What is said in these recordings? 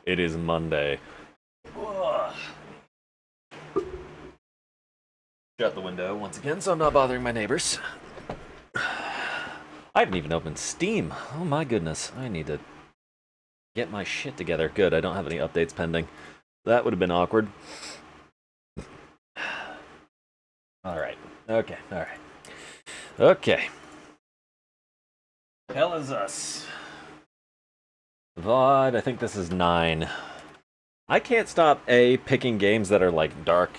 It is Monday. Ugh. Shut the window once again so I'm not bothering my neighbors. I haven't even opened Steam. Oh my goodness. I need to get my shit together. Good, I don't have any updates pending. That would have been awkward. Alright. Okay, alright. Okay. Hell is us. VOD, I think this is 9. I can't stop A, picking games that are like dark,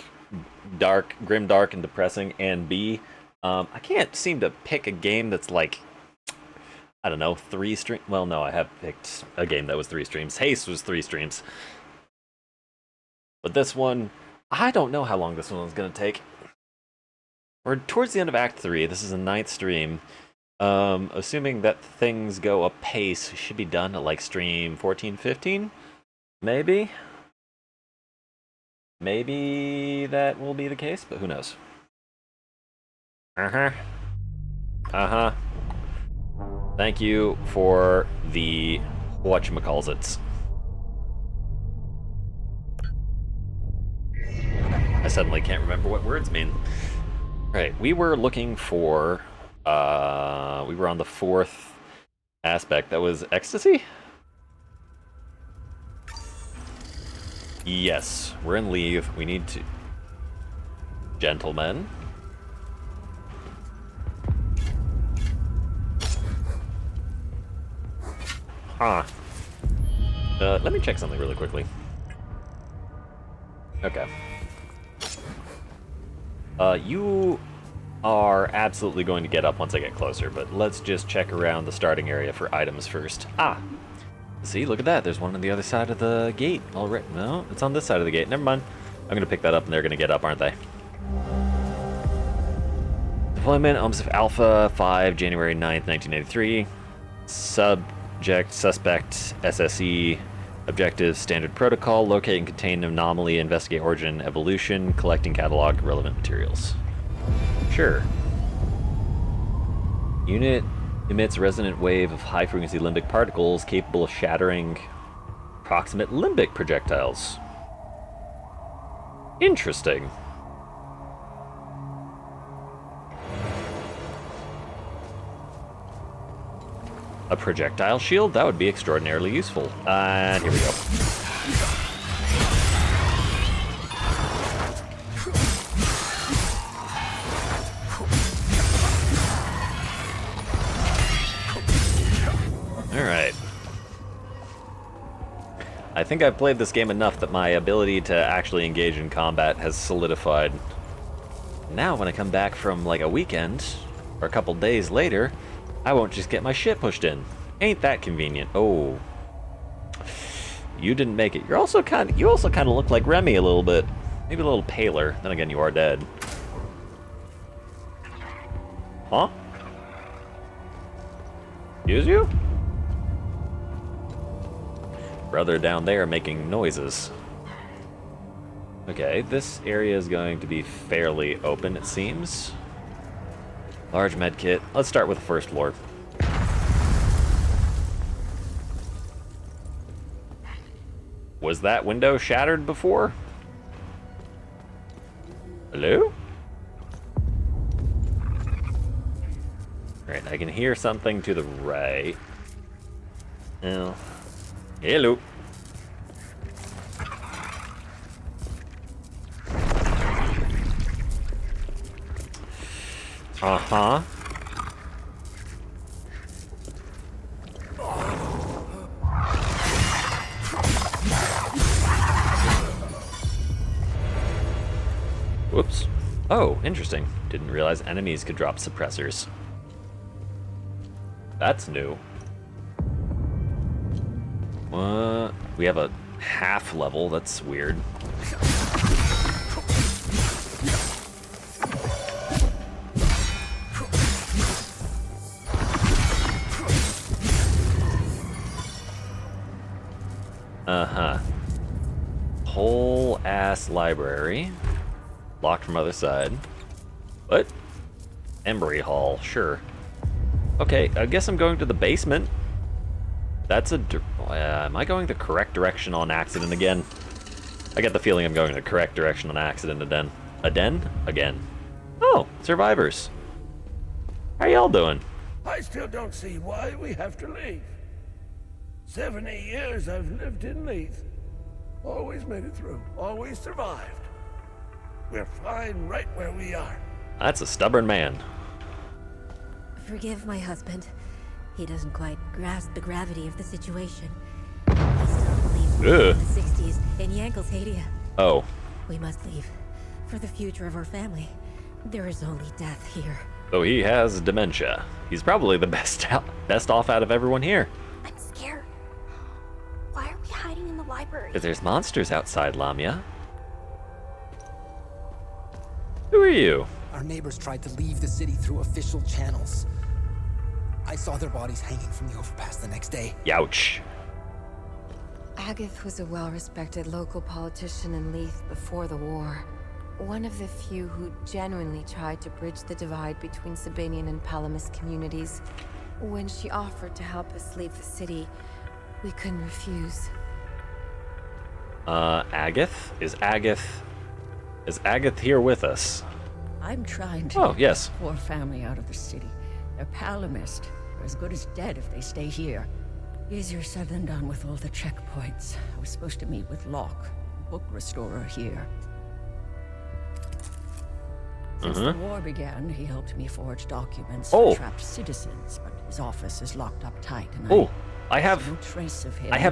grim, dark, and depressing, and B, I can't seem to pick a game that's like, I don't know, 3 streams. Well, no, I have picked a game that was 3 streams. Haste was 3 streams. But this one, I don't know how long this one is going to take. We're towards the end of Act 3. This is the 9th stream. Assuming that things go apace, we should be done at like stream 14, 15? Maybe? Maybe that will be the case, but who knows? Uh-huh. Uh-huh. Thank you for the whatchamacallits. I suddenly can't remember what words mean. Right, we were looking for... we were on the 4th aspect. That was ecstasy? Yes, we're in leave. We need to... Gentlemen. Huh. Let me check something really quickly. Okay. You are absolutely going to get up once I get closer, but let's just check around the starting area for items first. Ah! See, look at that. There's one on the other side of the gate already. No, it's on this side of the gate. Never mind. I'm going to pick that up and they're going to get up, aren't they? Deployment, Alms of Alpha 5, January 9th, 1983. Subject, suspect, SSE. Objective, standard protocol, locate and contain anomaly, investigate origin, evolution, collecting catalog relevant materials. Sure. Unit emits resonant wave of high-frequency limbic particles capable of shattering proximate limbic projectiles. Interesting. A projectile shield? That would be extraordinarily useful. And here we go. Alright. I think I've played this game enough that my ability to actually engage in combat has solidified. Now when I come back from like a weekend, or a couple days later, I won't just get my shit pushed in. Ain't that convenient? Oh, you didn't make it. You also kind of look like Remy a little bit, maybe a little paler. Then again, you are dead. Huh? Excuse you? Brother down there making noises. Okay, this area is going to be fairly open, it seems. Large med kit. Let's start with the first floor. Was that window shattered before? Hello? Alright, I can hear something to the right. Oh. Hello. Uh-huh. Whoops. Oh, interesting. Didn't realize enemies could drop suppressors. That's new. What? We have a half level. That's weird. Uh-huh. Whole ass library. Locked from other side. What? Embry Hall, sure. Okay, I guess I'm going to the basement. That's am I going the correct direction on accident again? I get the feeling I'm going the correct direction on accident again. Oh, survivors. How y'all doing? I still don't see why we have to leave. 70 years I've lived in Leith. Always made it through, always survived. We're fine right where we are. That's a stubborn man. Forgive my husband. He doesn't quite grasp the gravity of the situation. He still believes in the 60s in Yankel's. Oh. We must leave. For the future of our family. There is only death here. So he has dementia. He's probably the best off out of everyone here. I'm scared. Why are we hiding in the library? Because there's monsters outside, Lamia. Who are you? Our neighbors tried to leave the city through official channels. I saw their bodies hanging from the overpass the next day. Youch. Agath was a well-respected local politician in Leith before the war. One of the few who genuinely tried to bridge the divide between Sabinian and Palamis communities. When she offered to help us leave the city, we couldn't refuse. Agath? Is Agath here with us? I'm trying to Oh, yes. get this poor family out of the city. They're Palamist. They're as good as dead if they stay here. Easier said than done with all the checkpoints. I was supposed to meet with Locke, book restorer here. Since the war began, he helped me forge documents for trapped citizens, but his office is locked up tight, and I have no trace of him. Maybe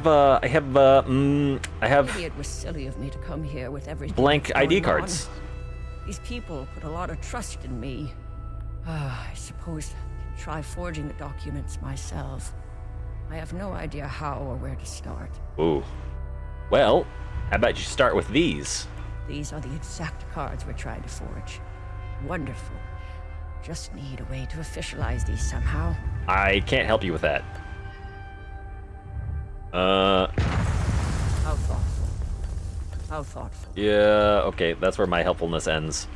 it was silly of me to come here with everything blank ID going cards. on. These people put a lot of trust in me. I suppose I can try forging the documents myself. I have no idea how or where to start. Ooh. Well, how about you start with these? These are the exact cards we're trying to forge. Wonderful. Just need a way to officialize these somehow. I can't help you with that. How thoughtful. How thoughtful. Yeah, okay, that's where my helpfulness ends.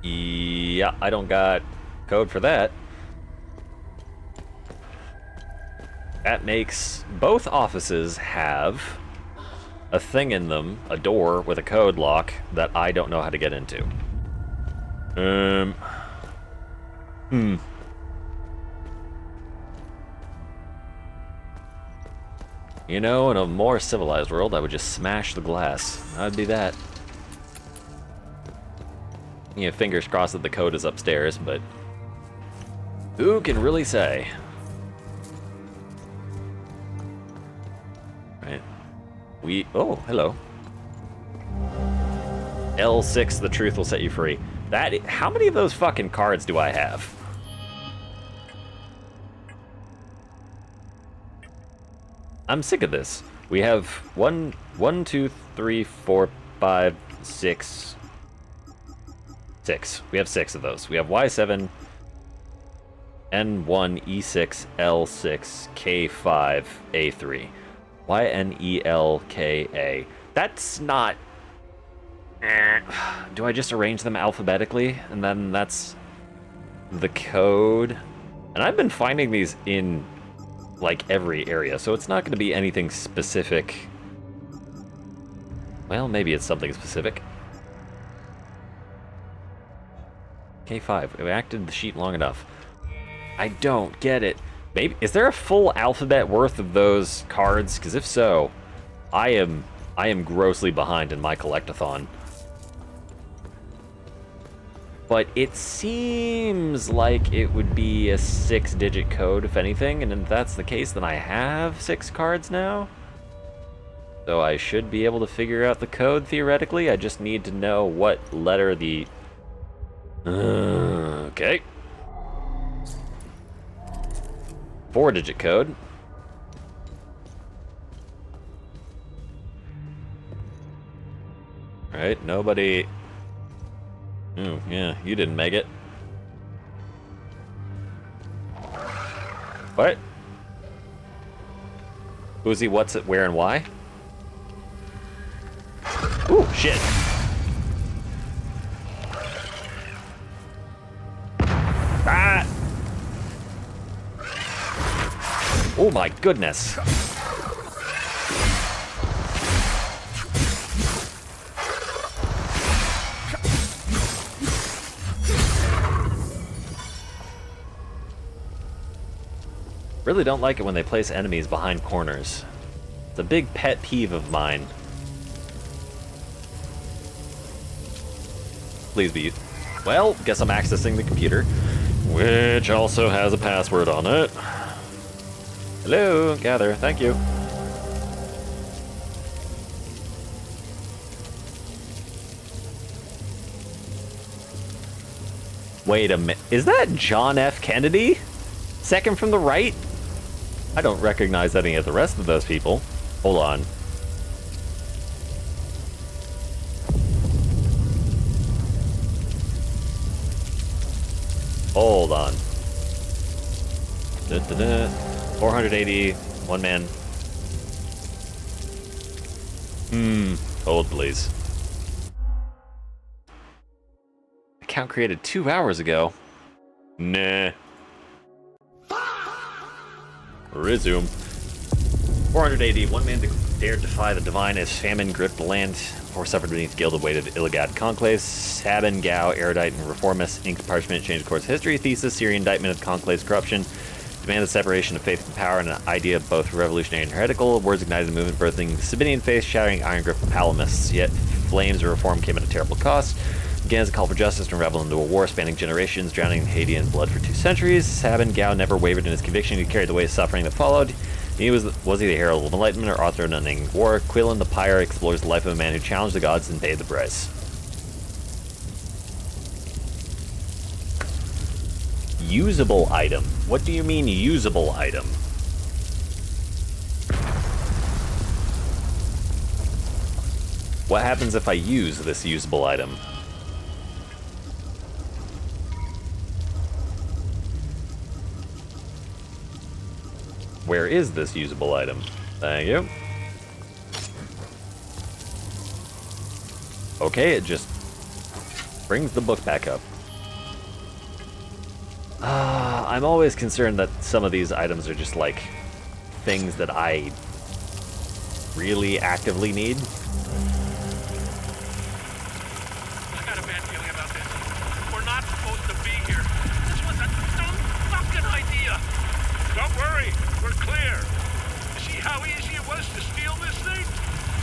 Yeah, I don't got code for that. That makes both offices have a thing in them, a door with a code lock that I don't know how to get into. You know, in a more civilized world, I would just smash the glass. I'd be that. You know, fingers crossed that the code is upstairs, but who can really say? Right. Oh, hello. L6, the truth will set you free. How many of those fucking cards do I have? I'm sick of this. We have 1, 2, 3, 4, 5, 6. 6. We have 6 of those. We have Y7, N1, E6, L6, K5, A3. YNELKA. That's not... Do I just arrange them alphabetically? And then that's the code? And I've been finding these in, like, every area, so it's not going to be anything specific. Well, maybe it's something specific. K5. We acted the sheet long enough. I don't get it. Maybe is there a full alphabet worth of those cards? Because if so, I am grossly behind in my collectathon. But it seems like it would be a 6-digit code, if anything, and if that's the case, then I have 6 cards now. So I should be able to figure out the code, theoretically. I just need to know what letter the... okay. 4-digit code. Alright, nobody... Oh, yeah, you didn't make it. What? Who's he, what's it, where, and why? Ooh, shit. Oh my goodness. Really don't like it when they place enemies behind corners. It's a big pet peeve of mine. Please be... Well, guess I'm accessing the computer, which also has a password on it. Hello, gather, thank you. Wait a minute, is that John F. Kennedy? Second from the right? I don't recognize any of the rest of those people. Hold on. Hold on. 480, one man. Hold please. Account created 2 hours ago. Nah. Resume. 480, one man dared defy the divine as famine gripped land or suffered beneath gilded weight of Illigad conclaves. Sabin, Gao, erudite, and reformist, inked parchment, changed course history, thesis, Syrian indictment of conclave's corruption, demanded separation of faith and power, and an idea of both revolutionary and heretical. Words ignited the movement, birthing Sabinian faith, shattering iron grip of Palamists. Yet flames of reform came at a terrible cost. Began as a call for justice and rebel into a war spanning generations, drowning in Haitian blood for 2 centuries. Sabin Gao never wavered in his conviction. He carried the weight of suffering that followed. Was he the herald of enlightenment or author of an unending war? Quillen the Pyre explores the life of a man who challenged the gods and paid the price. Usable item. What do you mean usable item? What happens if I use this usable item? Where is this usable item? Thank you. Okay, it just brings the book back up. I'm always concerned that some of these items are just like things that I really actively need. I got a bad feeling about this. We're not supposed to be here. This was a dumb fucking idea. Don't worry, we're clear. You see how easy it was to steal this thing?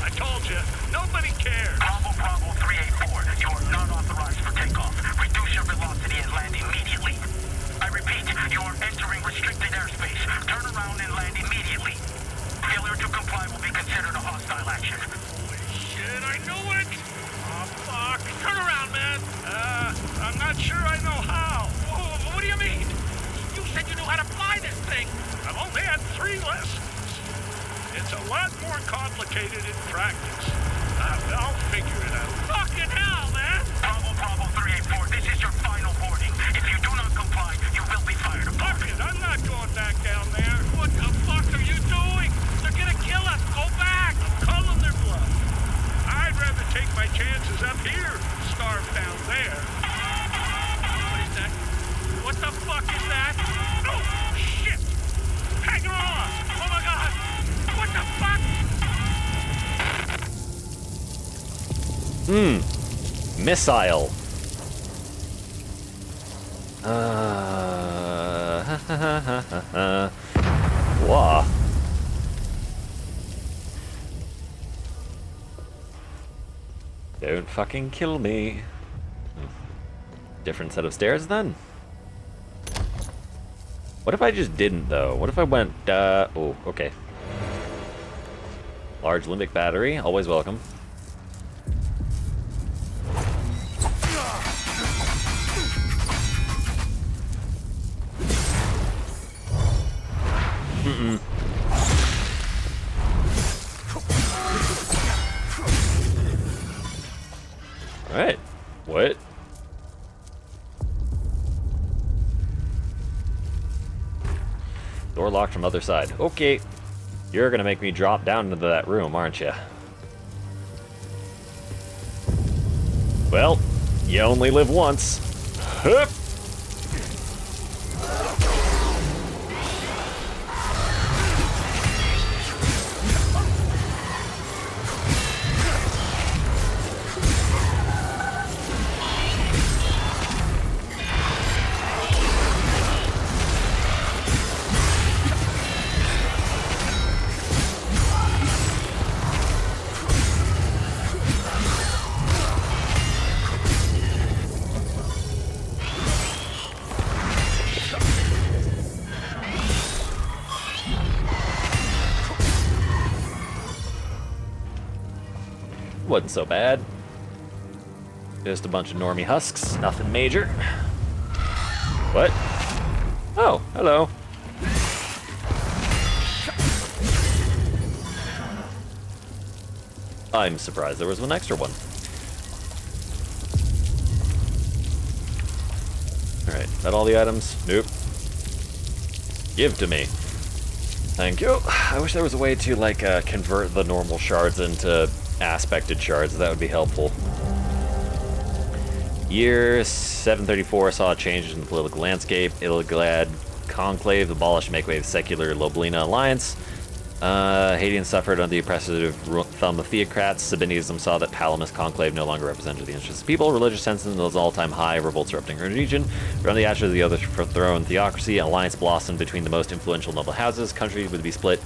I told you, nobody cares. Bravo 384, you are not authorized for takeoff. Reduce your velocity and land immediately. I repeat, you are entering restricted airspace. Turn around and land immediately. Failure to comply will be considered a hostile action. Holy shit, I knew it! Oh, fuck. Turn around, man. I'm not sure I know how. Whoa, what do you mean? You said you knew how to fly this thing. I've only had 3 lessons. It's a lot more complicated in practice. I'll figure it out. Fucking hell, man! Bravo 384, this is your final warning. If you do not comply, you will be fired upon. Fuck it, I'm not going back down there. What the fuck are you doing? They're gonna kill us. Go back. I'm calling their bluff. I'd rather take my chances up here than starve down there. What is that? What the fuck is that? Oh, shit! Hang on! Oh my god! What the fuck? Missile. Wah. Don't fucking kill me. Different set of stairs then? What if I just didn't though? What if I went, oh, okay. Large limbic battery, always welcome. Alright. What? Door locked from other side. Okay. You're gonna make me drop down into that room, aren't you? Well, you only live once. Hup. Wasn't so bad. Just a bunch of normie husks, nothing major. What? Oh, hello. I'm surprised there was one extra one. Alright, that all the items? Nope. Give to me. Thank you. I wish there was a way to, like, convert the normal shards into aspected shards. That would be helpful. Year 734 saw changes in the political landscape. Illiglad Conclave abolished and make way with secular Loblina Alliance. Haitians suffered under the oppressive thumb of theocrats. Sabinianism saw that Palamas Conclave no longer represented the interests of the people. Religious tension was all-time high, revolts erupting in the region. Around the ashes of the overthrown theocracy, an alliance blossomed between the most influential noble houses. Country would be split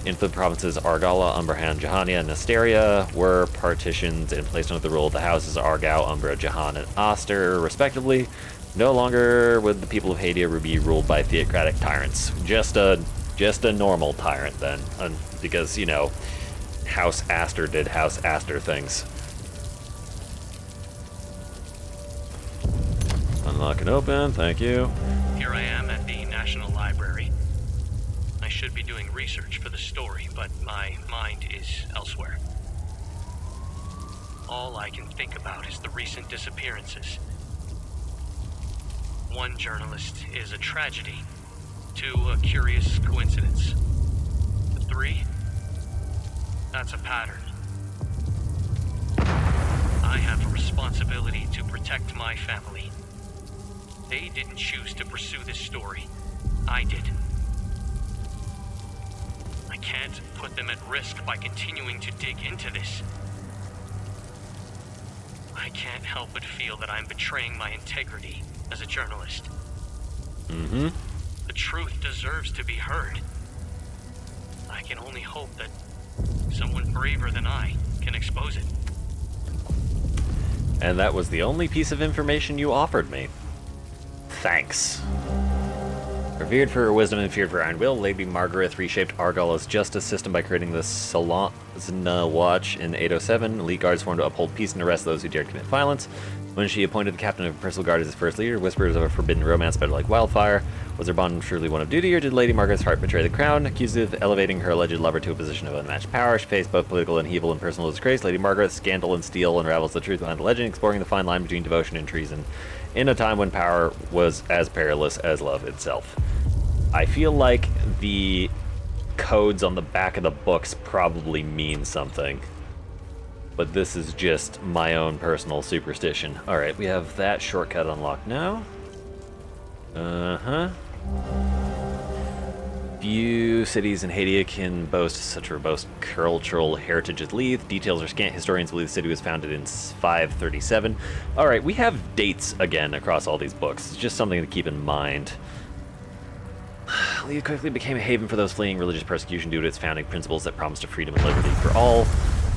into the provinces Argala, Umbrahan, Jahania, and Asteria were partitioned and placed under the rule of the houses Argao, Umbra, Jahan, and Aster, respectively. No longer would the people of Hadia be ruled by theocratic tyrants. Just a normal tyrant then, because, you know, House Aster did House Aster things. Unlock and open, thank you. Here I am at the National Library. I should be doing research for the story, but my mind is elsewhere. All I can think about is the recent disappearances. One journalist is a tragedy. 2, a curious coincidence. 3, that's a pattern. I have a responsibility to protect my family. They didn't choose to pursue this story. I did. I can't put them at risk by continuing to dig into this. I can't help but feel that I'm betraying my integrity as a journalist. Mm-hmm. The truth deserves to be heard. I can only hope that someone braver than I can expose it. And that was the only piece of information you offered me. Thanks. Revered for her wisdom and feared for her iron will, Lady Margaret reshaped Argala's justice system by creating the Salazna Watch in 807. Elite guards formed to uphold peace and arrest those who dared commit violence. When she appointed the captain of personal guard as his first leader, whispers of a forbidden romance spread like wildfire. Was her bond truly one of duty, or did Lady Margaret's heart betray the crown? Accused of elevating her alleged lover to a position of unmatched power, she faced both political upheaval and personal disgrace. Lady Margaret's scandal and steel unravels the truth behind the legend, exploring the fine line between devotion and treason, in a time when power was as perilous as love itself. I feel like the codes on the back of the books probably mean something, but this is just my own personal superstition. Alright, we have that shortcut unlocked now. Few cities in Hadia can boast such robust cultural heritage as Leith. Details are scant. Historians believe the city was founded in 537. Alright, we have dates again across all these books. It's just something to keep in mind. Leith quickly became a haven for those fleeing religious persecution due to its founding principles that promised a freedom and liberty for all.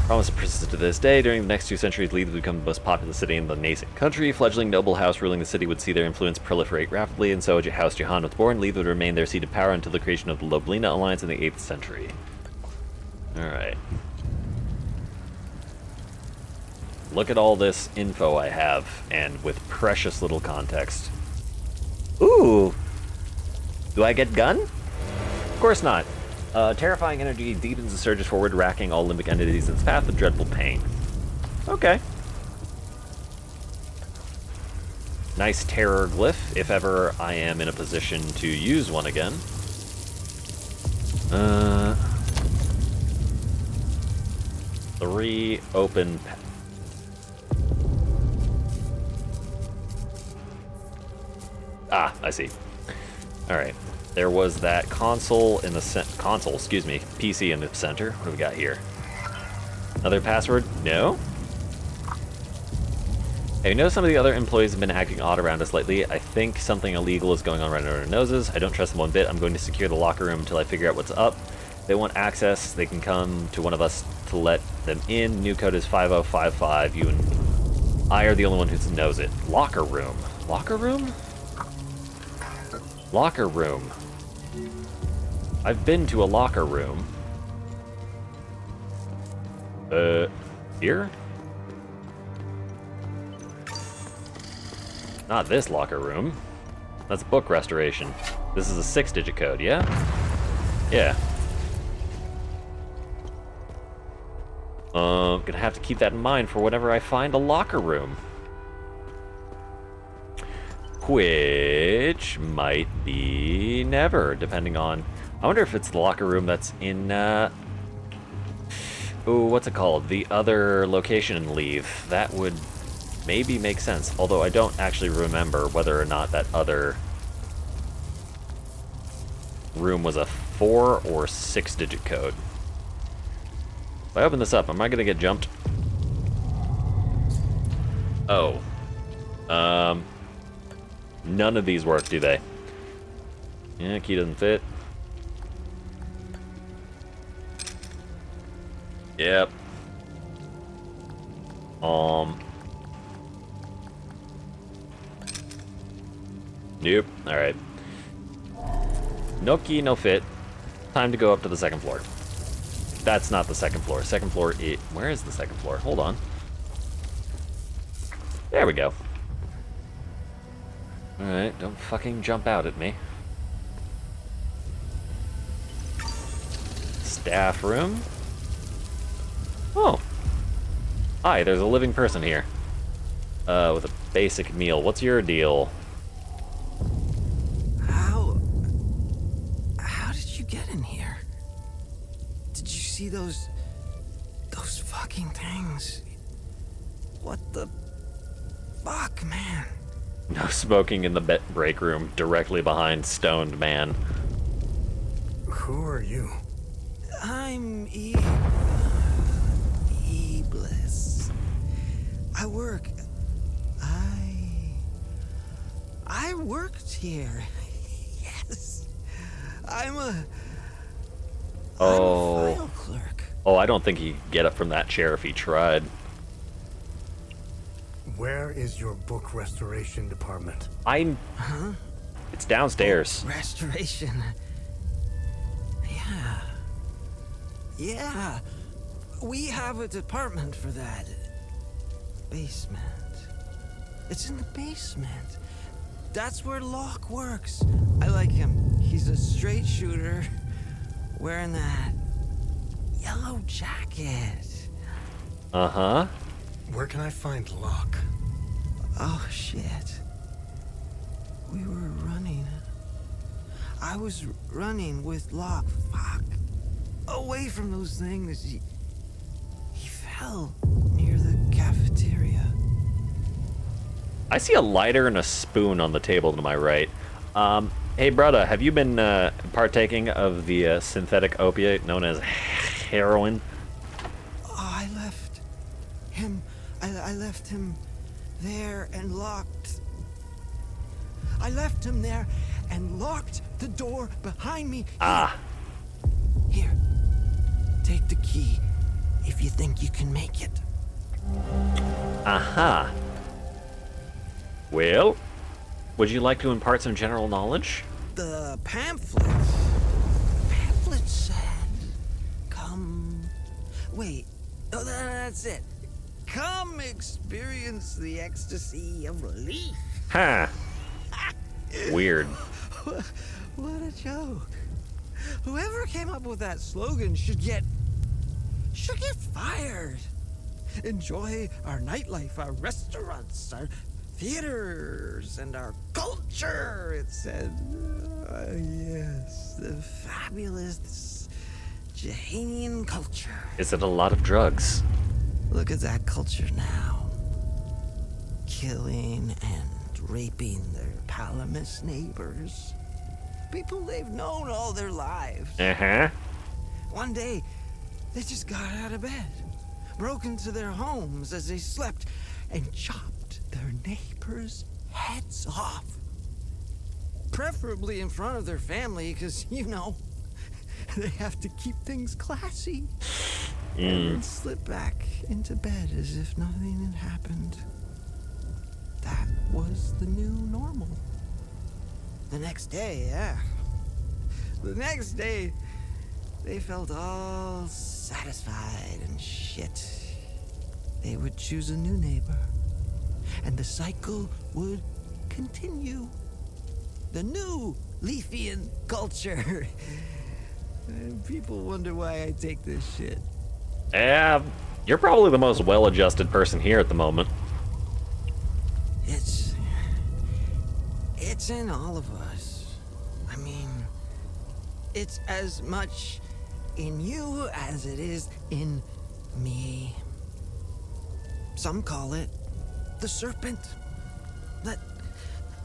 Promise persisted to this day. During the next 2 centuries, Leith would become the most populous city in the nascent country. Fledgling noble house ruling the city would see their influence proliferate rapidly, and so House Jahan was born. Leith would remain their seat of power until the creation of the Loblina Alliance in the 8th century. Alright. Look at all this info I have, and with precious little context. Ooh! Do I get gun? Of course not. Terrifying energy deepens and surges forward, racking all limbic entities in its path with dreadful pain. Okay. Nice terror glyph, if ever I am in a position to use one again. 3 open... Ah, I see. Alright. There was that console in the PC in the center. What do we got here? Another password? No? Hey, you know some of the other employees have been acting odd around us lately. I think something illegal is going on right under our noses. I don't trust them one bit. I'm going to secure the locker room until I figure out what's up. If they want access, they can come to one of us to let them in. New code is 5055. You and I are the only one who knows it. Locker room. Locker room? Locker room. I've been to a locker room. Here? Not this locker room. That's book restoration. This is a 6-digit code, yeah? Yeah. Gonna have to keep that in mind for whenever I find a locker room. Which might be never, depending on... I wonder if it's the locker room that's in, ooh, what's it called? The other location in Leave. That would maybe make sense. Although I don't actually remember whether or not that other room was a 4 or 6-digit code. If I open this up, am I gonna get jumped? Oh. None of these work, do they? Yeah, key doesn't fit. Yep. Nope. Alright. No key, no fit. Time to go up to the second floor. That's not the second floor. Second floor is... Where is the second floor? Hold on. There we go. Alright, don't fucking jump out at me. Staff room. Oh. Hi, there's a living person here. With a basic meal. What's your deal? How did you get in here? Did you see those fucking things? What the fuck, man? No smoking in the break room directly behind Stoned Man. Who are you? I'm Bliss. I worked here. Yes. I'm a file clerk. Oh, I don't think he'd get up from that chair if he tried. Where is your book restoration department? Huh? It's downstairs. Restoration. Yeah. We have a department for that. Basement. It's in the basement. That's where Locke works. I like him. He's a straight shooter wearing that yellow jacket. Uh-huh. Where can I find Locke? Oh, shit. We were running. I was running with Locke. Fuck. Away from those things. He fell near the cafeteria. I see a lighter and a spoon on the table to my right. Hey, brother, have you been partaking of the synthetic opiate known as heroin? Oh, I left him. I left him there and locked. I left him there and locked the door behind me. Here. Take the key if you think you can make it. Aha. Well, would you like to impart some general knowledge? The pamphlet said, come... Wait. Oh, that's it. Come experience the ecstasy of relief. Huh. Weird. What a joke. Whoever came up with that slogan should get fired. Enjoy our nightlife, our restaurants, our theaters, and our culture, it said. Yes, the fabulous Jahanian culture. Is it a lot of drugs? Look at that culture now. Killing and raping their Palamas neighbors. People they've known all their lives. Uh-huh. One day, they just got out of bed, broke into their homes as they slept, and chopped their neighbors' heads off. Preferably in front of their family, because, you know, they have to keep things classy. And then slip back into bed as if nothing had happened. That was the new normal. The next day, the next day, they felt all satisfied and shit. They would choose a new neighbor, and the cycle would continue the new Leafian culture. And people wonder why I take this shit. Yeah, you're probably the most well-adjusted person here at the moment. It's in all of us. I mean, it's as much in you as it is in me. Some call it the serpent. Let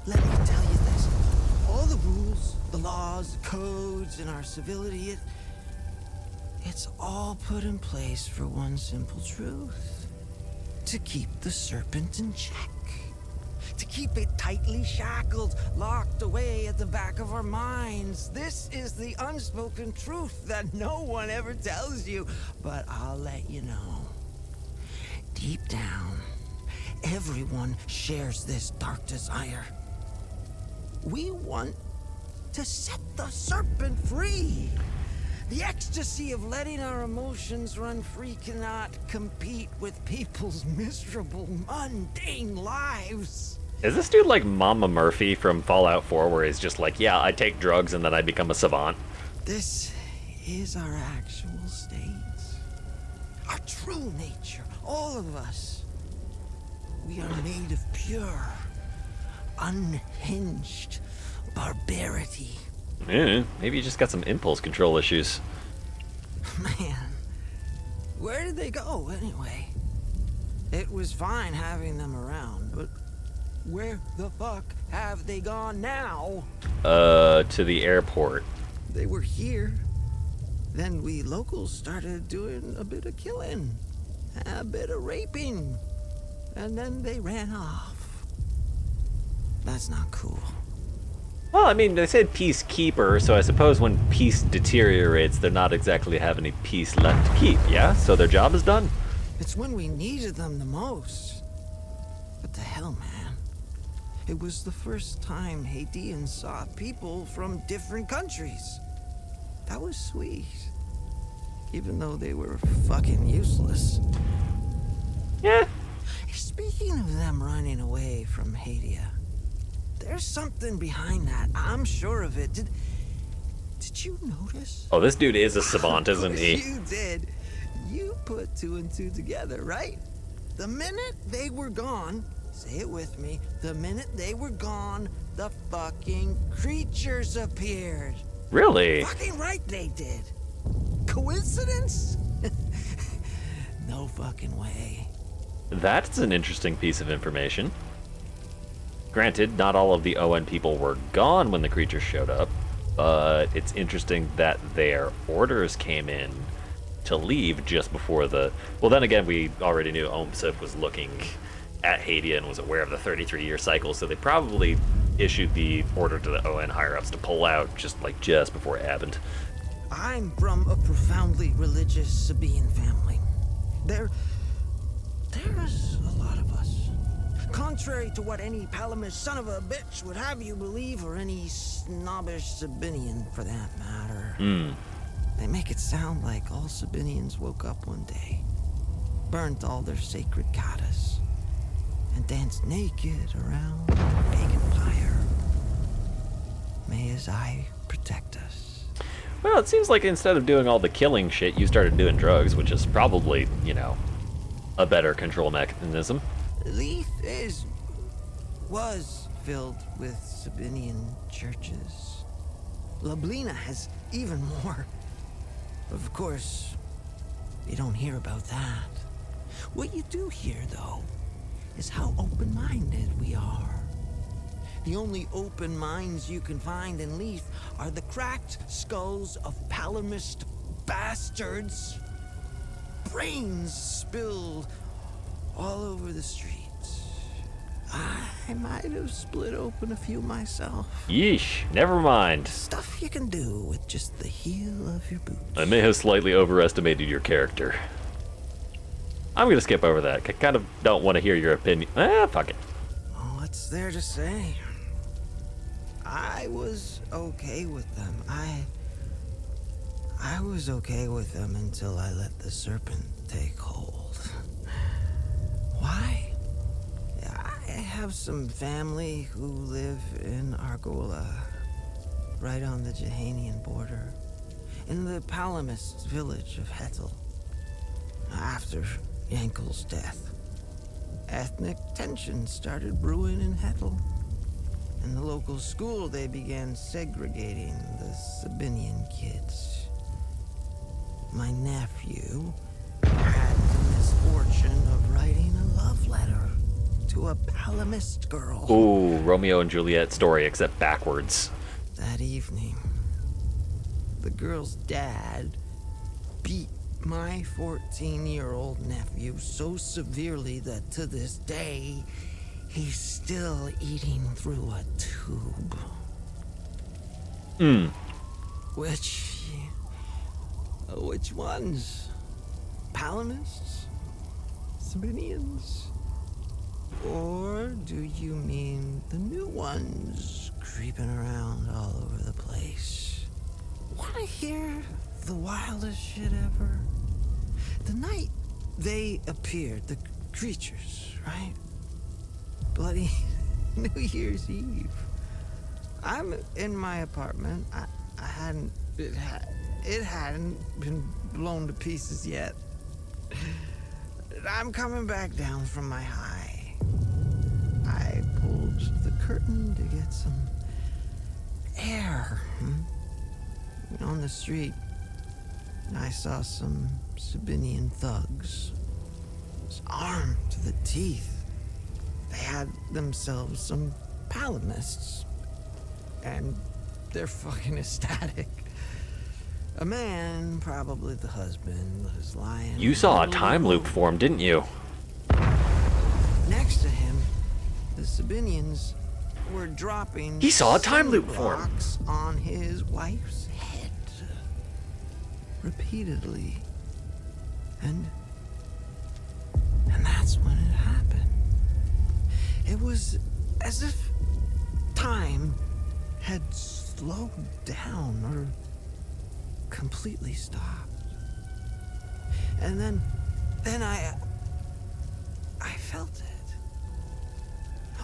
me tell you this. All the rules, the laws, the codes, and our civility, it's all put in place for one simple truth. To keep the serpent in check. To keep it tightly shackled, locked away at the back of our minds. This is the unspoken truth that no one ever tells you, but I'll let you know. Deep down, everyone shares this dark desire. We want to set the serpent free. The ecstasy of letting our emotions run free cannot compete with people's miserable, mundane lives. Is this dude like Mama Murphy from Fallout 4, where he's just like, yeah, I take drugs and then I become a savant? This is our actual state. Our true nature, all of us. We are made of pure, unhinged barbarity. Yeah, maybe you just got some impulse control issues. Man, where did they go anyway? It was fine having them around, but where the fuck have they gone now? To the airport. They were here. Then we locals started doing a bit of killing, a bit of raping, and then they ran off. That's not cool. Well, I mean, they said peacekeeper, so I suppose when peace deteriorates, they're not exactly have any peace left to keep, yeah? So their job is done? It's when we needed them the most. What the hell, man? It was the first time Haitians saw people from different countries. That was sweet. Even though they were fucking useless. Yeah. Speaking of them running away from Haiti, there's something behind that. I'm sure of it. Did you notice? Oh, this dude is a savant, isn't he? You did. You put two and two together, right? The minute they were gone, say it with me, the minute they were gone, the fucking creatures appeared. Really? Fucking right they did. Coincidence? No fucking way. That's an interesting piece of information. Granted, not all of the ON people were gone when the creatures showed up, but it's interesting that their orders came in to leave just before the... Well, then again, we already knew OMSIP was looking at Haiti and was aware of the 33-year cycle, so they probably issued the order to the ON higher-ups to pull out just before it happened. I'm from a profoundly religious Sabine family. There's a lot of us. Contrary to what any Palamist son of a bitch would have you believe, or any snobbish Sabinian for that matter. They make it sound like all Sabinians woke up one day, burnt all their sacred goddess, and danced naked around the pagan pyre. May his eye protect us. Well, it seems like instead of doing all the killing shit, you started doing drugs, which is probably, a better control mechanism. Leith was filled with Sabinian churches. Lablina has even more. Of course, you don't hear about that. What you do hear, though, is how open-minded we are. The only open minds you can find in Leith are the cracked skulls of Palamist bastards. Brains spilled all over the streets. I might have split open a few myself. Yeesh, never mind. Stuff you can do with just the heel of your boot. I may have slightly overestimated your character. I'm gonna skip over that. I kind of don't want to hear your opinion. Fuck it. What's there to say? I was okay with them. I was okay with them until I let the serpent take hold. Why? have some family who live in Argola, right on the Jahanian border, in the Palamist village of Hetel. After Yankel's death, ethnic tensions started brewing in Hetel. In the local school, they began segregating the Sabinian kids. My nephew had the misfortune of writing a love letter to a Palamist girl. Ooh, Romeo and Juliet story, except backwards. That evening, the girl's dad beat my 14-year-old nephew so severely that to this day, he's still eating through a tube. Which ones? Palamists? Sabinians? Or do you mean the new ones creeping around all over the place? Wanna hear the wildest shit ever? The night they appeared, the creatures, right? Bloody New Year's Eve. I'm in my apartment. It hadn't been blown to pieces yet. I'm coming back down from my high. I pulled the curtain to get some air. On the street, I saw some Sabinian thugs, armed to the teeth. They had themselves some Palamists, and they're fucking ecstatic. A man, probably the husband, was lying. You saw a time loop form, didn't you? Next to him, the Sabinians were dropping. He saw a time loop form blocks on his wife's head repeatedly, and that's when it happened. It was as if time had slowed down or completely stopped. And then I felt it.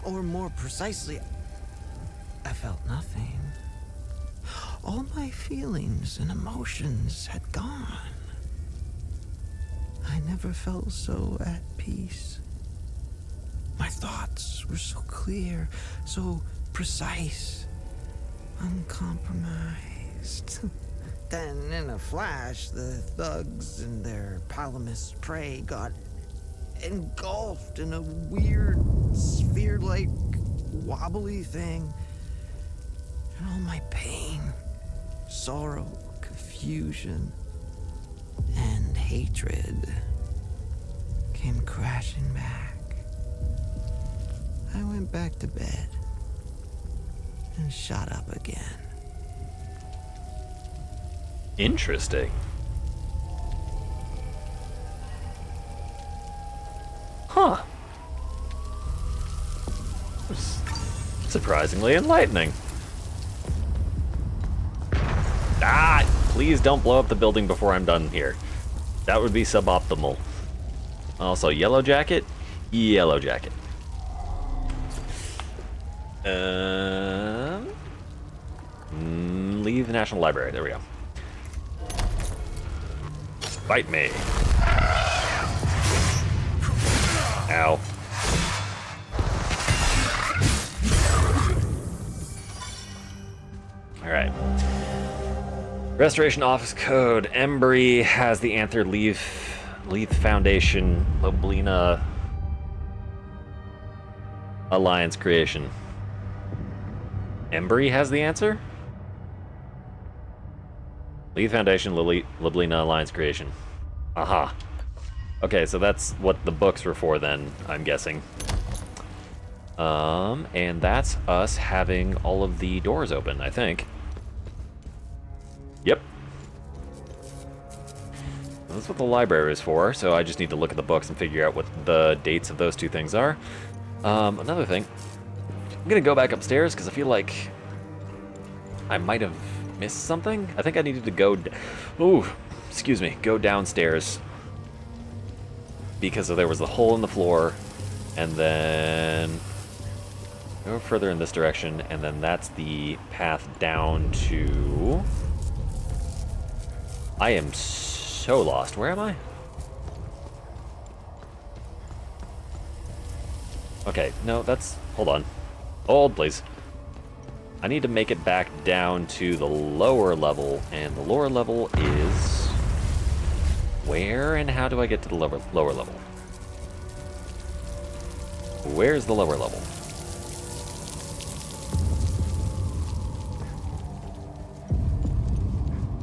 Or more precisely, I felt nothing. All my feelings and emotions had gone. I never felt so at peace. My thoughts were so clear, so precise, uncompromised. Then, in a flash, the thugs and their Palamist prey got engulfed in a weird, sphere-like, wobbly thing. And all my pain, sorrow, confusion, and hatred came crashing back. I went back to bed and shot up again. Interesting. Huh. Surprisingly enlightening. Ah! Please don't blow up the building before I'm done here. That would be suboptimal. Also, yellow jacket? Yellow jacket. Leave the National Library. There we go. Fight me. Ow. Alright. Restoration Office Code. Embry has the Anther Leith Foundation Loblina Alliance creation. Embry has the answer? Leith Foundation Loblina Alliance creation. Aha. Okay, so that's what the books were for then, I'm guessing. And that's us having all of the doors open, I think. Yep. That's what the library is for, so I just need to look at the books and figure out what the dates of those two things are. Another thing, I'm gonna go back upstairs because I feel like I might have missed something. I think I needed to go, go downstairs because there was a hole in the floor, and then Go further in this direction, and then that's the path down to... I am so lost. Where am I? Okay, no, that's... Hold on. Hold, please. I need to make it back down to the lower level, and the lower level is... Where and how do I get to the lower level? Where's the lower level?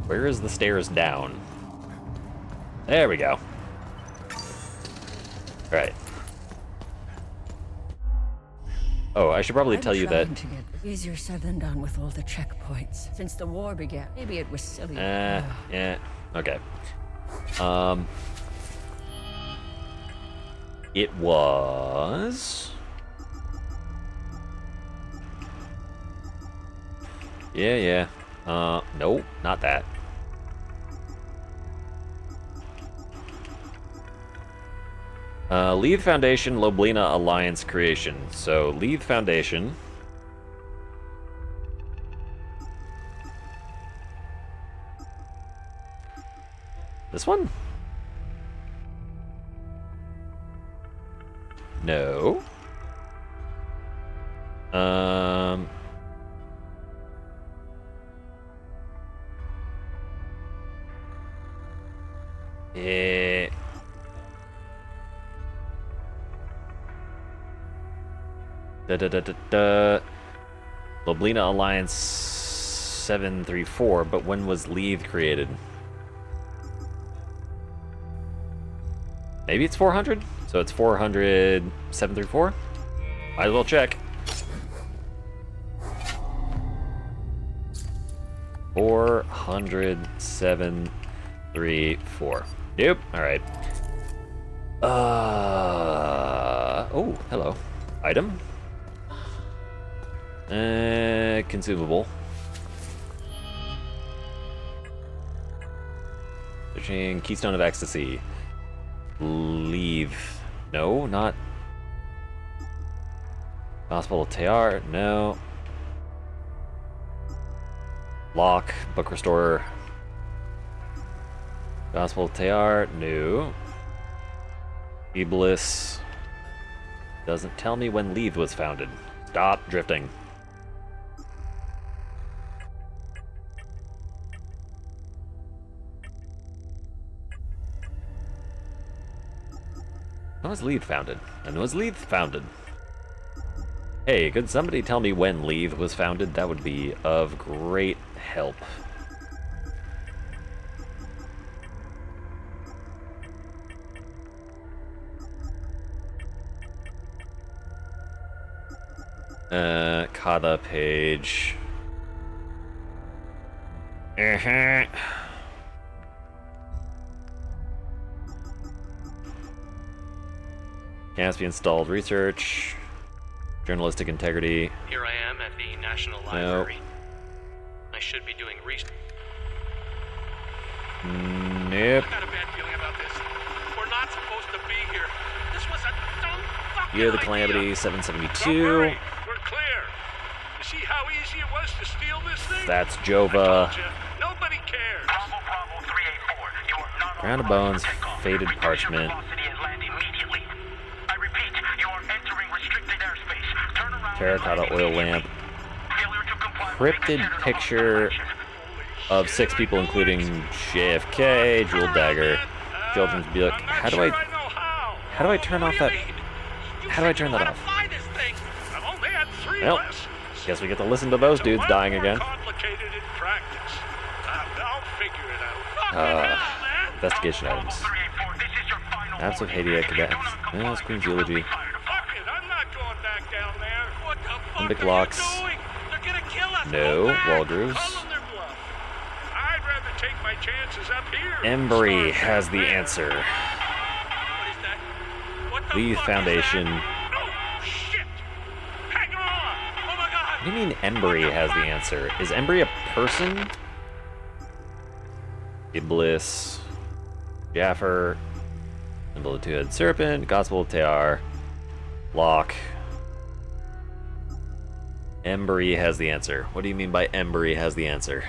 Where is the stairs down? There we go. Alright. Oh, I should probably tell you that... To get easier said than done with all the checkpoints. Since the war began, maybe it was silly. Yeah, okay. It was... Yeah. Nope, not that. Lead Foundation, Loblina Alliance creation. So, Lead Foundation. This one? No. Eh. Loblina Alliance 734, but when was Leave created? Maybe it's 400? So it's 400 734? Might as well check. 400 734. Nope. Alright. Oh, hello. Item. Consumable. Searching Keystone of Ecstasy. Leave. No, not. Gospel of Tear. No. Lock. Book Restorer. Gospel of Tear. No. Iblis. Doesn't tell me when Leave was founded. Stop drifting. When was Leave founded? And was Leave founded? Hey, could somebody tell me when Leave was founded? That would be of great help. Kata page. Can't be installed. Research. Journalistic integrity. Here I am at the National Library. I should be doing research. Nope. I got a bad feeling about this. We're not supposed to be here. This was a dumb fucking Year of the idea. Calamity, Don't 772. worry, we're clear. You see how easy it was to steal this thing? That's I Jova. told you, nobody cares. Bravo, Bravo 384. You are not Ground of authorized bones, for takeoff. faded Reduce your parchment. velocity and land immediately. I repeat, you are entering restricted airspace. Turn around Terracotta and land oil immediately. lamp. Failure to comply will be Cryptid considered a picture hostile action. of 6 people, including JFK, Jewel Dagger, Children's Book. How do I turn off that? How do I turn that off? Well, guess we get to listen to those dudes dying again. Investigation items. Maps of Hadia Cadets. Queen's Eulogy. Limbic locks. No. Wall grooves. Embry has the answer. Leave Foundation. What do you mean Embry has the answer? Is Embry a person? Iblis. Jaffer. Symbol of the Two-Headed Serpent. Gospel of Tear. Locke. Embry has the answer. What do you mean by Embry has the answer?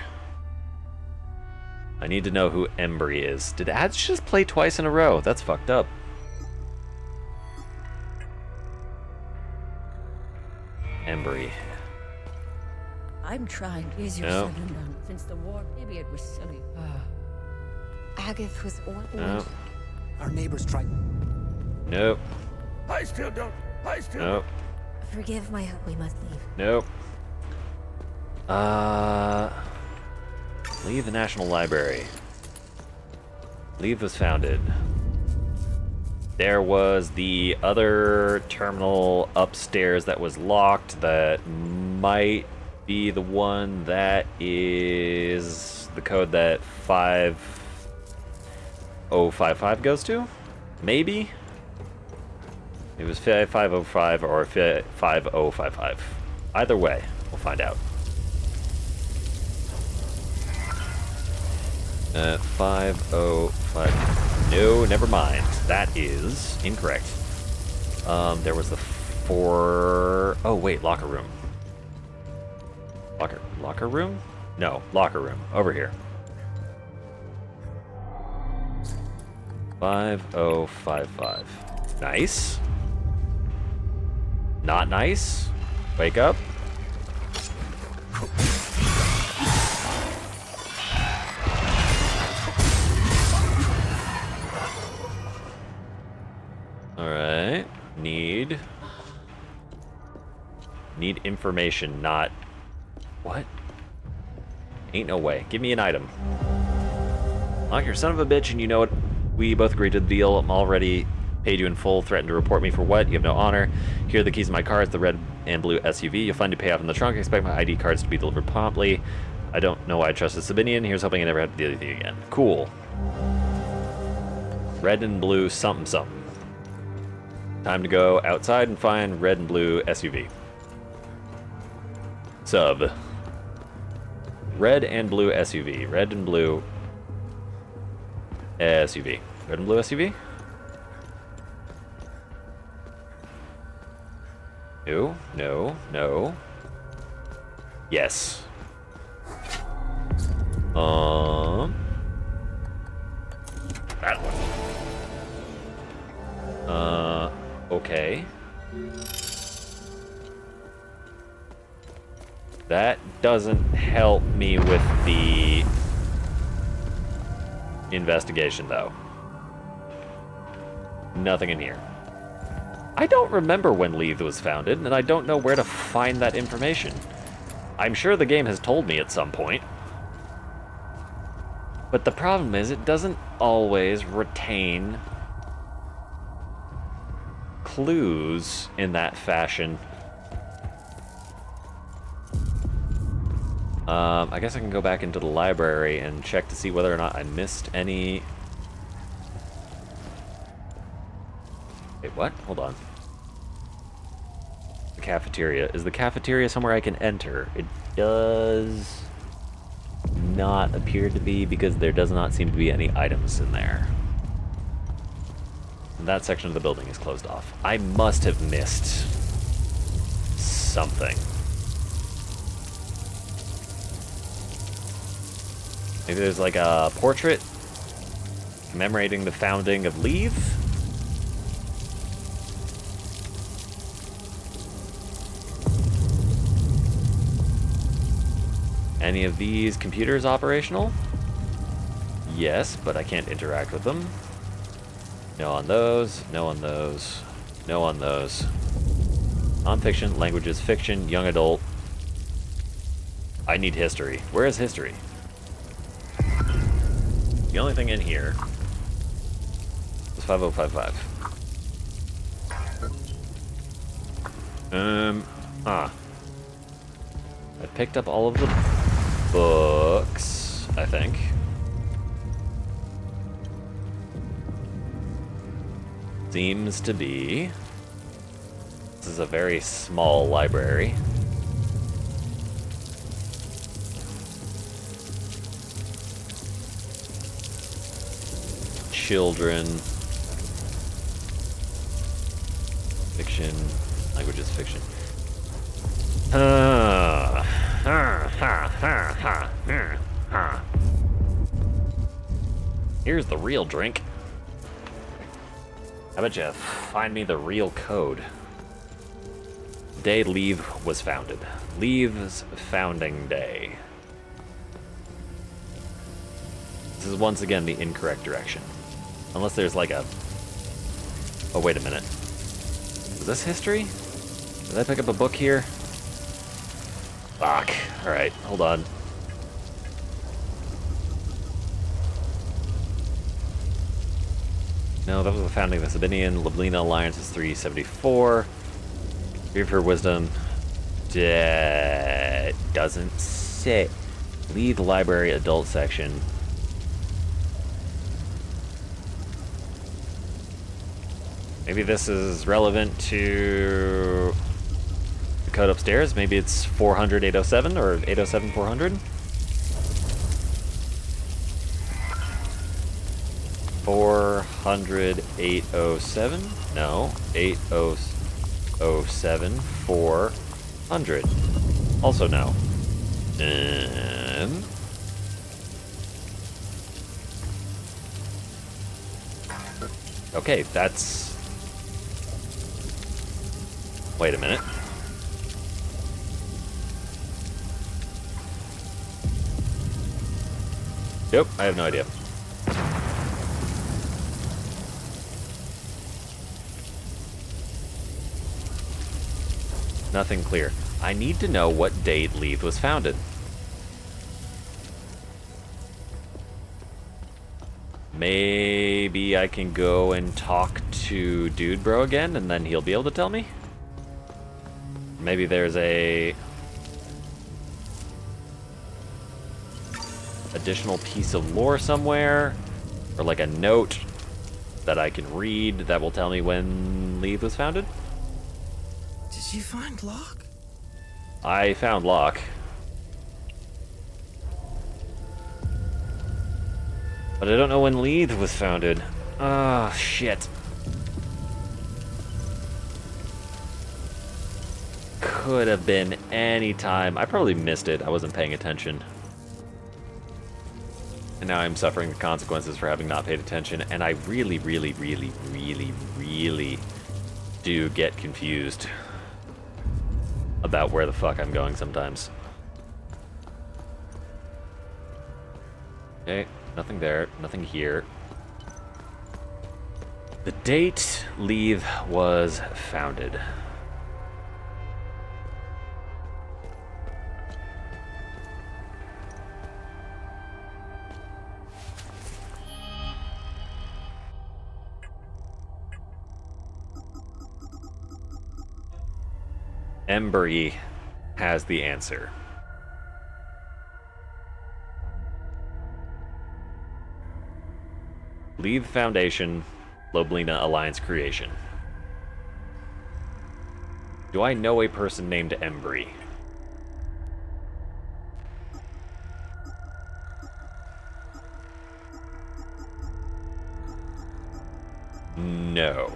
I need to know who Embry is. Did ads just play twice in a row? That's fucked up. Embry. I'm trying easier No. said than done. Since the war, maybe it was silly. Agath was No. Our neighbors tried. Nope. I still don't. Nope. Forgive my we must leave. Nope. Leave the National Library. Leave was founded. There was the other terminal upstairs that was locked that might be the one that is the code that 5055 goes to? Maybe? It was 505 or 5055. Either way, we'll find out. 505. No, never mind. That is incorrect. There was the 4. Oh wait, locker room. Locker room? No, locker room. Over here. 5055. Nice. Not nice. Wake up. Alright. Need information, not... What? Ain't no way. Give me an item. Lock your son of a bitch, and you know what? We both agreed to the deal. I'm already paid you in full. Threatened to report me for what? You have no honor. Here are the keys of my car. It's the red and blue SUV. You'll find to pay off in the trunk. Expect my ID cards to be delivered promptly. I don't know why I trusted Sabinian. Here's hoping I never have to deal with you again. Cool. Red and blue something something. Time to go outside and find red and blue SUV. Sub. Red and blue SUV. Red and blue SUV. Red and blue SUV? No, no, no. Yes. That one. Okay. That doesn't help me with the investigation, though. Nothing in here. I don't remember when Leith was founded, and I don't know where to find that information. I'm sure the game has told me at some point. But the problem is, it doesn't always retain clues in that fashion. I guess I can go back into the library and check to see whether or not I missed any... Wait, what? Hold on. The cafeteria. Is the cafeteria somewhere I can enter? It does not appear to be, because there does not seem to be any items in there. And that section of the building is closed off. I must have missed something. Maybe there's like a portrait commemorating the founding of Leith? Any of these computers operational? Yes, but I can't interact with them. No on those, no on those, no on those. Non-fiction, languages, fiction, young adult. I need history. Where is history? The only thing in here is 5055. I picked up all of the books, I think. Seems to be. This is a very small library. Children. Fiction. Languages, fiction. Here's the real drink. How about you find me the real code? Day Leave was founded. Leave's founding day. This is once again the incorrect direction. Unless there's like a... Oh, wait a minute. Is this history? Did I pick up a book here? Fuck. Alright, hold on. No, that was the founding of the Sabinian. Lublina Alliance is 374. Grieve her wisdom. Doesn't say. Leave the library adult section. Maybe this is relevant to the code upstairs. Maybe it's 400 807 or 807 400. 400 807. No, 8007 400. Also no. Okay, that's... Wait a minute. Nope, I have no idea. Nothing clear. I need to know what date Leith was founded. Maybe I can go and talk to Dude Bro again, and then he'll be able to tell me? Maybe there's a... additional piece of lore somewhere, or like a note that I can read that will tell me when Leith was founded? Did you find Locke? I found Locke. But I don't know when Leith was founded. Ah, shit. Could have been any time. I probably missed it. I wasn't paying attention. And now I'm suffering the consequences for having not paid attention. And I really, really, really, really, really do get confused about where the fuck I'm going sometimes. Okay, nothing there, nothing here. The date Leith was founded. Embry has the answer. Leith Foundation, Loblina Alliance creation. Do I know a person named Embry? No.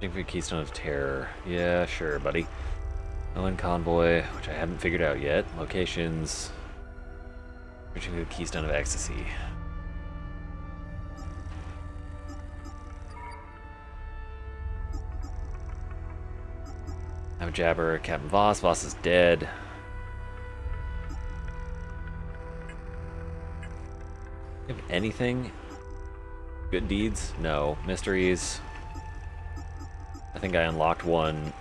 Looking for Keystone of Terror. Yeah, sure, buddy. Owen Convoy, which I haven't figured out yet. Locations. Searching for the Keystone of Ecstasy. I'm Jabber, Captain Voss. Voss is dead. You have anything? Good deeds? No. Mysteries? I think I unlocked one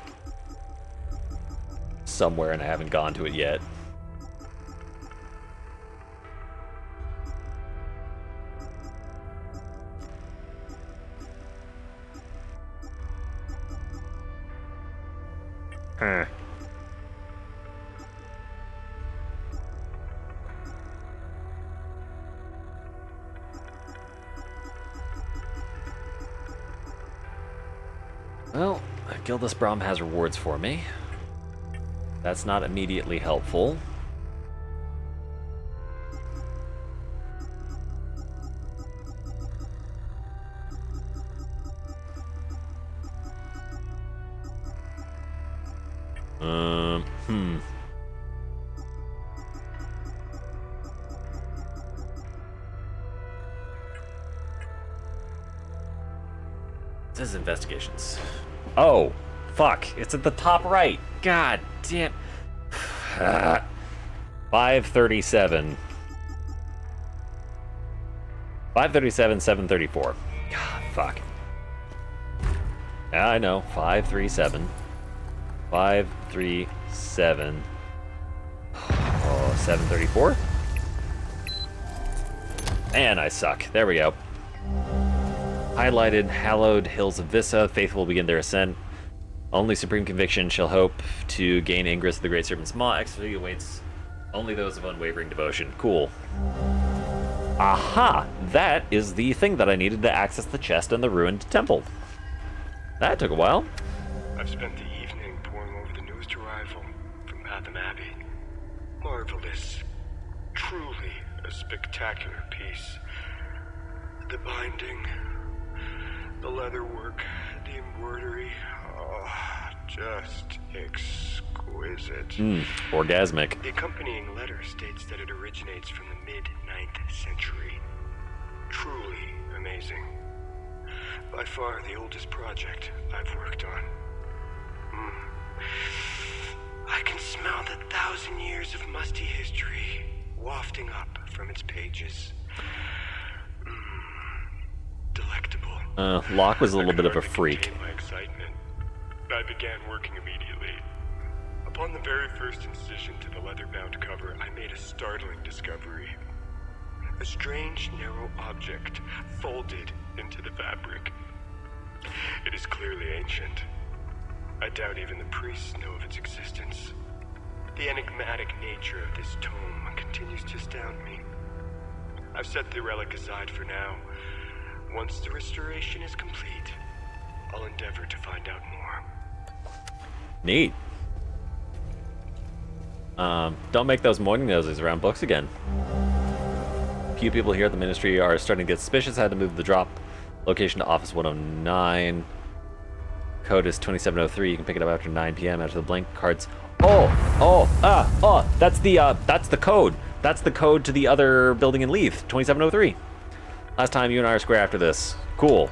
somewhere and I haven't gone to it yet. Gildas Brom has rewards for me. That's not immediately helpful. It says investigations. Oh, fuck. It's at the top right. God damn. 537. 537, 734. God, fuck. Yeah, I know. 537. 537. Oh, 734. Man, I suck. There we go. Highlighted, hallowed hills of Vissa. Faithful will begin their ascent. Only supreme conviction shall hope to gain ingress of the great serpent's maw. Exodus awaits only those of unwavering devotion. Cool. Aha! That is the thing that I needed to access the chest and the ruined temple. That took a while. I've spent the evening poring over the newest arrival from Patham Abbey. Marvelous. Truly a spectacular piece. The binding, the leatherwork, the embroidery, just exquisite. Orgasmic. The accompanying letter states that it originates from the mid-9th century. Truly amazing. By far the oldest project I've worked on. I can smell the 1,000 years of musty history wafting up from its pages. Delectable. Locke was a little bit of a freak. My excitement. I began working immediately. Upon the very first incision to the leather-bound cover, I made a startling discovery. A strange, narrow object folded into the fabric. It is clearly ancient. I doubt even the priests know of its existence. The enigmatic nature of this tome continues to astound me. I've set the relic aside for now. Once the restoration is complete, I'll endeavor to find out more. Neat. Don't make those morning noses around books again. Few people here at the ministry are starting to get suspicious. I had to move the drop location to Office 109. Code is 2703. You can pick it up after 9 p.m. after the blank cards. That's the code. That's the code to the other building in Leith, 2703. Last time you and I are square after this. Cool.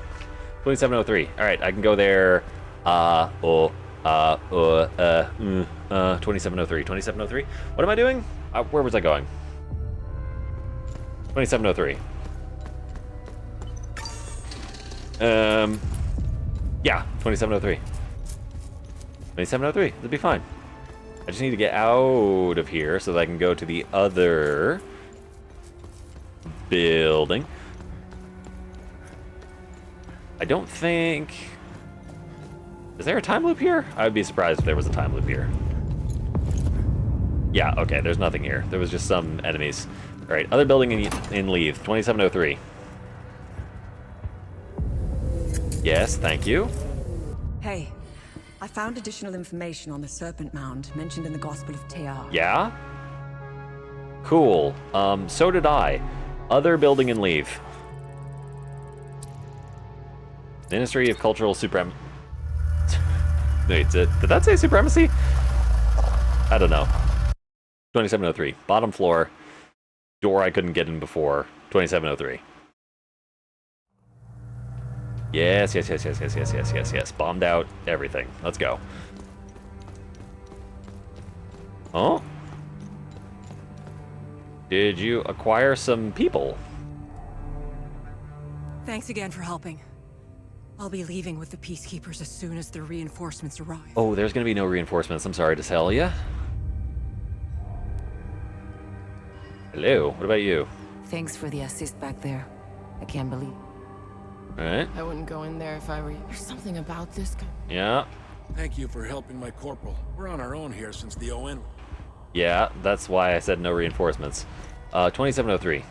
2703. All right, I can go there. 2703. 2703. What am I doing? Where was I going? 2703. Yeah, 2703. 2703. That'd be fine. I just need to get out of here so that I can go to the other building. I don't think... Is there a time loop here? I would be surprised if there was a time loop here. Yeah, okay, there's nothing here. There was just some enemies. Alright, other building in Leith, 2703. Yes, thank you. Hey, I found additional information on the Serpent Mound mentioned in the Gospel of Tear. Yeah? Cool. So did I. Other building in Leith. Ministry of Cultural Supremacy. Wait, did that say supremacy? I don't know. 2703. Bottom floor. Door I couldn't get in before. 2703. Yes. Bombed out everything. Let's go. Oh? Did you acquire some people? Thanks again for helping. I'll be leaving with the Peacekeepers as soon as the reinforcements arrive. Oh, there's gonna be no reinforcements. I'm sorry to tell ya. Hello, what about you? Thanks for the assist back there. I can't believe. Alright. I wouldn't go in there if I were you. There's something about this guy. Yeah. Thank you for helping my corporal. We're on our own here since the ON. Yeah, that's why I said no reinforcements. 2703.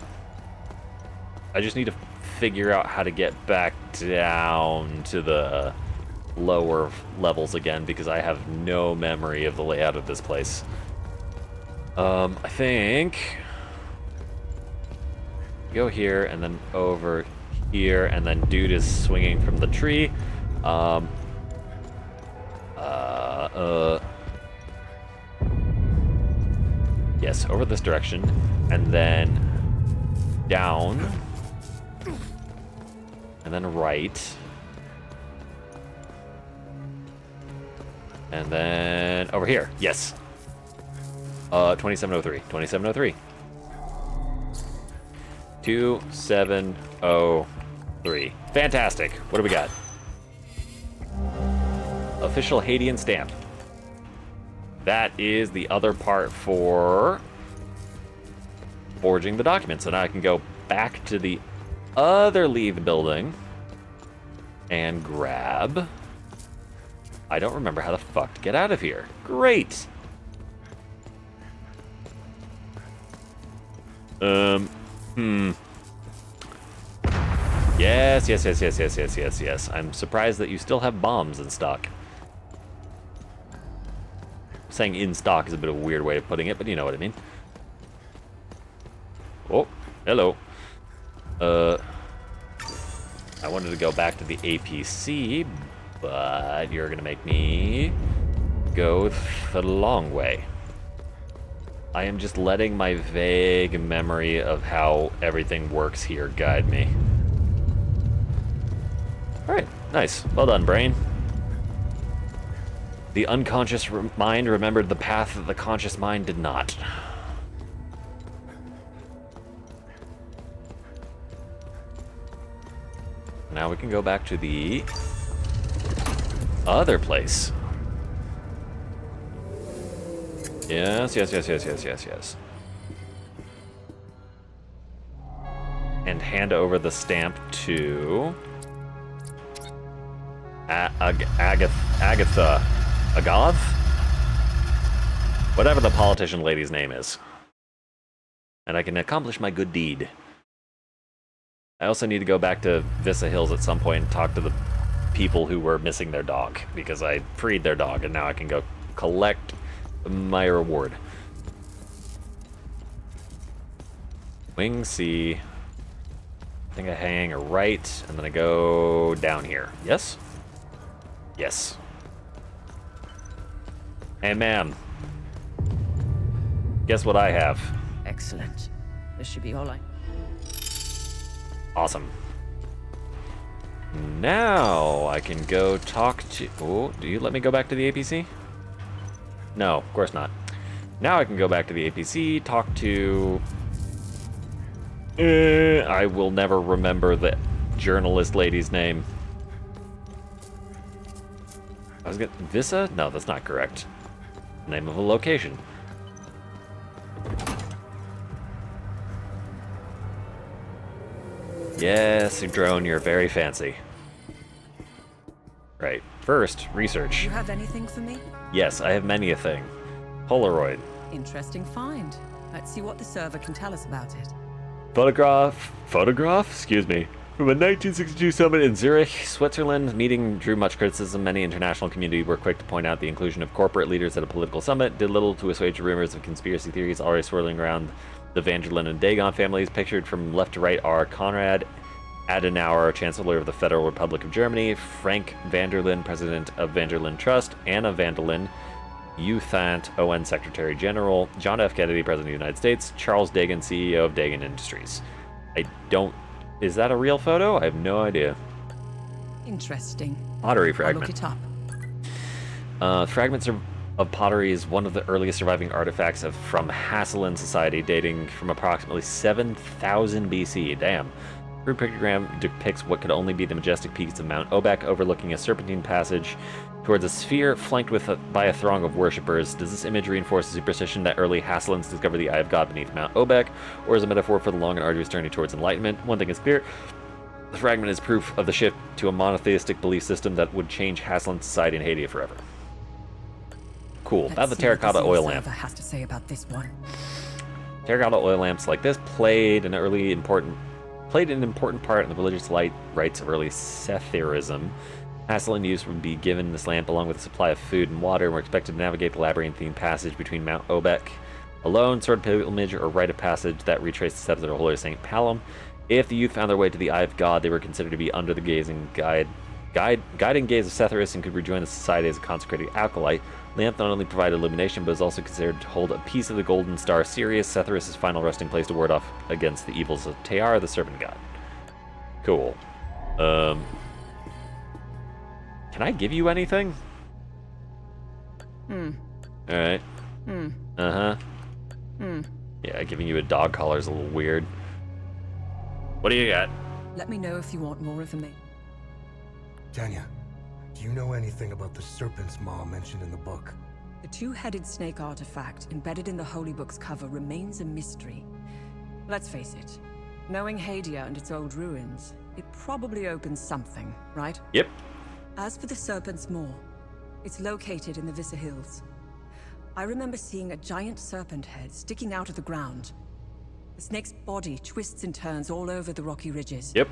I just need to figure out how to get back down to the lower levels again because I have no memory of the layout of this place. I think go here and then over here, and then dude is swinging from the tree. Yes, over this direction, and then down, and then right, and then over here. Yes. 2703. 2703. 2703. Fantastic. What do we got? Official Haitian stamp. That is the other part for forging the documents. So now I can go back to the other Leith building and grab... I don't remember how the fuck to get out of here. Great! Yes. I'm surprised that you still have bombs in stock. Saying in stock is a bit of a weird way of putting it, but you know what I mean. Oh, hello. I wanted to go back to the APC, but you're gonna make me go the long way. I am just letting my vague memory of how everything works here guide me. Alright, nice. Well done, brain. The unconscious mind remembered the path that the conscious mind did not. Now we can go back to the other place. Yes. And hand over the stamp to Agatha. Agath? Whatever the politician lady's name is. And I can accomplish my good deed. I also need to go back to Vissa Hills at some point and talk to the people who were missing their dog, because I freed their dog and now I can go collect my reward. Wing C. I think I hang a right and then I go down here. Yes? Yes. Hey, ma'am. Guess what I have? Excellent. This should be all I... Awesome. Now I can go talk to... Oh, do you let me go back to the APC? No, of course not. Now I can go back to the APC, talk to... I will never remember the journalist lady's name. I was gonna... Vissa? No, that's not correct. Name of a location. Yes, drone, you're very fancy. Right. First, research. You have anything for me? Yes, I have many a thing. Polaroid. Interesting find. Let's see what the server can tell us about it. Photograph? Excuse me. From a 1962 summit in Zurich, Switzerland, meeting drew much criticism. Many international community were quick to point out the inclusion of corporate leaders at a political summit did little to assuage rumors of conspiracy theories already swirling around the Van der Linde and Dagon families. Pictured from left to right are Konrad Adenauer, Chancellor of the Federal Republic of Germany, Frank van der Linde, President of Van der Linde Trust, Anna van der Linde, Thant, ON Secretary General, John F. Kennedy, President of the United States, Charles Dagan, CEO of Dagan Industries. Is that a real photo? I have no idea. Interesting. Pottery I'll fragment. look it up. Fragments of pottery is one of the earliest surviving artifacts from Hasselen society, dating from approximately 7,000 BC. Damn. Crude pictogram depicts what could only be the majestic peaks of Mount Obak, overlooking a serpentine passage towards a sphere flanked by a throng of worshippers. Does this image reinforce the superstition that early Hasselans discovered the Eye of God beneath Mount Obak, or is a metaphor for the long and arduous journey towards enlightenment? One thing is clear. The fragment is proof of the shift to a monotheistic belief system that would change Hasselan society in Haiti forever. Cool. That's the terracotta oil lamp. Has to say about this one. Terracotta oil lamps like this played an important part in the religious rites of early Sethirism. Hassel and use would be given this lamp along with a supply of food and water, and we're expected to navigate the labyrinthine passage between Mount Obek alone, sword pilgrimage, or rite of passage that retraced the steps of the Holy St. Palom. If the youth found their way to the Eye of God, they were considered to be under the guiding gaze of Setharus and could rejoin the society as a consecrated acolyte. Lamp not only provided illumination, but is also considered to hold a piece of the golden star Sirius, Setharus' final resting place to ward off against the evils of Tear, the serpent god. Cool. Can I give you anything? Alright. Uh-huh. Yeah, giving you a dog collar is a little weird. What do you got? Let me know if you want more information. Tanya, do you know anything about the Serpent's Maw mentioned in the book? The two-headed snake artifact embedded in the Holy Book's cover remains a mystery. Let's face it, knowing Hadia and its old ruins, it probably opens something, right? Yep. As for the Serpent's Maw, it's located in the Vissa Hills. I remember seeing a giant serpent head sticking out of the ground. The snake's body twists and turns all over the rocky ridges. Yep.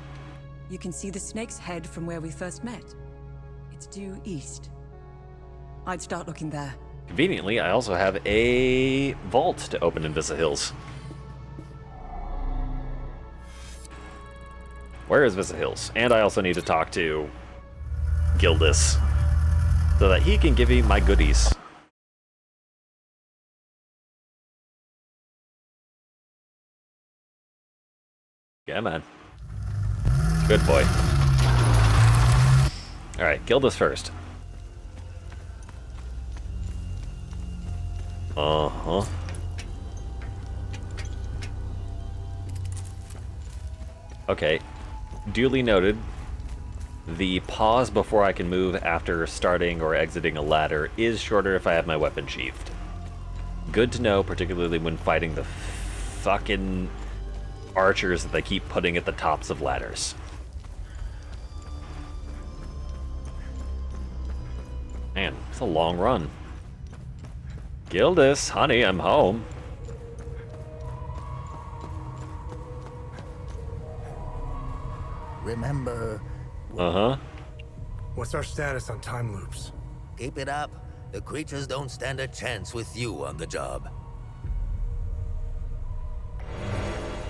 You can see the snake's head from where we first met. It's due east. I'd start looking there. Conveniently, I also have a vault to open in Vissa Hills. Where is Vissa Hills? And I also need to talk to Gildas so that he can give me my goodies. Yeah, man. Good boy. Alright, Gildas first. Uh-huh. Okay. Duly noted. The pause before I can move after starting or exiting a ladder is shorter if I have my weapon sheathed. Good to know, particularly when fighting the fucking archers that they keep putting at the tops of ladders. Man, it's a long run. Gildas, honey, I'm home. Remember... Uh-huh. What's our status on time loops? Keep it up. The creatures don't stand a chance with you on the job.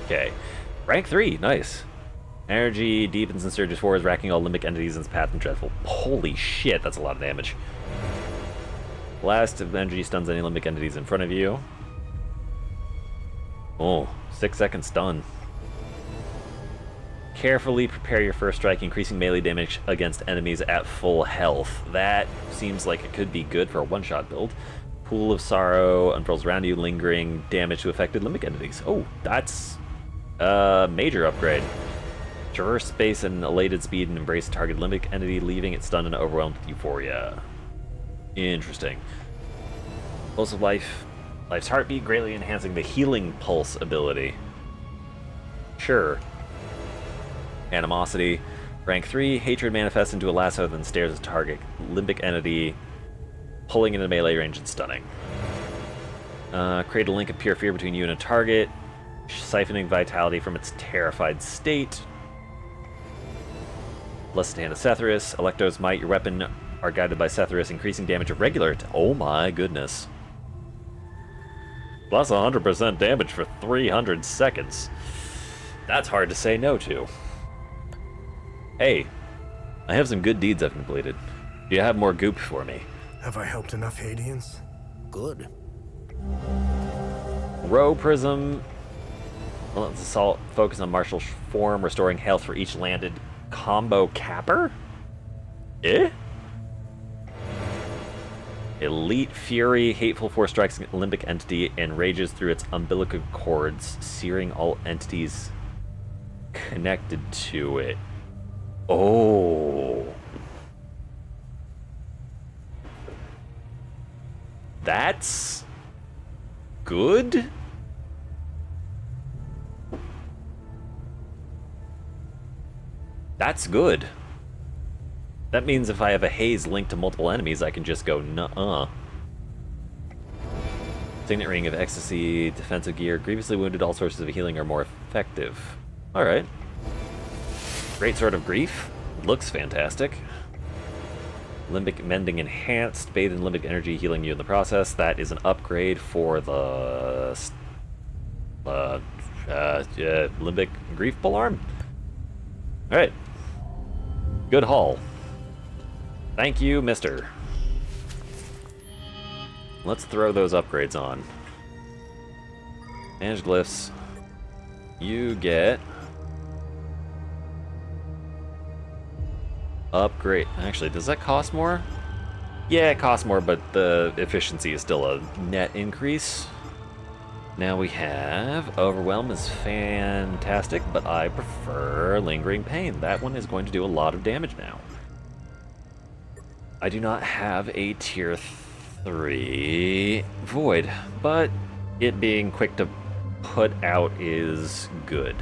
Okay. Rank 3, nice. Energy deepens and surges forwards, racking all limbic entities in its path and dreadful. Holy shit, that's a lot of damage. Blast of energy stuns any limbic entities in front of you. Oh, 6-second stun. Carefully prepare your first strike, increasing melee damage against enemies at full health. That seems like it could be good for a one-shot build. Pool of Sorrow unfurls around you, lingering damage to affected limbic entities. Oh, that's a major upgrade. Traverse space and elated speed and embrace target limbic entity, leaving it stunned and overwhelmed with euphoria. Interesting. Pulse of Life. Life's heartbeat, greatly enhancing the healing pulse ability. Sure. Animosity. Rank 3, hatred manifests into a lasso, then stares at target limbic entity, pulling into melee range and stunning. Create a link of pure fear between you and a target, siphoning vitality from its terrified state. Blessed Hand of Setharus. Electo's Might. Your weapon are guided by Setharus, increasing damage of regular. Oh my goodness. Plus 100% damage for 300 seconds. That's hard to say no to. Hey, I have some good deeds I've completed. Do you have more goop for me? Have I helped enough Hadians? Good. Row Prism. Relentless Assault. Focus on martial form, restoring health for each landed combo capper? Eh? Elite Fury. Hateful Force strikes a limbic entity and rages through its umbilical cords, searing all entities connected to it. Oh. That's good? That's good. That means if I have a haze linked to multiple enemies, I can just go nuh-uh. Signet Ring of Ecstasy, defensive gear, grievously wounded, all sources of healing are more effective. Alright. Great Sword of Grief. Looks fantastic. Limbic Mending Enhanced, bathe in limbic energy, healing you in the process. That is an upgrade for the Limbic Grief Polearm. Alright. Good haul. Thank you, mister. Let's throw those upgrades on. Manage glyphs. You get... upgrade. Actually, does that cost more? Yeah, it costs more, but the efficiency is still a net increase. Now we have Overwhelm is fantastic, but I prefer Lingering Pain. That one is going to do a lot of damage now. I do not have a tier 3 Void, but it being quick to put out is good.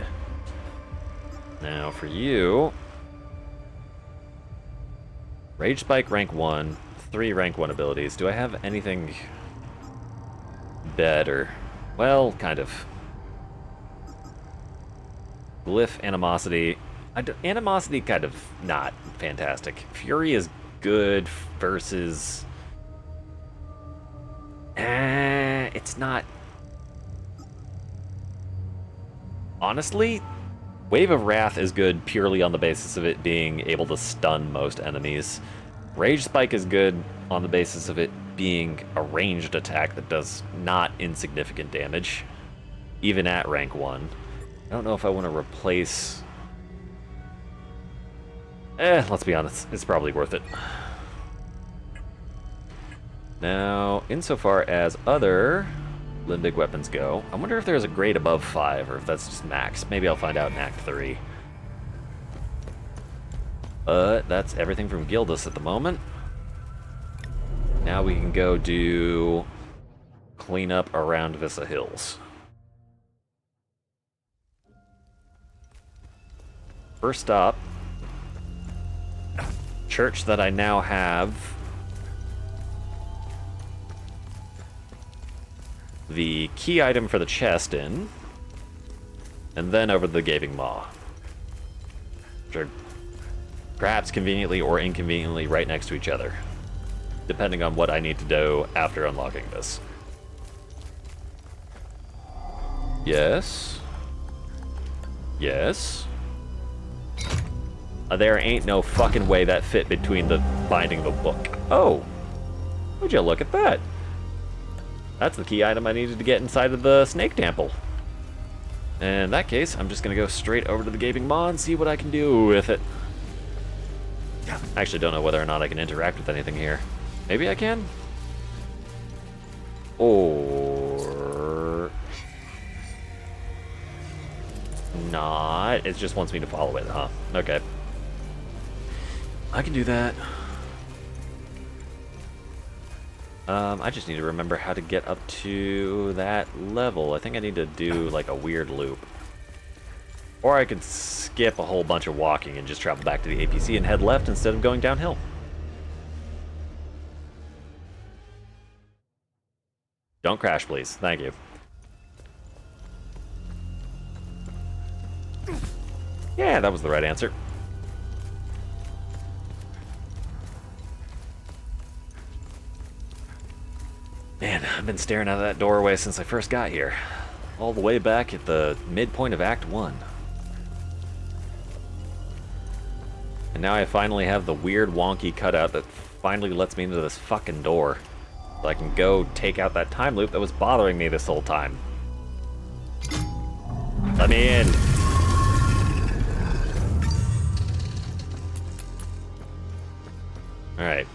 Now for you... Rage Spike rank 1, 3 rank 1 abilities. Do I have anything better? Well, kind of. Glyph Animosity. Animosity kind of not fantastic. Fury is good versus... it's not... Honestly, Wave of Wrath is good purely on the basis of it being able to stun most enemies. Rage Spike is good on the basis of it being a ranged attack that does not insignificant damage, even at rank 1. I don't know if I want to replace... let's be honest, it's probably worth it. Now, insofar as other limbic weapons go, I wonder if there's a grade above 5, or if that's just max. Maybe I'll find out in Act 3. But that's everything from Gildas at the moment. Now we can go do cleanup around Vissa Hills. First stop, church that I now have the key item for the chest in, and then over to the Gaping Maw, which are perhaps conveniently or inconveniently right next to each other, depending on what I need to do after unlocking this. Yes. Yes. There ain't no fucking way that fit between the binding of the book. Oh! Would you look at that? That's the key item I needed to get inside of the Snake Temple. And in that case, I'm just gonna go straight over to the Gaping Maw and see what I can do with it. I actually don't know whether or not I can interact with anything here. Maybe I can? Or... not. It just wants me to follow it, huh? Okay. I can do that. I just need to remember how to get up to that level. I think I need to do like a weird loop. Or I could skip a whole bunch of walking and just travel back to the APC and head left instead of going downhill. Don't crash, please. Thank you. Yeah, that was the right answer. Man, I've been staring out of that doorway since I first got here. All the way back at the midpoint of Act 1. And now I finally have the weird wonky cutout that finally lets me into this fucking door. So I can go take out that time loop that was bothering me this whole time. Let me in! Alright.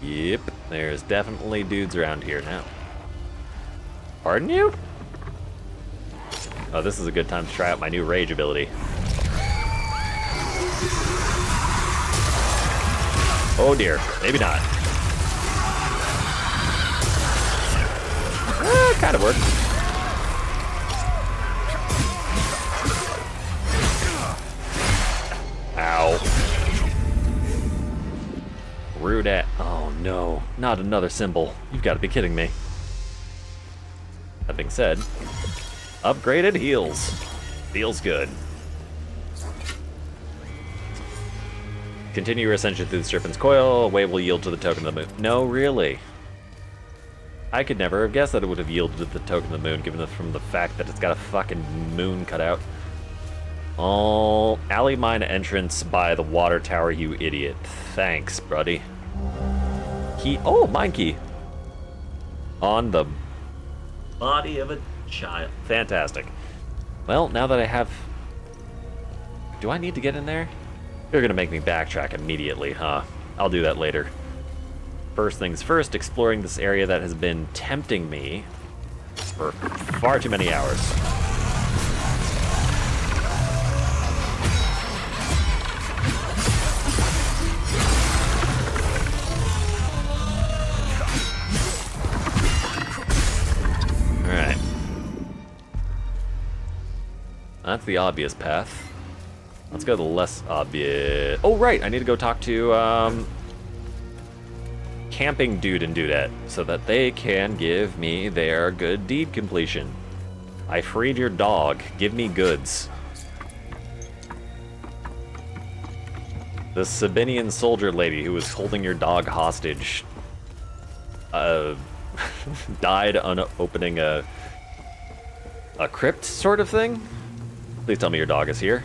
Yep, there's definitely dudes around here now. Pardon you? Oh, this is a good time to try out my new rage ability. Oh dear, maybe not. Kind of worked. Ow. Rude at. Oh no, not another symbol. You've got to be kidding me. That being said, upgraded heals. Feels good. Continue your ascension through the Serpent's Coil. A way will yield to the token of the moon. No, really. I could never have guessed that it would have yielded to the token of the moon, given from the fact that it's got a fucking moon cut out. Oh, alley mine entrance by the water tower, you idiot. Thanks, buddy. Key. Oh, mine key. On the body of a child. Fantastic. Well, now that I have... Do I need to get in there? You're gonna make me backtrack immediately, huh? I'll do that later. First things first, exploring this area that has been tempting me for far too many hours. Alright. That's the obvious path. Let's go the less obvious... Oh, right! I need to go talk to, camping dude and dudette, so that they can give me their good deed completion. I freed your dog. Give me goods. The Sabinian soldier lady who was holding your dog hostage died on opening a crypt sort of thing? Please tell me your dog is here.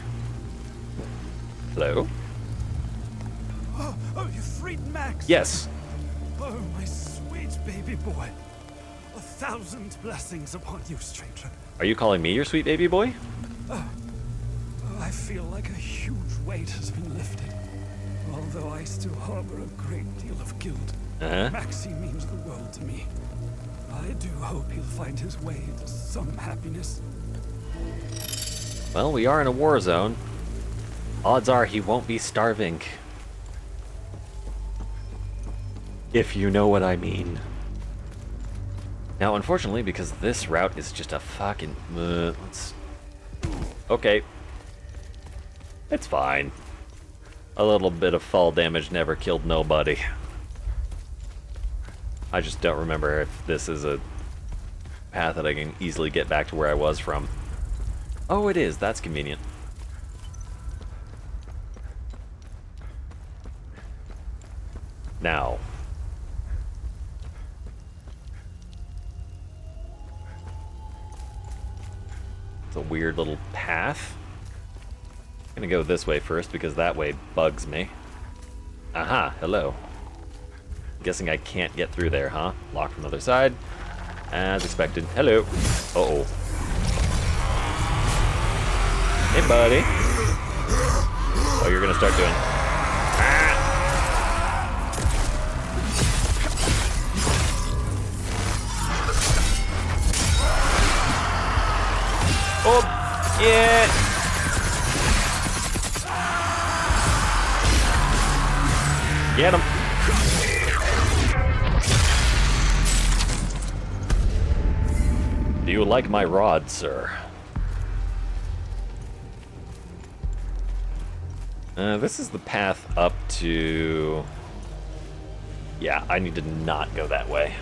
Hello? Oh, you freed Max? Yes. Oh, my sweet baby boy. 1,000 blessings upon you, stranger. Are you calling me your sweet baby boy? Oh, I feel like a huge weight has been lifted. Although I still harbor a great deal of guilt. Maxie means the world to me. I do hope he'll find his way to some happiness. Well, we are in a war zone. Odds are he won't be starving. If you know what I mean. Now, unfortunately, because this route is just a fucking... Okay. It's fine. A little bit of fall damage never killed nobody. I just don't remember if this is a path that I can easily get back to where I was from. Oh, it is. That's convenient. Now. It's a weird little path. I'm gonna go this way first because that way bugs me. Aha, hello. Guessing I can't get through there, huh? Locked from the other side. As expected. Hello. Uh-oh. Hey, buddy. Oh, you're gonna start doing... Oh, yeah. Get him. Do you like my rod, sir? This is the path up to... Yeah, I need to not go that way.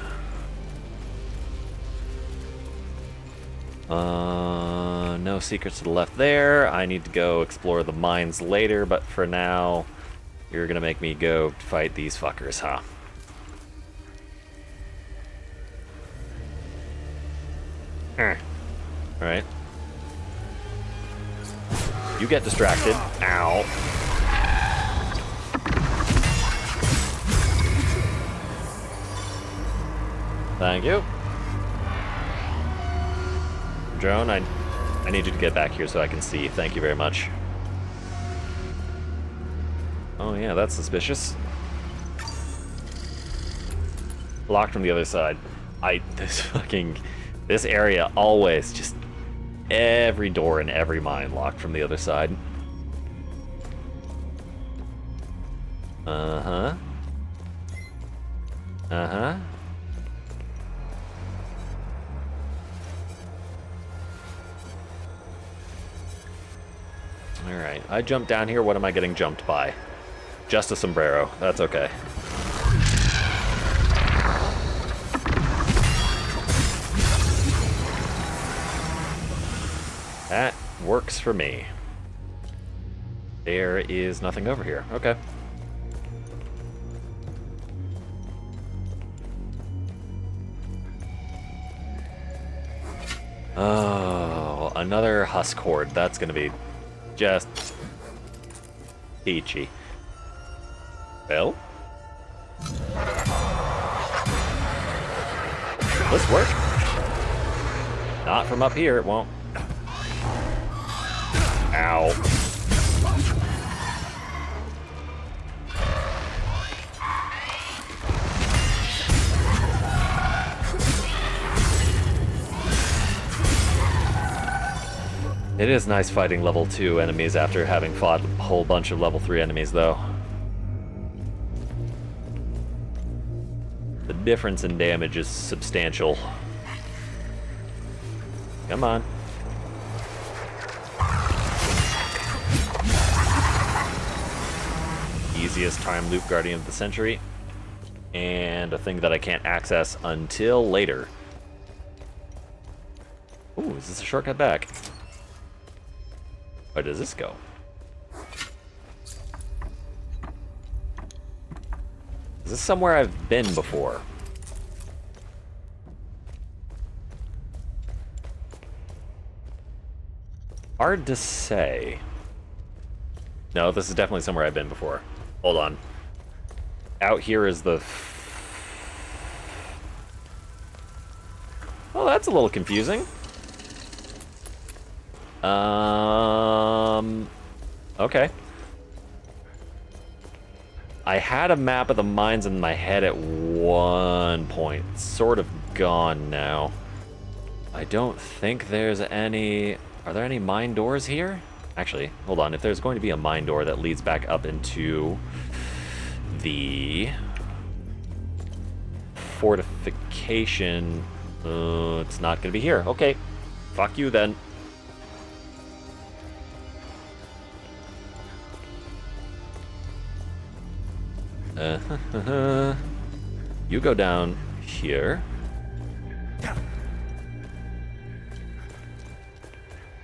No secrets to the left there. I need to go explore the mines later, but for now, you're gonna make me go fight these fuckers, huh? Alright. You get distracted. Ow. Thank you. Drone, I need you to get back here so I can see. Thank you very much. Oh yeah, that's suspicious. Locked from the other side. This area always just every door in every mine locked from the other side. Uh-huh. Uh-huh. Alright, I jumped down here. What am I getting jumped by? Just a sombrero. That's okay. That works for me. There is nothing over here. Okay. Oh, another husk horde. That's gonna be just peachy. Well, this work? Not from up here, it won't. Ow. It is nice fighting level 2 enemies after having fought a whole bunch of level 3 enemies, though. The difference in damage is substantial. Come on. Easiest time loop Guardian of the Century. And a thing that I can't access until later. Ooh, is this a shortcut back? Where does this go? Is this somewhere I've been before? Hard to say. No, this is definitely somewhere I've been before. Hold on. Out here is the... Oh, that's a little confusing. Okay. I had a map of the mines in my head at one point. It's sort of gone now. I don't think there's any... Are there any mine doors here? Actually, hold on. If there's going to be a mine door that leads back up into the fortification, it's not going to be here. Okay. Fuck you then. You go down here.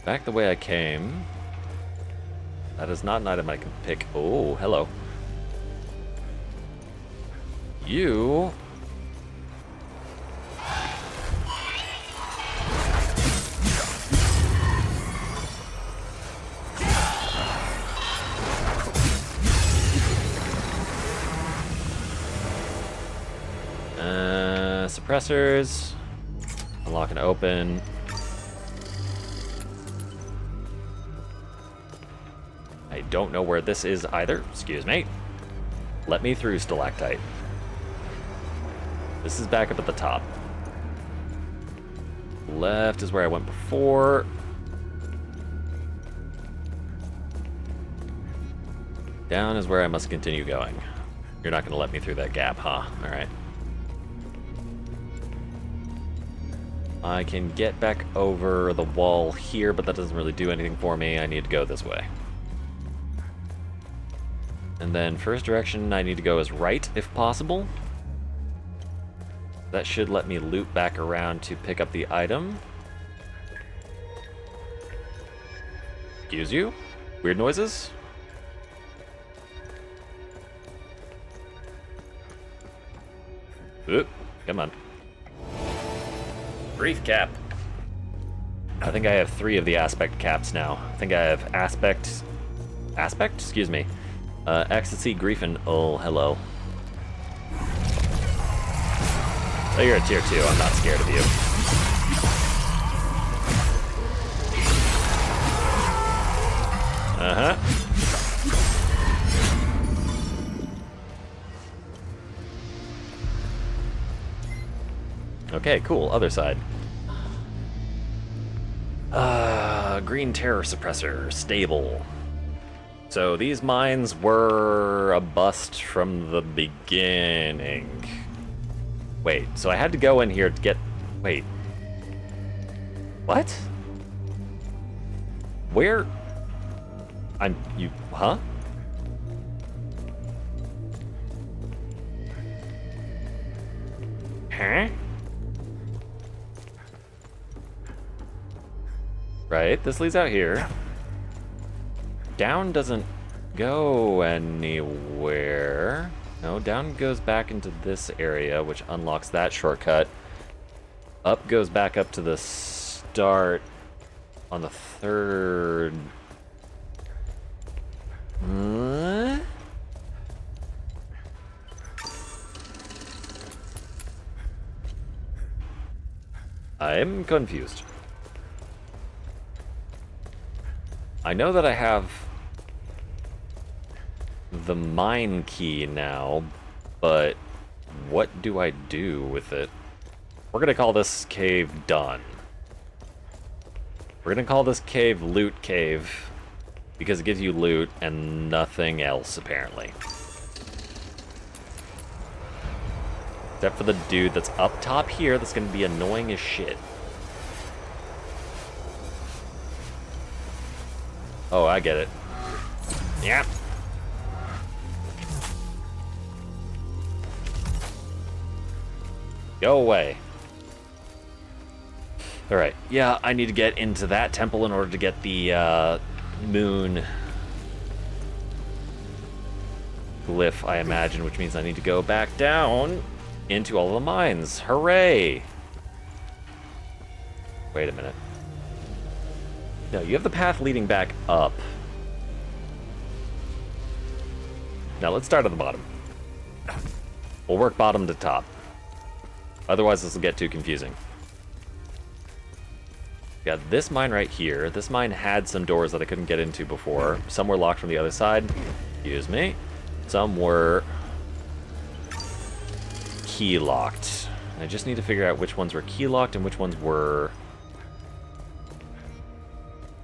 Back the way I came. That is not an item I can pick. Oh, hello. You... suppressors. Unlock and open. I don't know where this is either. Excuse me. Let me through, stalactite. This is back up at the top. Left is where I went before. Down is where I must continue going. You're not going to let me through that gap, huh? All right. I can get back over the wall here, but that doesn't really do anything for me. I need to go this way. And then first direction I need to go is right, if possible. That should let me loop back around to pick up the item. Excuse you? Weird noises? Oop, come on. Brief cap. I think I have 3 of the aspect caps now. I think I have aspect... Aspect? Excuse me. Ecstasy, grief, and... Oh, hello. Oh, you're a tier 2. I'm not scared of you. Uh-huh. Okay, cool. Other side. Green terror suppressor. Stable. So these mines were a bust from the beginning. Wait, so I had to go in here to get... Wait. What? Where... You... Huh? Huh? Right, this leads out here. Down doesn't go anywhere. No, down goes back into this area, which unlocks that shortcut. Up goes back up to the start on the 3rd. I'm confused. I know that I have the mine key now, but what do I do with it? We're gonna call this cave done. We're gonna call this cave Loot Cave, because it gives you loot and nothing else, apparently. Except for the dude that's up top here that's gonna be annoying as shit. Oh, I get it. Yep. Go away. Alright, yeah, I need to get into that temple in order to get the moon glyph, I imagine, which means I need to go back down into all the mines. Hooray! Wait a minute. No, you have the path leading back up. Now let's start at the bottom. We'll work bottom to top. Otherwise this will get too confusing. Got this mine right here. This mine had some doors that I couldn't get into before. Some were locked from the other side. Excuse me. Some were key locked. I just need to figure out which ones were key locked and which ones were...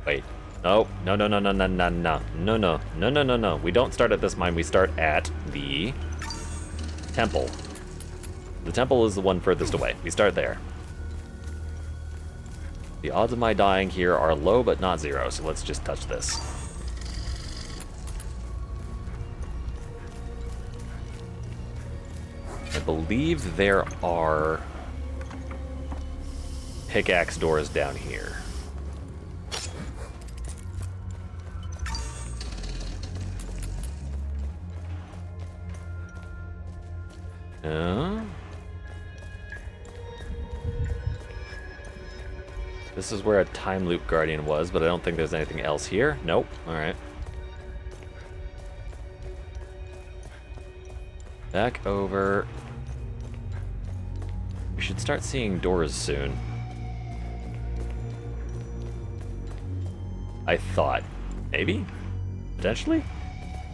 Wait. No. No, no, no, no, no, no, no. No, no. No, no, no, no. We don't start at this mine. We start at the temple. The temple is the one furthest away. We start there. The odds of my dying here are low, but not zero, so let's just touch this. I believe there are pickaxe doors down here. This is where a time loop guardian was, but I don't think there's anything else here. Nope. Alright. Back over. We should start seeing doors soon. I thought. Maybe? Potentially?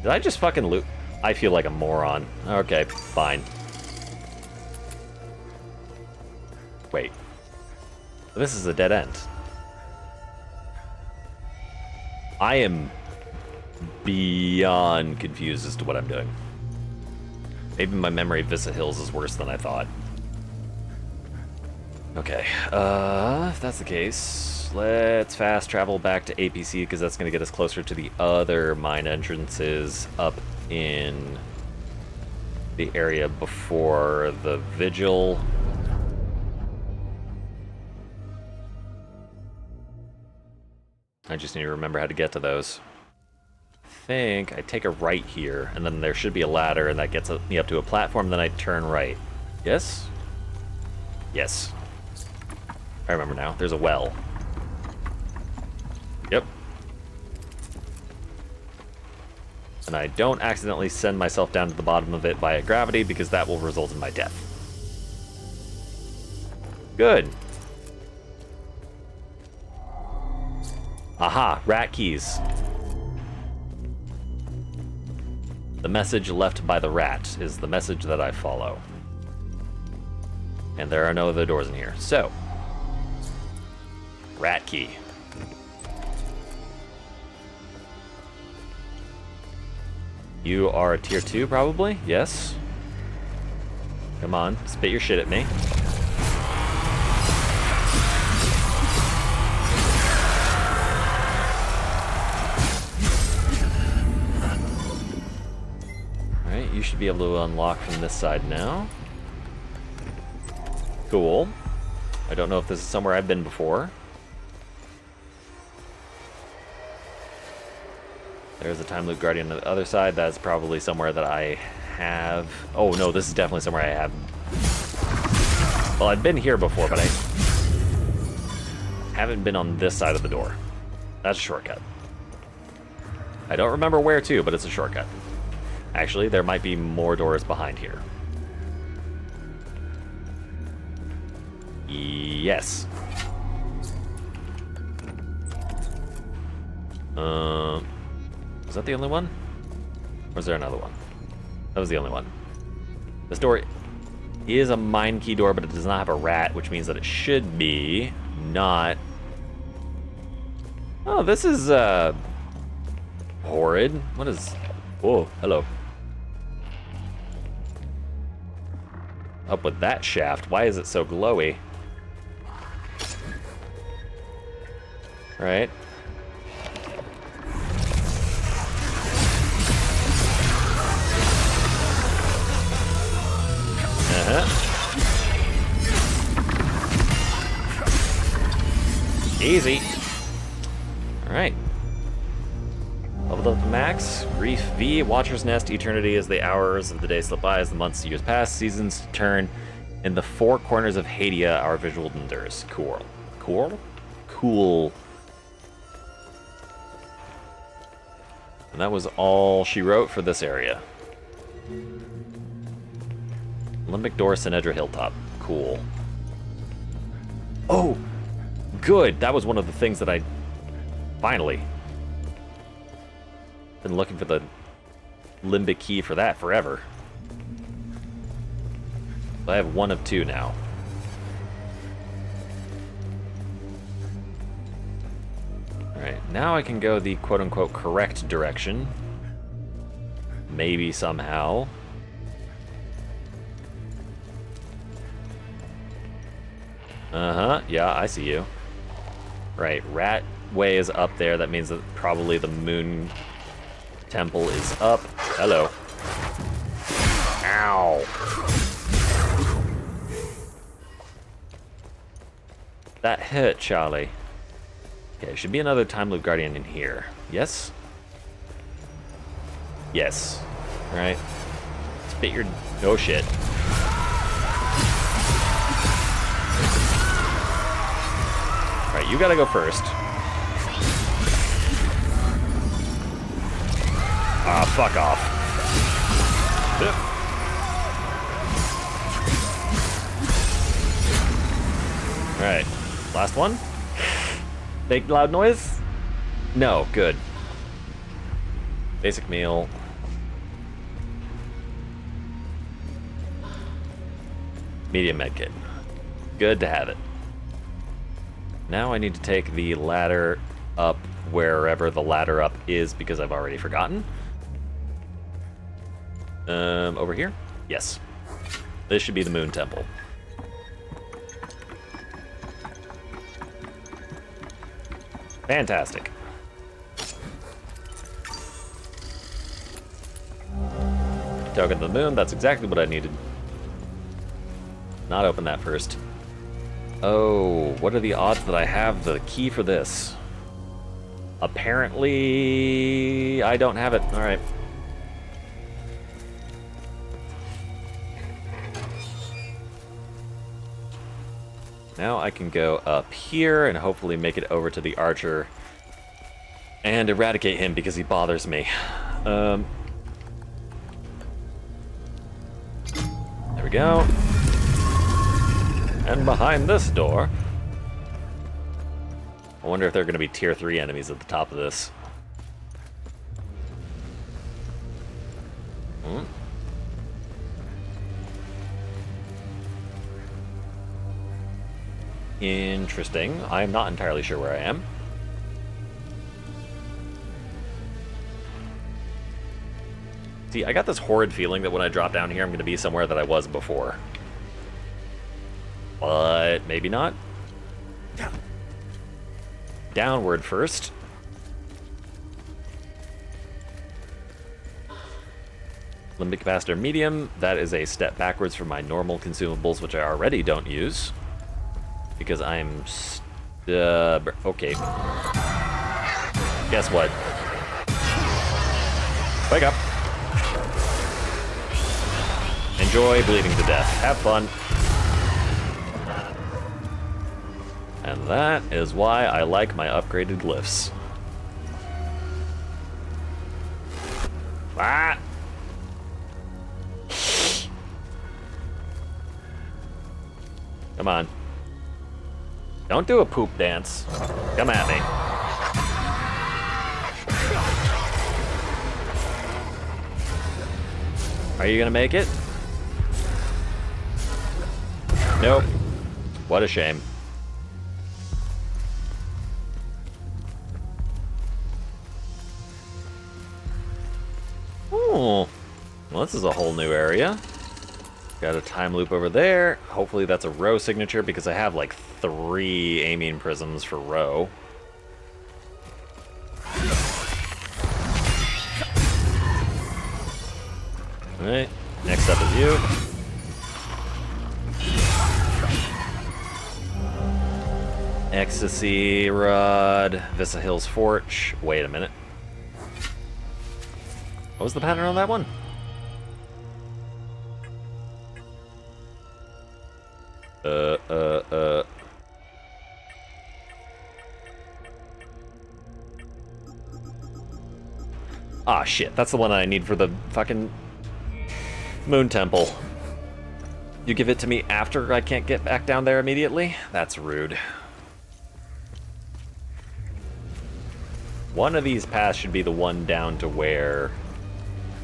Did I just fucking loot? I feel like a moron. Okay, fine. Wait. This is a dead end. I am beyond confused as to what I'm doing. Maybe my memory of Vista Hills is worse than I thought. Okay, if that's the case, let's fast travel back to APC because that's going to get us closer to the other mine entrances up in the area before the Vigil. I just need to remember how to get to those. I think I take a right here, and then there should be a ladder, and that gets me up to a platform, then I turn right. Yes? Yes. I remember now. There's a well. Yep. And I don't accidentally send myself down to the bottom of it via gravity, because that will result in my death. Good. Aha, rat keys. The message left by the rat is the message that I follow. And there are no other doors in here. So, rat key. You are a tier 2 probably? Yes. Come on, spit your shit at me. You should be able to unlock from this side now. Cool. I don't know if this is somewhere I've been before. There's a time loop guardian on the other side. That's probably somewhere that I have. Oh no, this is definitely somewhere I have. Well, I've been here before, but I haven't been on this side of the door. That's a shortcut. I don't remember where to, but it's a shortcut. Actually, there might be more doors behind here. Yes. Was that the only one? Or is there another one? That was the only one. This door is a mine key door, but it does not have a rat, which means that it should be not... Oh, this is, horrid. What is... Whoa, hello. Up with that shaft. Why is it so glowy? Right. Easy. Alright. Leveled up to max. Grief V. Watcher's Nest. Eternity as the hours of the day slip by, as the months and years pass. Seasons turn. In the four corners of Hadia, our visual endures. Cool. Cool? Cool. And that was all she wrote for this area. Limbic Door, Sinedra Hilltop. Cool. Oh! Good! That was one of the things that I... Finally. Been looking for the limbic key for that forever. I have one of two now. Alright, now I can go the quote-unquote correct direction. Maybe somehow. Uh-huh, yeah, I see you. Right, Rat Way is up there. That means that probably the Moon Temple is up. Hello. Ow. That hurt, Charlie. Okay, should be another Time Loop Guardian in here. Yes? Yes. Alright. Spit your... Oh, shit. Alright, you gotta go first. Ah, fuck off. Alright, last one. Make loud noise? No, good. Basic meal. Medium medkit. Good to have it. Now I need to take the ladder up wherever the ladder up is because I've already forgotten. Over here? Yes. This should be the Moon Temple. Fantastic. Token of the Moon, that's exactly what I needed. Not open that first. Oh, what are the odds that I have the key for this? Apparently, I don't have it. All right. Now I can go up here and hopefully make it over to the archer and eradicate him because he bothers me. There we go. And behind this door, I wonder if there are going to be tier 3 enemies at the top of this. Interesting. I'm not entirely sure where I am. See, I got this horrid feeling that when I drop down here, I'm going to be somewhere that I was before. But maybe not. Downward first. Limbic capacitor medium. That is a step backwards from my normal consumables, which I already don't use. Because I'm okay. Guess what? Wake up. Enjoy bleeding to death. Have fun. And that is why I like my upgraded glyphs. Ah! Come on. Don't do a poop dance. Come at me. Are you gonna make it? Nope. What a shame. Oh, well, this is a whole new area. Got a time loop over there. Hopefully that's a row signature because I have like 3 amine prisms for row. Alright, next up is you. Ecstasy Rod, Vissa Hills Forge. Wait a minute. What was the pattern on that one? Ah, shit. That's the one I need for the fucking Moon Temple. You give it to me after I can't get back down there immediately? That's rude. One of these paths should be the one down to where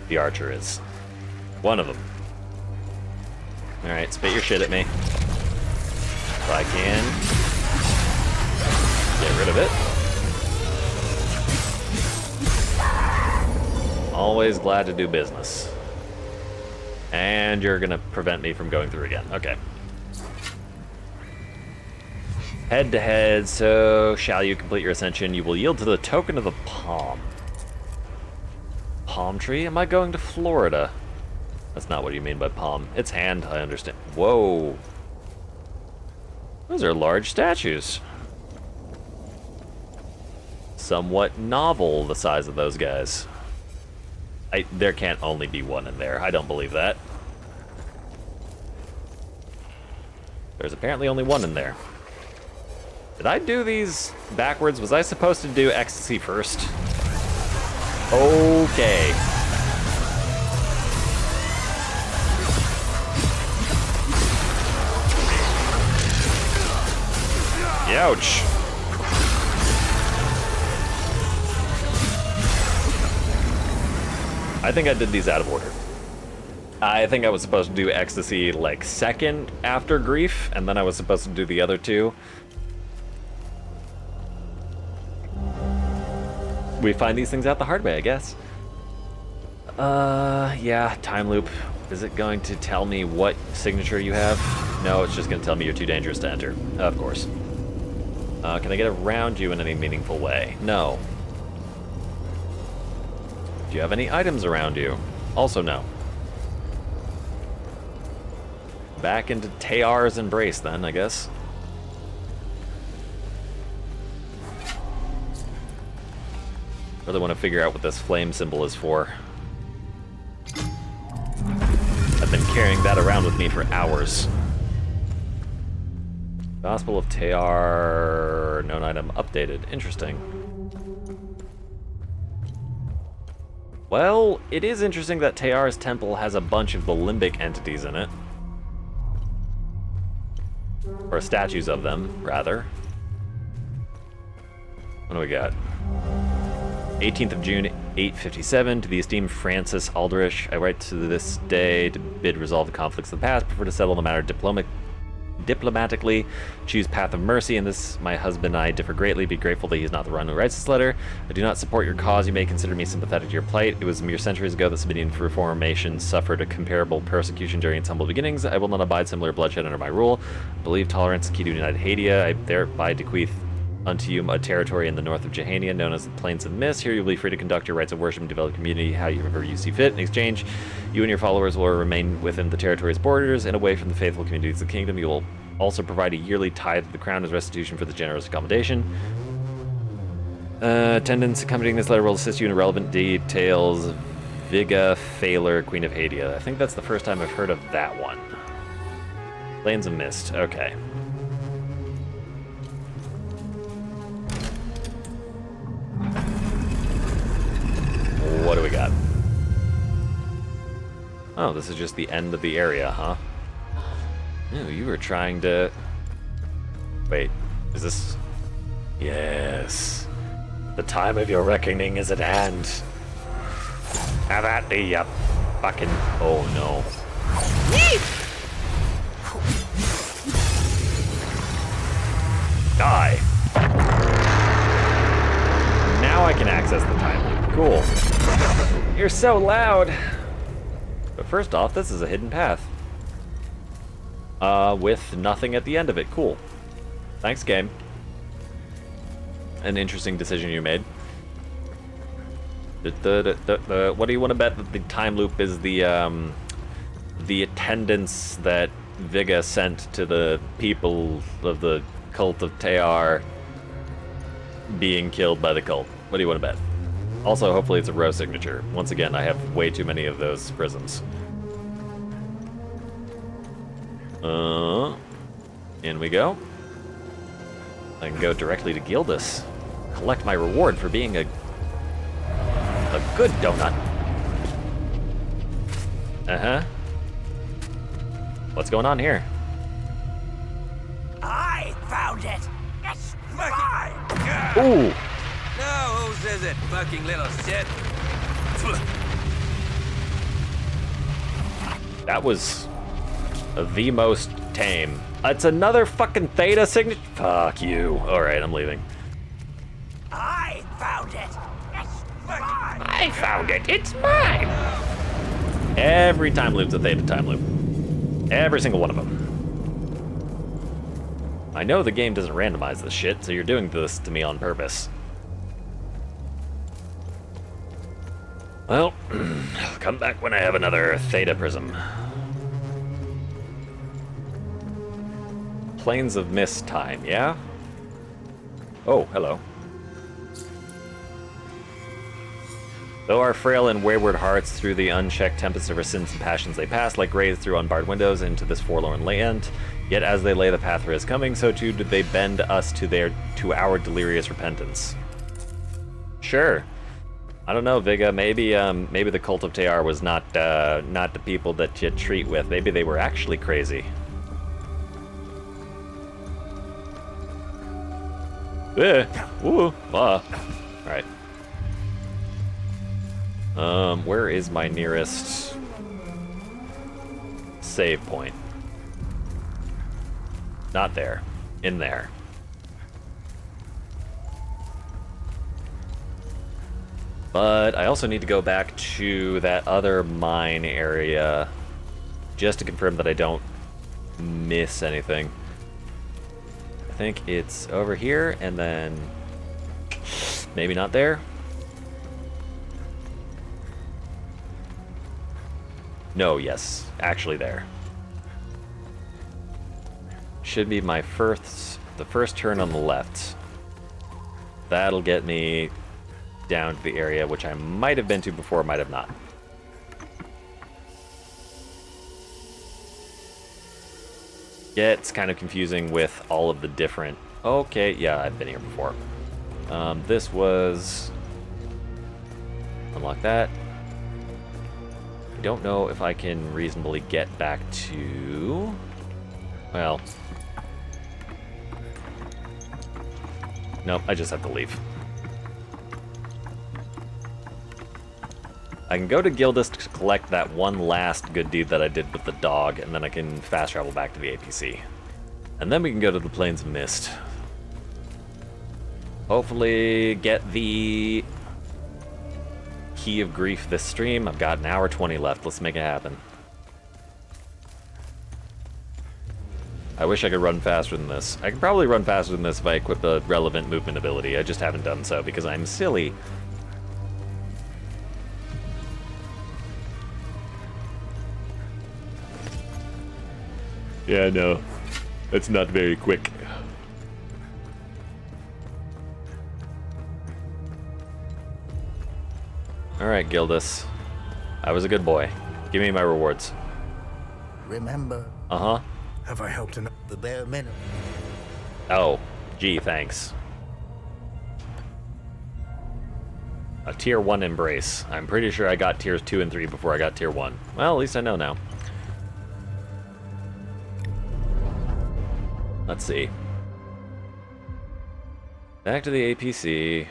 the archer is. One of them. Alright, spit your shit at me. If I can get rid of it. Always glad to do business. And you're gonna prevent me from going through again. Okay. Head to head, so shall you complete your ascension, you will yield to the token of the palm. Palm tree? Am I going to Florida? That's not what you mean by palm. It's hand, I understand. Whoa. Those are large statues. Somewhat novel, the size of those guys. There can't only be one in there. I don't believe that. There's apparently only one in there. Did I do these backwards? Was I supposed to do ecstasy first? Okay. Ouch. I think I did these out of order. I think I was supposed to do ecstasy like second after grief, and then I was supposed to do the other two. We find these things out the hard way, I guess. Yeah, time loop. Is it going to tell me what signature you have? No, it's just going to tell me you're too dangerous to enter. Of course. Can I get around you in any meaningful way? No. Do you have any items around you? Also no. Back into Tear's embrace then, I guess. Really want to figure out what this flame symbol is for. I've been carrying that around with me for hours. Gospel of Tear, known item updated. Interesting. Well, it is interesting that Tear's temple has a bunch of the limbic entities in it. Or statues of them, rather. What do we got? 18th of June, 8:57, to the esteemed Francis Aldrich, I write to this day to bid resolve the conflicts of the past, prefer to settle the matter diplomatically, choose path of mercy. In this, my husband and I differ greatly. Be grateful that he is not the one who writes this letter. I do not support your cause. You may consider me sympathetic to your plight. It was mere centuries ago that Sabinian Reformation suffered a comparable persecution during its humble beginnings. I will not abide similar bloodshed under my rule. I believe tolerance is key to United Hadia. I thereby bequeath unto you a territory in the north of Jehania known as the Plains of Mist. Here you will be free to conduct your rites of worship and develop community however you see fit. In exchange, you and your followers will remain within the territory's borders and away from the faithful communities of the kingdom. You will also provide a yearly tithe of the crown as restitution for the generous accommodation. Attendants accompanying this letter will assist you in relevant details. Viga Phaler, Queen of Hadia. I think that's the first time I've heard of that one. Plains of Mist, okay. Oh, this is just the end of the area, huh? No, you were trying to... Wait, is this... Yes. The time of your reckoning is at hand. Have at thee, you fucking... Oh, no. Die. Now I can access the time loop. Cool. You're so loud. But first off, this is a hidden path. With nothing at the end of it. Cool. Thanks, game. An interesting decision you made. What do you want to bet that the time loop is the attendance that Viga sent to the people of the cult of Tear being killed by the cult? What do you want to bet? Also, hopefully it's a Rose signature. Once again, I have way too many of those prisms. In we go. I can go directly to Gildas. Collect my reward for being a good donut. Uh-huh. What's going on here? I found it! It's mine! Ooh! No, who says it, fucking little shit? That was the most tame. It's another fucking Theta signature. Fuck you. Alright, I'm leaving. I found it! It's mine! I found it! It's mine! Every time loop's a Theta time loop. Every single one of them. I know the game doesn't randomize this shit, so you're doing this to me on purpose. Well, I'll come back when I have another Theta prism. Plains of Mist time, yeah? Oh, hello. Though our frail and wayward hearts, through the unchecked tempest of our sins and passions they pass, like rays through unbarred windows into this forlorn land, yet as they lay the path for his coming, so too did they bend us to our delirious repentance. Sure. I don't know, Viga. Maybe the cult of Tear was not the people that you treat with. Maybe they were actually crazy. Ooh. Alright. Where is my nearest save point? Not there. In there. But I also need to go back to that other mine area just to confirm that I don't miss anything. I think it's over here, and then maybe not there. No, yes, actually there. Should be the first turn on the left. That'll get me down to the area which I might have been to before, might have not. Gets kind of confusing with all of the different... Okay, yeah, I've been here before. This was... Unlock that. I don't know if I can reasonably get back to... Well... Nope, I just have to leave. I can go to Gildas to collect that one last good deed that I did with the dog, and then I can fast travel back to the APC. And then we can go to the Plains of Mist. Hopefully get the Key of Grief this stream. I've got an hour 20 left. Let's make it happen. I wish I could run faster than this. I could probably run faster than this if I equip a relevant movement ability. I just haven't done so because I'm silly. Yeah, no. That's not very quick. Alright, Gildas. I was a good boy. Give me my rewards. Remember? Uh-huh. Have I helped enough? The bare minimum. Oh, gee, thanks. A tier 1 embrace. I'm pretty sure I got tiers 2 and 3 before I got tier 1. Well, at least I know now. Let's see. Back to the APC.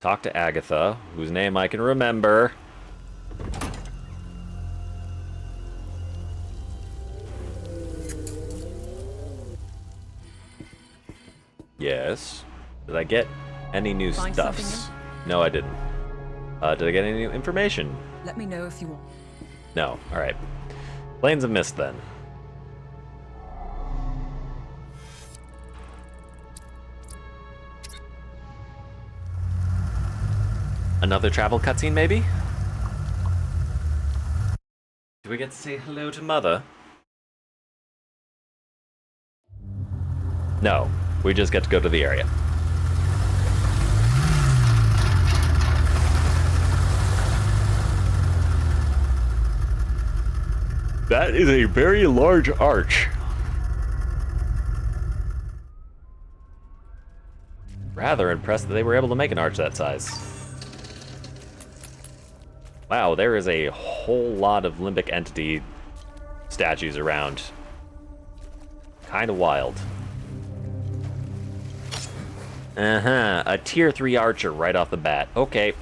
Talk to Agatha, whose name I can remember. Yes. Did I get any new stuffs? No, I didn't. Did I get any new information? Let me know if you want. No. Alright. Plains of Mist, then. Another travel cutscene, maybe? Do we get to say hello to Mother? No. We just get to go to the area. That is a very large arch. Rather impressed that they were able to make an arch that size. Wow, there is a whole lot of limbic entity statues around. Kind of wild. Uh-huh, a tier 3 archer right off the bat. Okay.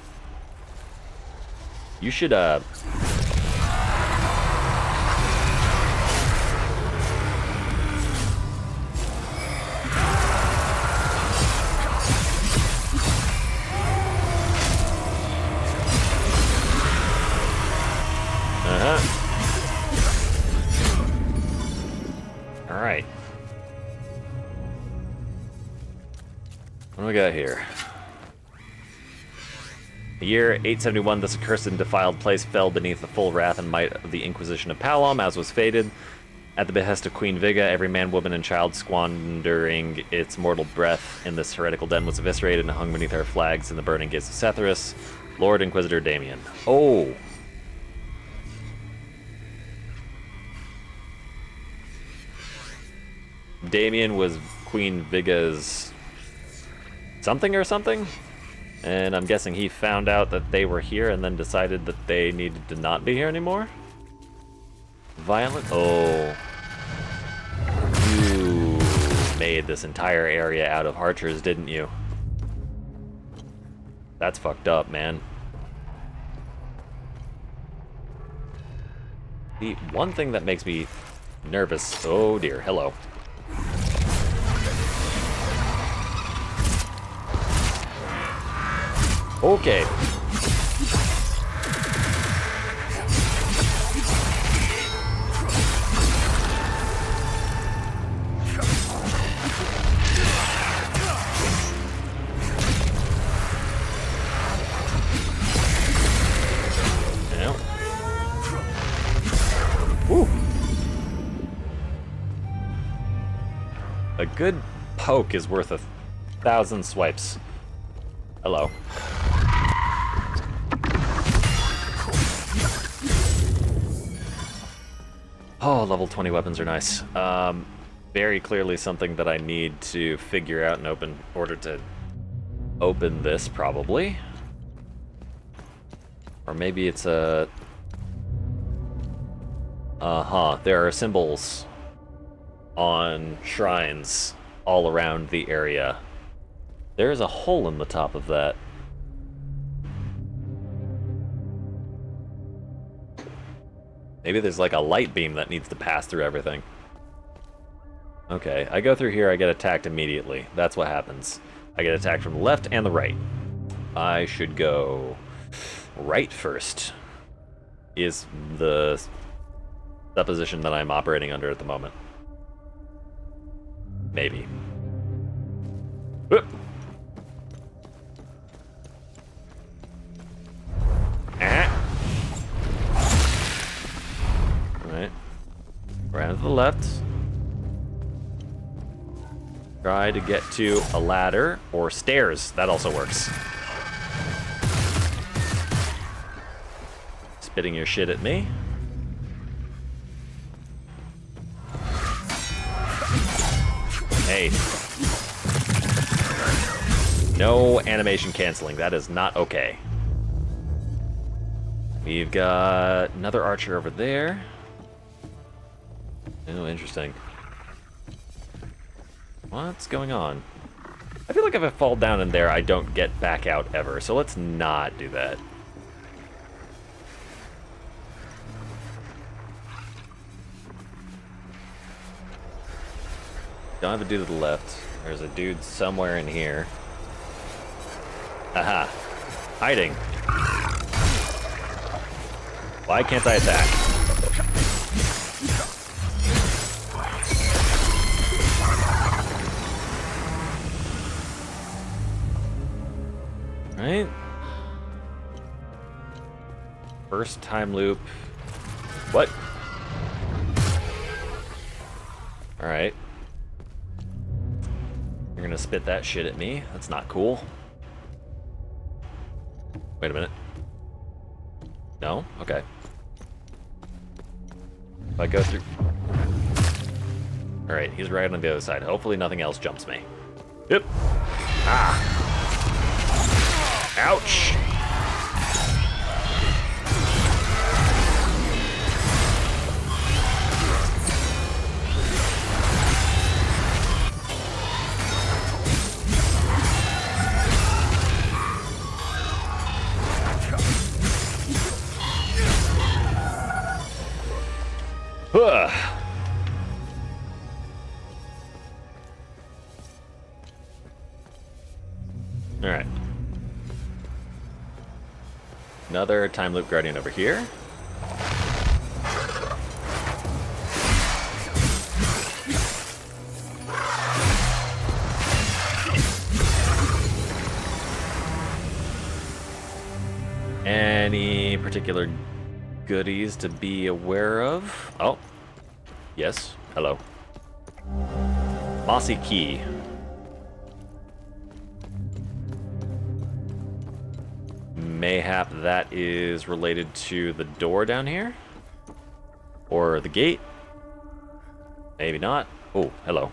You should, Alright. What do we got here? The year 871, this accursed and defiled place fell beneath the full wrath and might of the Inquisition of Palom, as was fated. At the behest of Queen Viga, every man, woman, and child squandering its mortal breath in this heretical den was eviscerated and hung beneath our flags in the burning gates of Setharus. Lord Inquisitor Damien. Oh! Damien was Queen Viga's something or something? And I'm guessing he found out that they were here and then decided that they needed to not be here anymore? Violent? Oh. You made this entire area out of archers, didn't you? That's fucked up, man. The one thing that makes me nervous... Oh dear, hello. Okay. Now. Ooh. A good poke is worth 1,000 swipes. Hello. Oh, level 20 weapons are nice. Very clearly something that I need to figure out in order to open this, probably. Or maybe it's a... there are symbols on shrines all around the area. There's a hole in the top of that. Maybe there's like a light beam that needs to pass through everything. Okay, I go through here, I get attacked immediately. That's what happens. I get attacked from the left and the right. I should go right first, is the supposition that I'm operating under at the moment. Maybe. Whoop. Alright. Round to the left. Try to get to a ladder or stairs. That also works. Spitting your shit at me. Hey. No animation canceling. That is not okay. We've got another archer over there. Oh, interesting. What's going on? I feel like if I fall down in there, I don't get back out ever, so let's not do that. Don't have a dude to the left. There's a dude somewhere in here. Aha. Hiding. Why can't I attack? Right? First time loop. What? Alright. You're gonna spit that shit at me. That's not cool. Wait a minute. No? Okay. If I go through... Alright, he's right on the other side. Hopefully nothing else jumps me. Yep. Ah! Ouch! Alright. Another time loop guardian over here. Any particular goodies to be aware of? Oh. Yes. Hello. Mossy key. Mayhap that is related to the door down here? Or the gate? Maybe not. Oh, hello.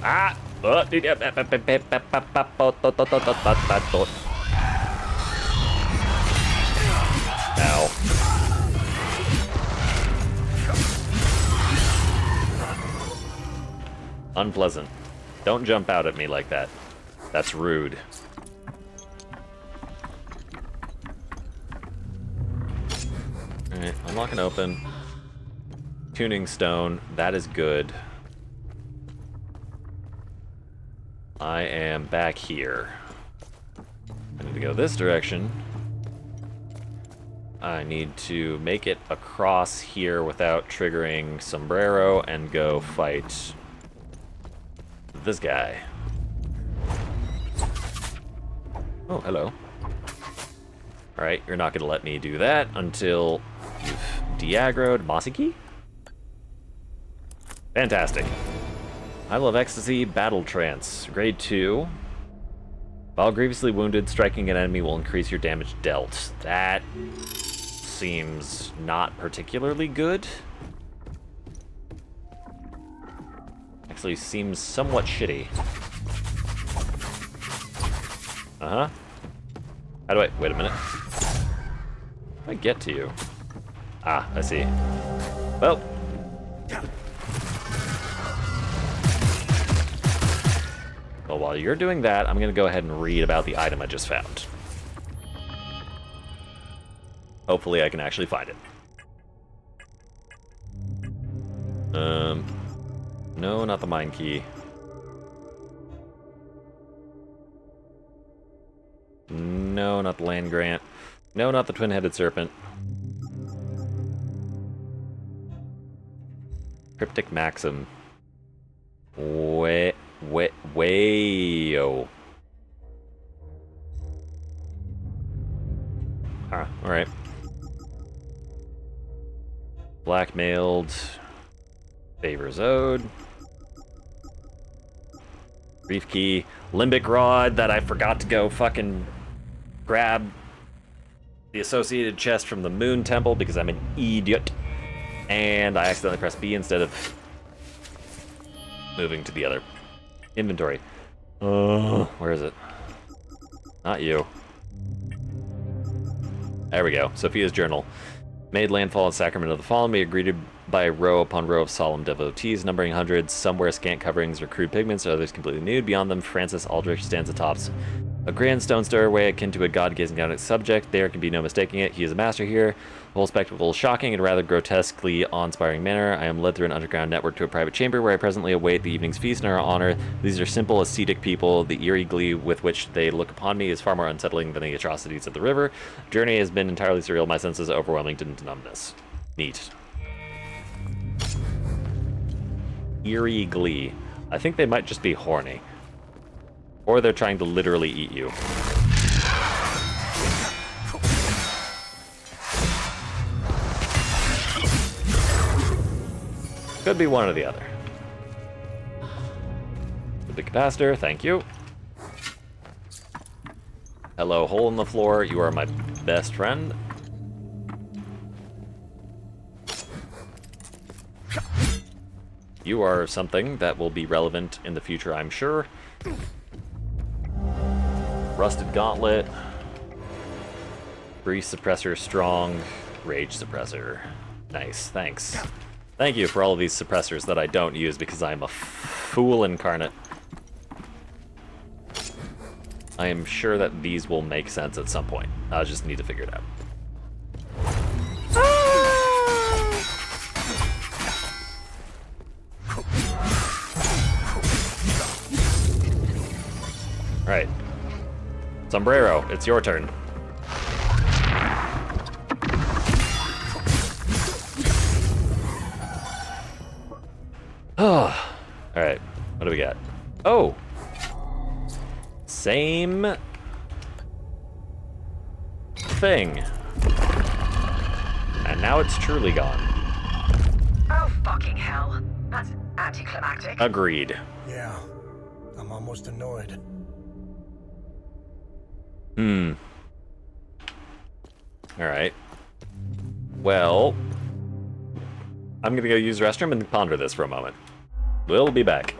Ah! Ow. Unpleasant. Don't jump out at me like that. That's rude. Alright, unlock and open. Tuning stone. That is good. I am back here. I need to go this direction. I need to make it across here without triggering sombrero and go fight this guy. Oh, hello. Alright, you're not gonna let me do that until you've de-aggroed Mossy Key? Fantastic. Idol of Ecstasy, Battle Trance, Grade 2. While grievously wounded, striking an enemy will increase your damage dealt. That seems not particularly good. Actually seems somewhat shitty. Uh-huh. How do I... Wait a minute. How do I get to you? Ah, I see. Well. Well, while you're doing that, I'm going to go ahead and read about the item I just found. Hopefully I can actually find it. No, not the mine key. No, not the land grant. No, not the twin-headed serpent. Cryptic Maxim. Way-o. Ah, alright. Blackmailed. Favors owed. Brief key. Limbic rod that I forgot to go fucking grab the associated chest from the Moon Temple because I'm an idiot. And I accidentally pressed B instead of moving to the other inventory. Where is it? Not you. There we go. Sophia's journal. Made landfall in Sacramento of the Fallen. We agreed by row upon row of solemn devotees, numbering hundreds. Some wear scant coverings or crude pigments, others completely nude. Beyond them, Francis Aldrich stands atop a grand stone stairway akin to a god gazing down at its subject. There can be no mistaking it. He is a master here. The whole spectacle is shocking in a rather grotesquely awe-inspiring manner. I am led through an underground network to a private chamber where I presently await the evening's feast in our honor. These are simple, ascetic people. The eerie glee with which they look upon me is far more unsettling than the atrocities of the river. The journey has been entirely surreal. My senses overwhelming to numbness. Neat. Eerie glee. I think they might just be horny. Or they're trying to literally eat you. Could be one or the other. The capacitor, thank you. Hello, hole in the floor. You are my best friend. You are something that will be relevant in the future, I'm sure. Rusted gauntlet. Breeze suppressor strong. Rage suppressor. Nice, thanks. Thank you for all of these suppressors that I don't use because I'm a fool incarnate. I am sure that these will make sense at some point. I'll just need to figure it out. Alright. Sombrero, it's your turn. Oh. Alright, what do we got? Oh! Same thing. And now it's truly gone. Oh, fucking hell. That's anticlimactic. Agreed. Yeah, I'm almost annoyed. Alright. Well, I'm gonna go use the restroom and ponder this for a moment. We'll be back.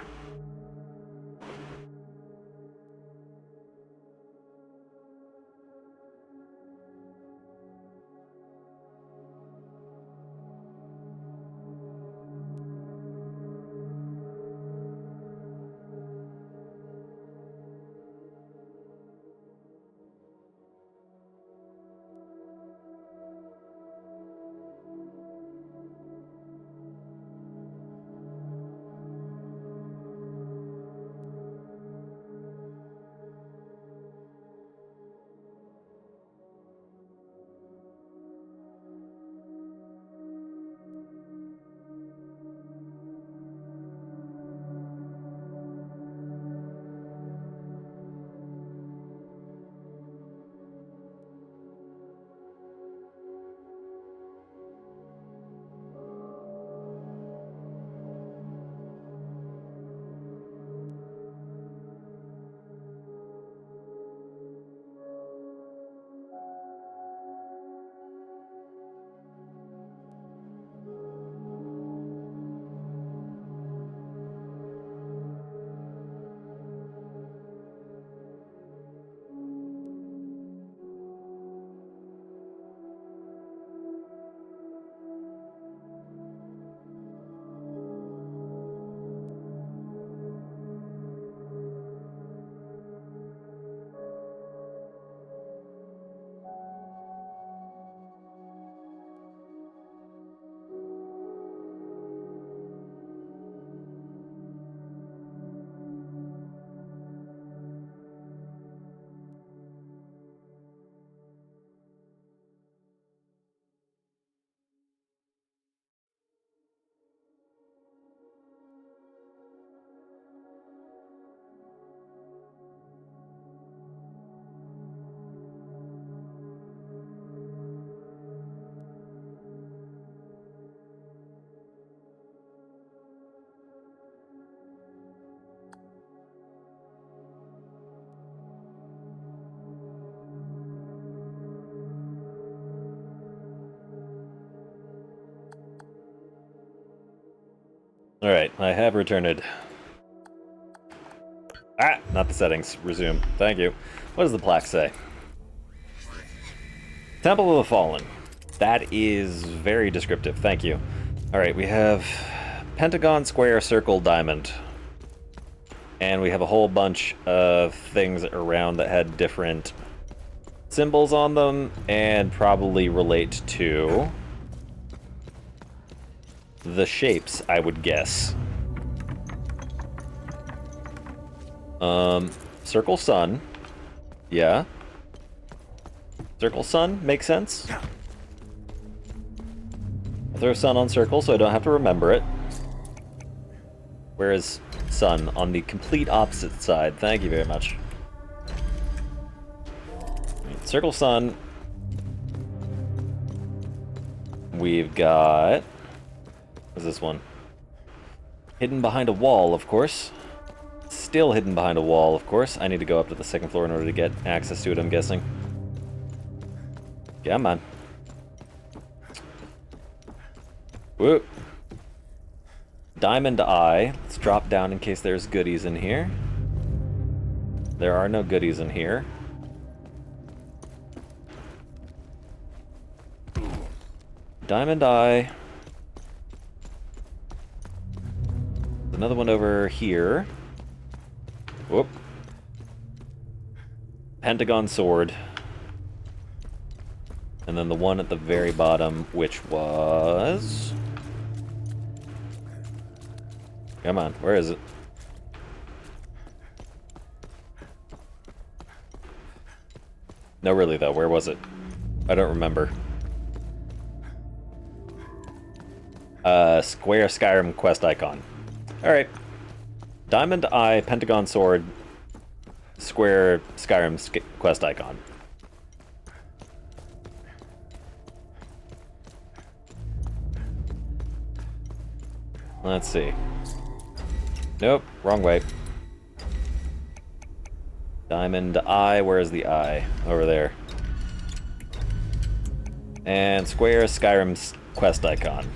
Alright, I have returned. Ah, not the settings. Resume. Thank you. What does the plaque say? Temple of the Fallen. That is very descriptive, thank you. Alright, we have pentagon, square, circle, diamond. And we have a whole bunch of things around that had different symbols on them and probably relate to the shapes, I would guess. Circle sun. Yeah. Circle sun makes sense. I'll throw sun on circle so I don't have to remember it. Where is sun? On the complete opposite side. Thank you very much. Circle sun. We've got... What's this one? Hidden behind a wall, of course. Still hidden behind a wall, of course. I need to go up to the second floor in order to get access to it, I'm guessing. Come on. Whoop. Diamond eye. Let's drop down in case there's goodies in here. There are no goodies in here. Diamond eye. Another one over here. Whoop. Pentagon sword. And then the one at the very bottom, which was... Come on, where is it? No, really though, where was it? I don't remember. Square Skyrim quest icon. Alright. Diamond eye, pentagon sword, square Skyrim quest icon. Let's see. Nope, wrong way. Diamond eye, where's the eye? Over there. And square Skyrim's quest icon.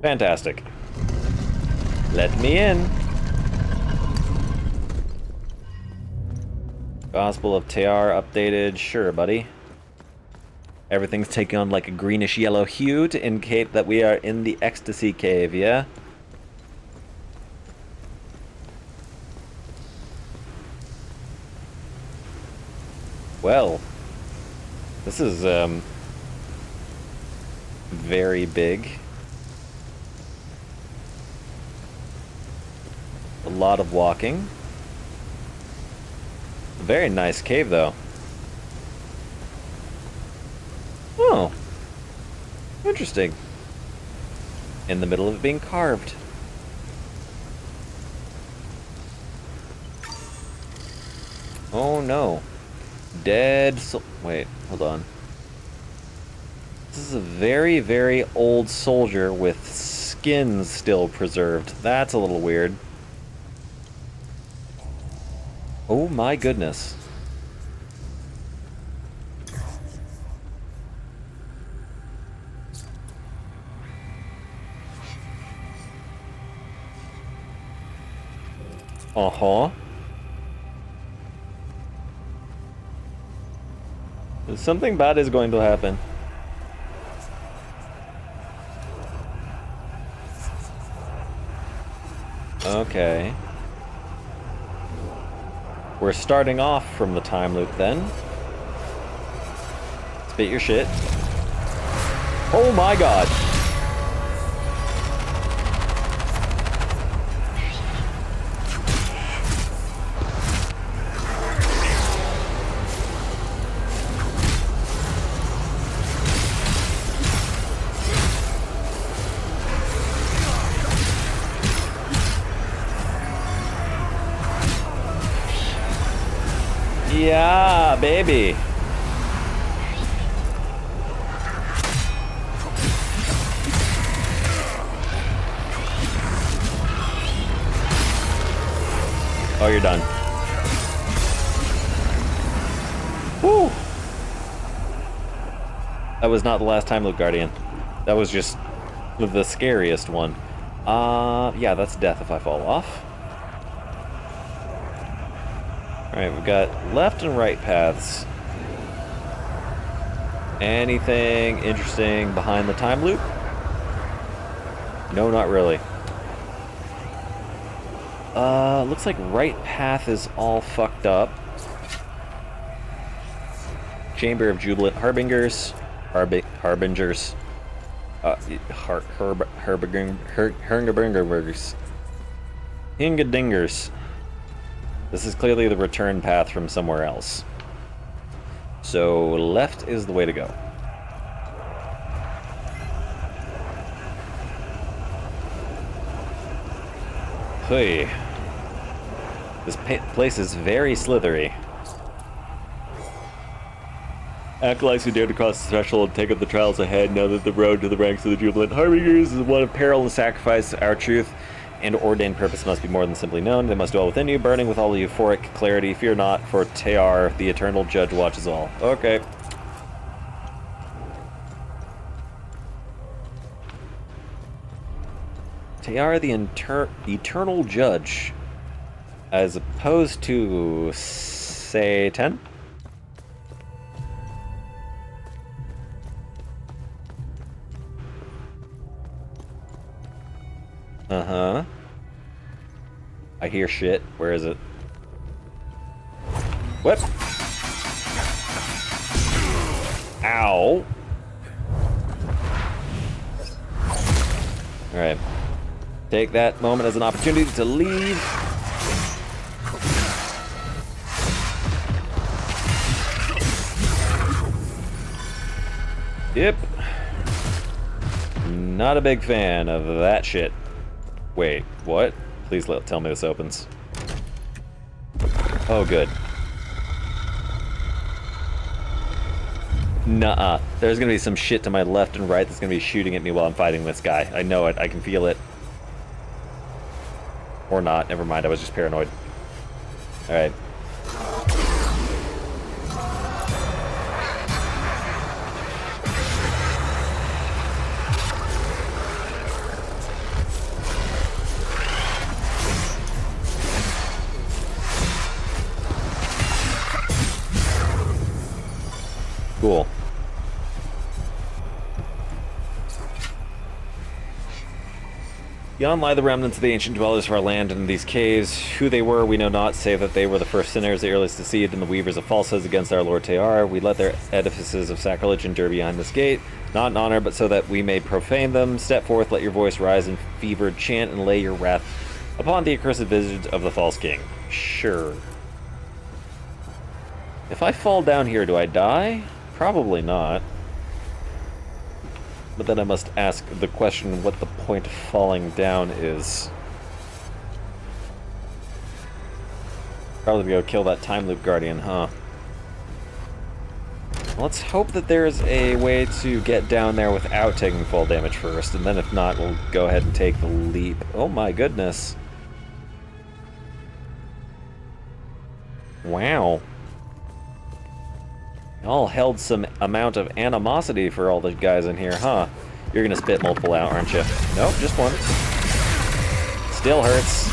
Fantastic. Let me in. Gospel of Tear updated. Sure, buddy. Everything's taking on like a greenish yellow hue to indicate that we are in the ecstasy cave, yeah? Well, this is very big. A lot of walking. Very nice cave, though. Oh. Interesting. In the middle of it being carved. Oh no. Dead soul. Wait, hold on. This is a very, very old soldier with skin still preserved. That's a little weird. Oh my goodness. Uh-huh. Something bad is going to happen. Okay. We're starting off from the time loop then. Spit your shit. Oh my god! Yeah, baby. Oh, you're done. Woo! That was not the last time, Luke Guardian. That was just the scariest one. Yeah, that's death if I fall off. Alright, we've got left and right paths. Anything interesting behind the time loop? No, not really. Looks like right path is all fucked up. Chamber of Jubilant Harbingers. Harbingers. Hingadingers. This is clearly the return path from somewhere else. So left is the way to go. Hey. This place is very slithery. Acolytes who dare to cross the threshold and take up the trials ahead know that the road to the ranks of the Jubilant Harbingers is one of peril and sacrifice. Our truth and ordained purpose must be more than simply known. They must dwell within you, burning with all the euphoric clarity. Fear not, for Tear, the eternal judge, watches all. Okay. Tear, the eternal judge, as opposed to Satan. Uh-huh. I hear shit. Where is it? What? Ow. Alright. Take that moment as an opportunity to leave. Yep. Not a big fan of that shit. Wait, what? Please tell me this opens. Oh, good. Nuh-uh. There's gonna be some shit to my left and right that's gonna be shooting at me while I'm fighting this guy. I know it. I can feel it. Or not. Never mind. I was just paranoid. Alright. Cool. Beyond lie the remnants of the ancient dwellers of our land and in these caves. Who they were, we know not, save that they were the first sinners, the earliest deceived, and the weavers of falsehoods against our Lord Tear. We let their edifices of sacrilege endure behind this gate, not in honor, but so that we may profane them. Step forth, let your voice rise in fevered chant, and lay your wrath upon the accursed visage of the false king. Sure. If I fall down here, do I die? Probably not. But then I must ask the question what the point of falling down is. Probably to go kill that time loop guardian, huh? Let's hope that there's a way to get down there without taking fall damage first, and then if not, we'll go ahead and take the leap. Oh my goodness. Wow. Y'all held some amount of animosity for all the guys in here, huh? You're gonna spit multiple out, aren't you? Nope, just one. Still hurts.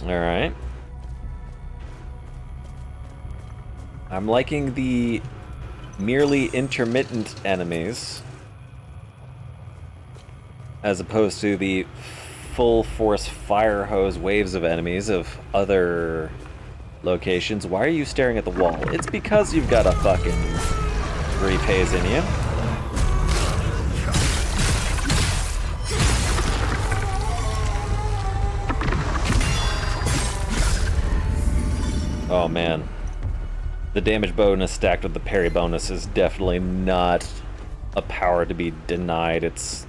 Alright. I'm liking the merely intermittent enemies, as opposed to the full force fire hose waves of enemies of other locations. Why are you staring at the wall? It's because you've got a fucking repays in you. Oh man. The damage bonus stacked with the parry bonus is definitely not a power to be denied. It's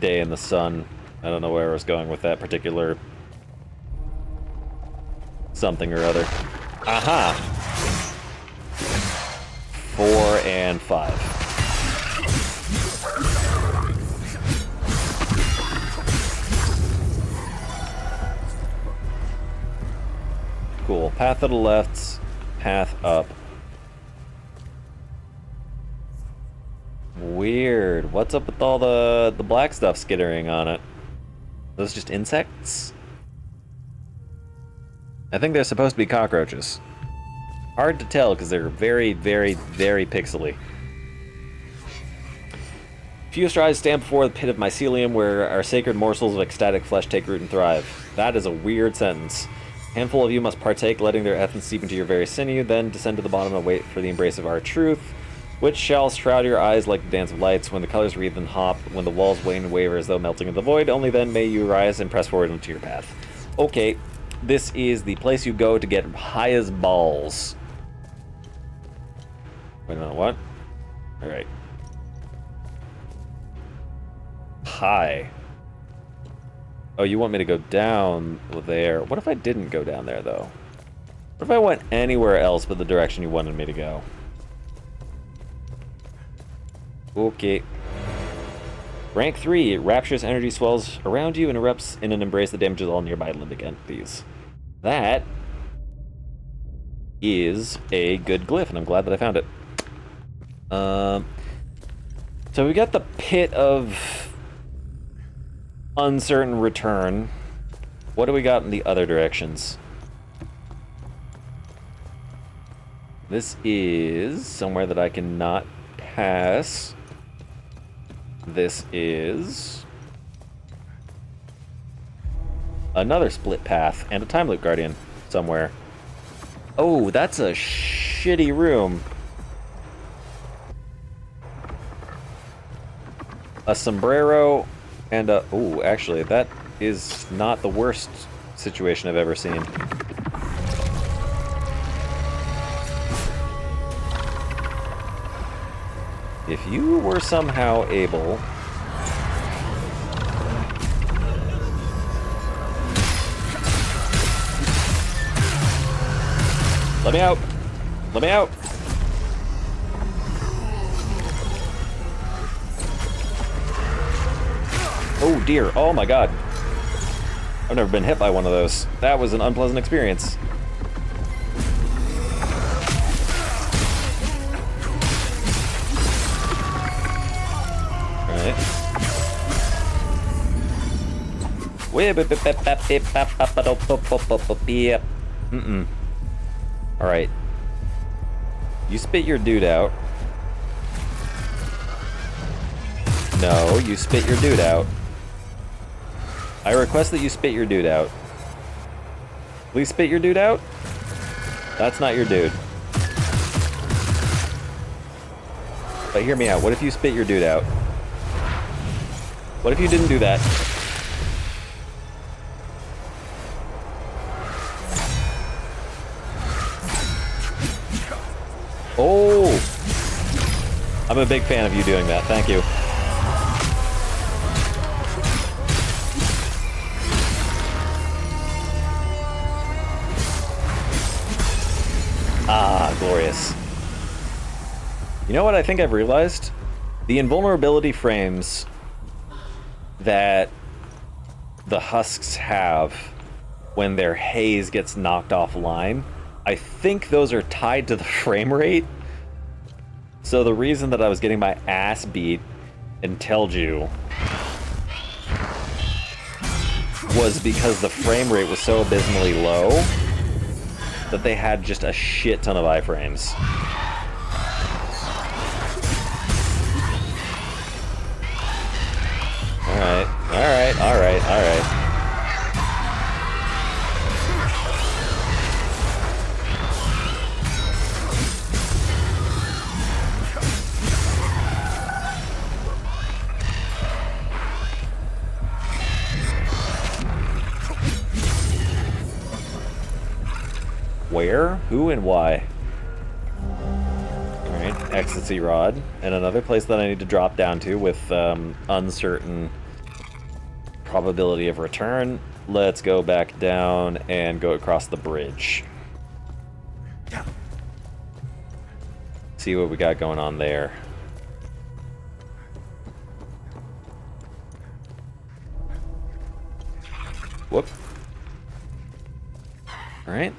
day in the sun. I don't know where I was going with that particular something or other. Aha! 4 and 5. Cool. Path to the left, path up. Weird. What's up with all the black stuff skittering on it? Those just insects? I think they're supposed to be cockroaches. Hard to tell because they're very, very, very pixely. Few strides stand before the pit of mycelium where our sacred morsels of ecstatic flesh take root and thrive. That is a weird sentence. A handful of you must partake, letting their essence seep into your very sinew, then descend to the bottom and wait for the embrace of our truth, which shall shroud your eyes like the dance of lights, when the colors wreathe and hop, when the walls wane and waver as though melting in the void, only then may you rise and press forward into your path. Okay, this is the place you go to get high as balls. Wait a minute, what? Alright. High. Oh, you want me to go down there? What if I didn't go down there, though? What if I went anywhere else but the direction you wanted me to go? Okay. Rank 3. Rapturous energy swells around you and erupts in an embrace that damages all nearby limbic entities. That is a good glyph, and I'm glad that I found it. So we got the pit of uncertain return. What do we got in the other directions? This is somewhere that I cannot pass. This is another split path and a time loop guardian somewhere. Oh, that's a shitty room. A sombrero and a... Oh, actually, that is not the worst situation I've ever seen. If you were somehow able... Let me out! Let me out! Oh dear, oh my god. I've never been hit by one of those. That was an unpleasant experience. Alright. Alright. You spit your dude out. No, you spit your dude out. I request that you spit your dude out. Please spit your dude out? That's not your dude. But hear me out. What if you spit your dude out? What if you didn't do that? Oh! I'm a big fan of you doing that. Thank you. Ah, glorious. You know what I think I've realized? The invulnerability frames that the husks have when their haze gets knocked offline, I think those are tied to the frame rate. So the reason that I was getting my ass beat in Telju was because the frame rate was so abysmally low that they had just a shit ton of iframes. Alright, alright, alright, alright. Where? Who and why? Alright, ecstasy rod. And another place that I need to drop down to with uncertain probability of return. Let's go back down and go across the bridge. See what we got going on there. Whoop. Alright.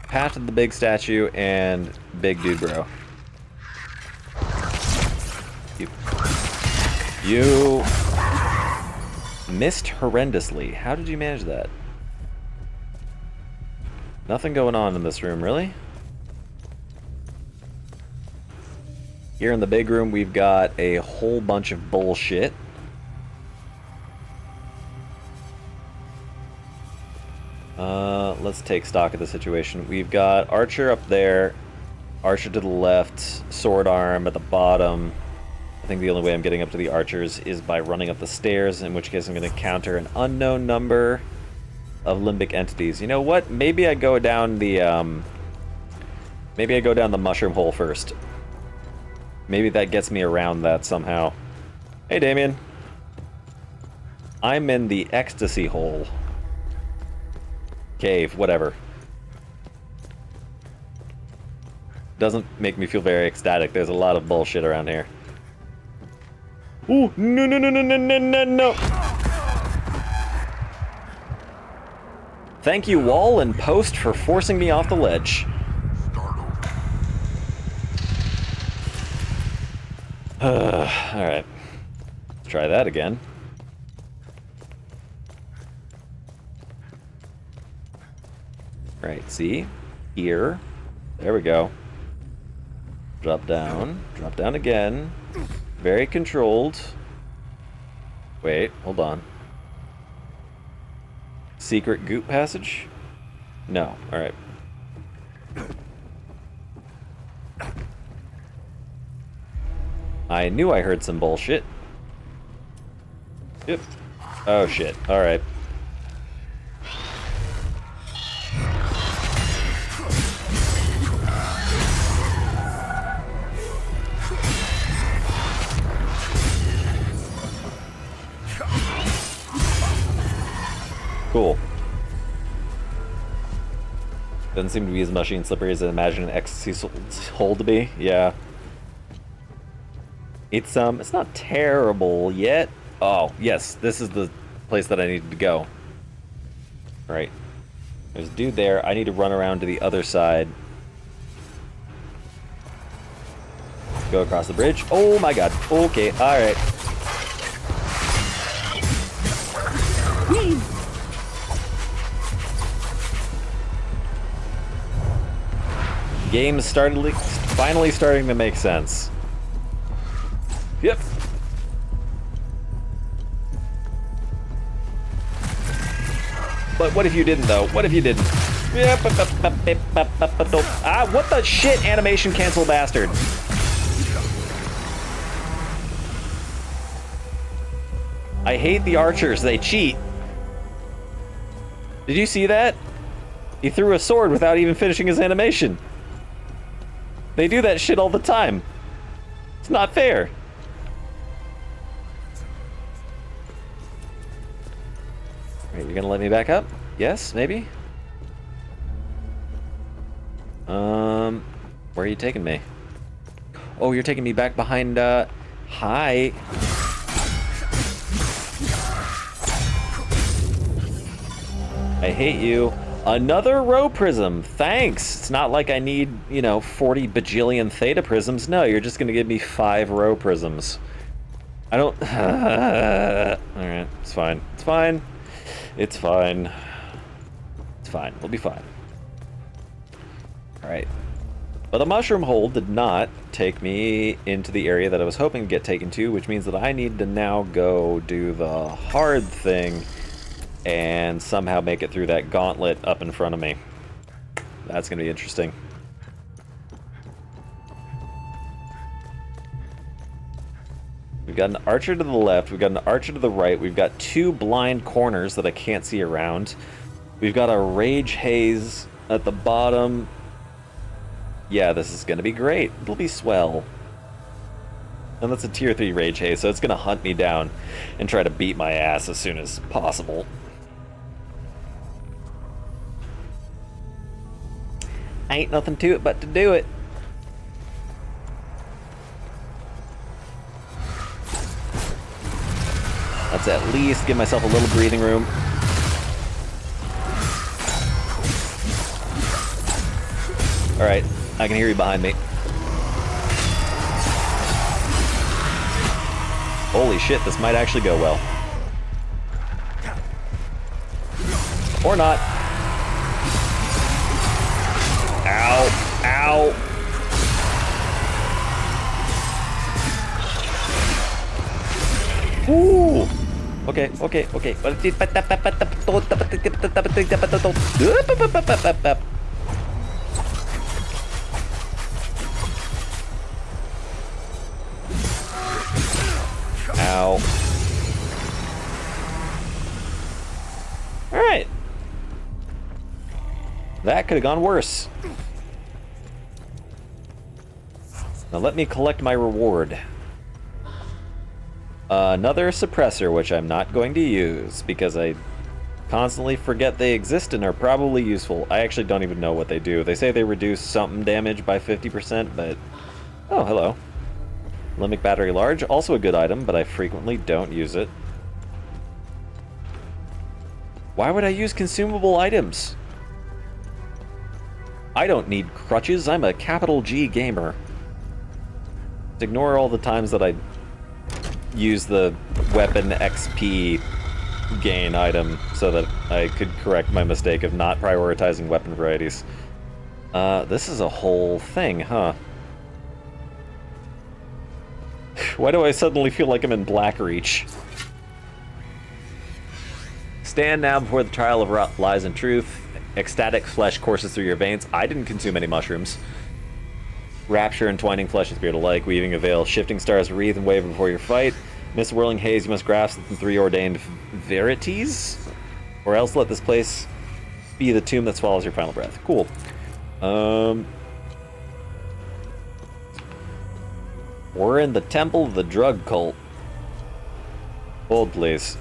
Path to the big statue and big dude bro. You. You missed horrendously. How did you manage that? Nothing going on in this room, really? Here in the big room, we've got a whole bunch of bullshit. Let's take stock of the situation. We've got Archer up there, Archer to the left, Sword Arm at the bottom. I think the only way I'm getting up to the Archers is by running up the stairs, in which case I'm going to counter an unknown number of limbic entities. You know what? Maybe I go down the mushroom hole first. Maybe that gets me around that somehow. Hey, Damien. I'm in the ecstasy hole. Cave, whatever. Doesn't make me feel very ecstatic. There's a lot of bullshit around here. Ooh, no, no, no, no, no, no, no, no. Thank you, Wall and Post, for forcing me off the ledge. Alright. Let's try that again. Right, see? Here. There we go. Drop down again. Very controlled. Wait, hold on. Secret goop passage? No, alright. I knew I heard some bullshit. Yep. Oh shit, alright. Cool. Doesn't seem to be as mushy and slippery as I imagine an ecstasy hole to be. Yeah. It's not terrible yet. Oh, yes, this is the place that I needed to go. Right. There's a dude there. I need to run around to the other side. Go across the bridge. Oh my god. Okay, alright. Game's finally starting to make sense. Yep. But what if you didn't, though? What if you didn't? Ah, what the shit, animation cancel bastard. I hate the archers, they cheat. Did you see that? He threw a sword without even finishing his animation. They do that shit all the time. It's not fair. Wait, you're gonna let me back up? Yes, maybe? Where are you taking me? Oh, you're taking me back behind, hi. I hate you. Another row prism, thanks. It's not like I need, 40 bajillion theta prisms. No, you're just gonna give me 5 row prisms. I don't... Alright, it's fine. It's fine. It's fine. It's fine. We'll be fine. Alright. But the mushroom hole did not take me into the area that I was hoping to get taken to, which means that I need to now go do the hard thing and somehow make it through that gauntlet up in front of me. That's gonna be interesting. We've got an archer to the left, we've got an archer to the right, we've got 2 blind corners that I can't see around. We've got a rage haze at the bottom. Yeah, this is gonna be great. It'll be swell. And that's a tier 3 rage haze, so it's gonna hunt me down and try to beat my ass as soon as possible. Ain't nothing to it but to do it. Let's at least give myself a little breathing room. Alright, I can hear you behind me. Holy shit, this might actually go well. Or not. Ow. Ow. Ooh. Okay, okay, okay. Ow. Alright. That could have gone worse. Now let me collect my reward. Another suppressor, which I'm not going to use because I constantly forget they exist and are probably useful. I actually don't even know what they do. They say they reduce something damage by 50%, but... Oh, hello. Limbic battery large, also a good item, but I frequently don't use it. Why would I use consumable items? I don't need crutches, I'm a capital G gamer. Ignore all the times that I use the weapon XP gain item so that I could correct my mistake of not prioritizing weapon varieties. This is a whole thing, huh? Why do I suddenly feel like I'm in Blackreach? Stand now before the trial of lies and truth. Ecstatic flesh courses through your veins. I didn't consume any mushrooms. Rapture, entwining flesh and spirit alike, weaving a veil. Shifting stars wreathe and waver before your fight. Mist whirling haze, you must grasp the 3 ordained verities? Or else let this place be the tomb that swallows your final breath. Cool. We're in the temple of the drug cult. Hold, please.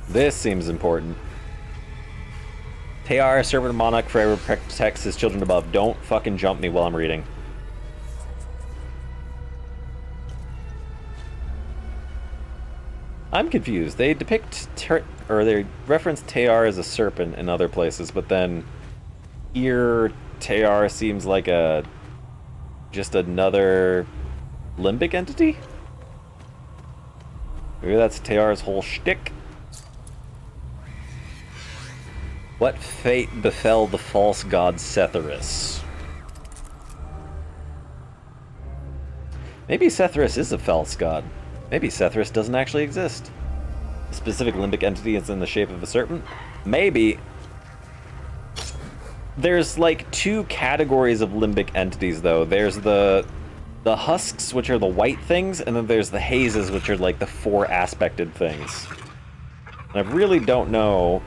This seems important. Tear, servant monarch, forever protects his children above. Don't fucking jump me while I'm reading. I'm confused. They depict, they reference Tear as a serpent in other places, but then here, Tear seems like just another limbic entity? Maybe that's Tear's whole shtick? What fate befell the false god Setherus? Maybe Setherus is a false god. Maybe Setherus doesn't actually exist. A specific limbic entity is in the shape of a serpent? Maybe. There's like 2 categories of limbic entities though. There's the husks, which are the white things, and then there's the hazes, which are like the 4 aspected things. And I really don't know.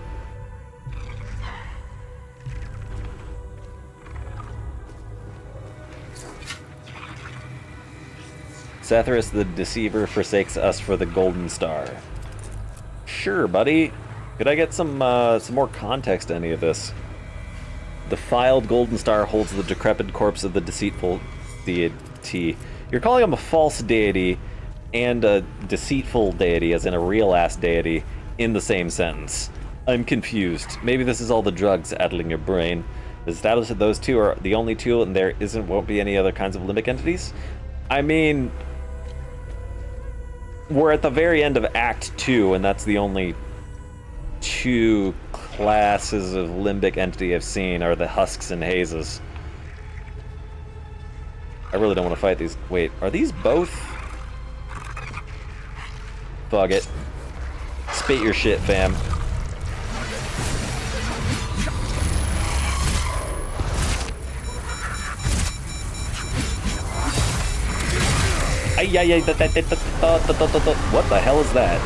Setherus the Deceiver forsakes us for the Golden Star. Sure, buddy. Could I get some more context to any of this? The filed Golden Star holds the decrepit corpse of the deceitful deity. You're calling him a false deity and a deceitful deity, as in a real-ass deity, in the same sentence. I'm confused. Maybe this is all the drugs addling your brain. It's established that those 2 are the only 2 and there won't be any other kinds of limbic entities? I mean... We're at the very end of Act 2, and that's the only 2 classes of limbic entity I've seen, are the husks and hazes. I really don't want to fight these. Wait, are these both? Fuck it. Spit your shit, fam. What the hell is that?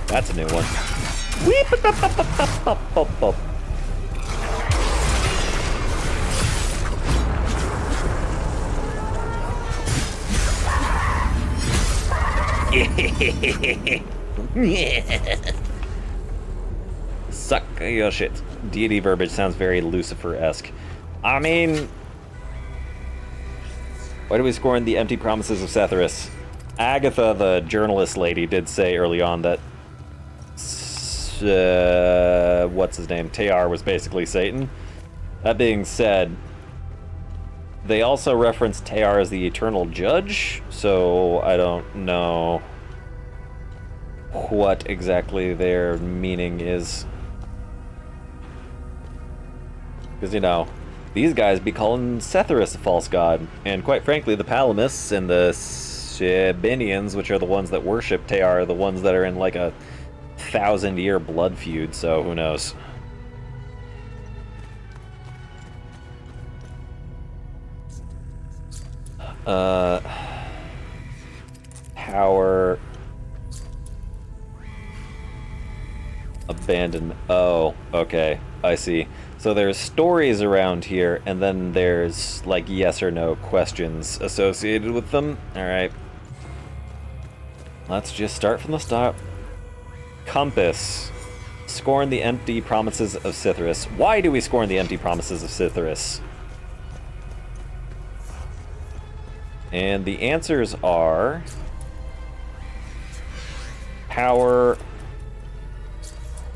That's a new one. Suck your shit. Deity verbiage sounds very Lucifer-esque. I mean... Why do we scorn the empty promises of Setherus? Agatha, the journalist lady, did say early on that... what's his name? Tear was basically Satan. That being said, They also reference Tear as the eternal judge, so I don't know what exactly their meaning is. Because, you know, these guys be calling Setherus a false god, and quite frankly, the Palamists and the Sabinians, which are the ones that worship Tear, are the ones that are in like a 1,000-year blood feud, so who knows. Power. Abandonment. Oh, okay. I see. So there's stories around here, and then there's, like, yes or no questions associated with them. Alright. Let's just start from the start. Compass. Scorn the empty promises of Sithris. Why do we scorn the empty promises of Sithris? And the answers are... power...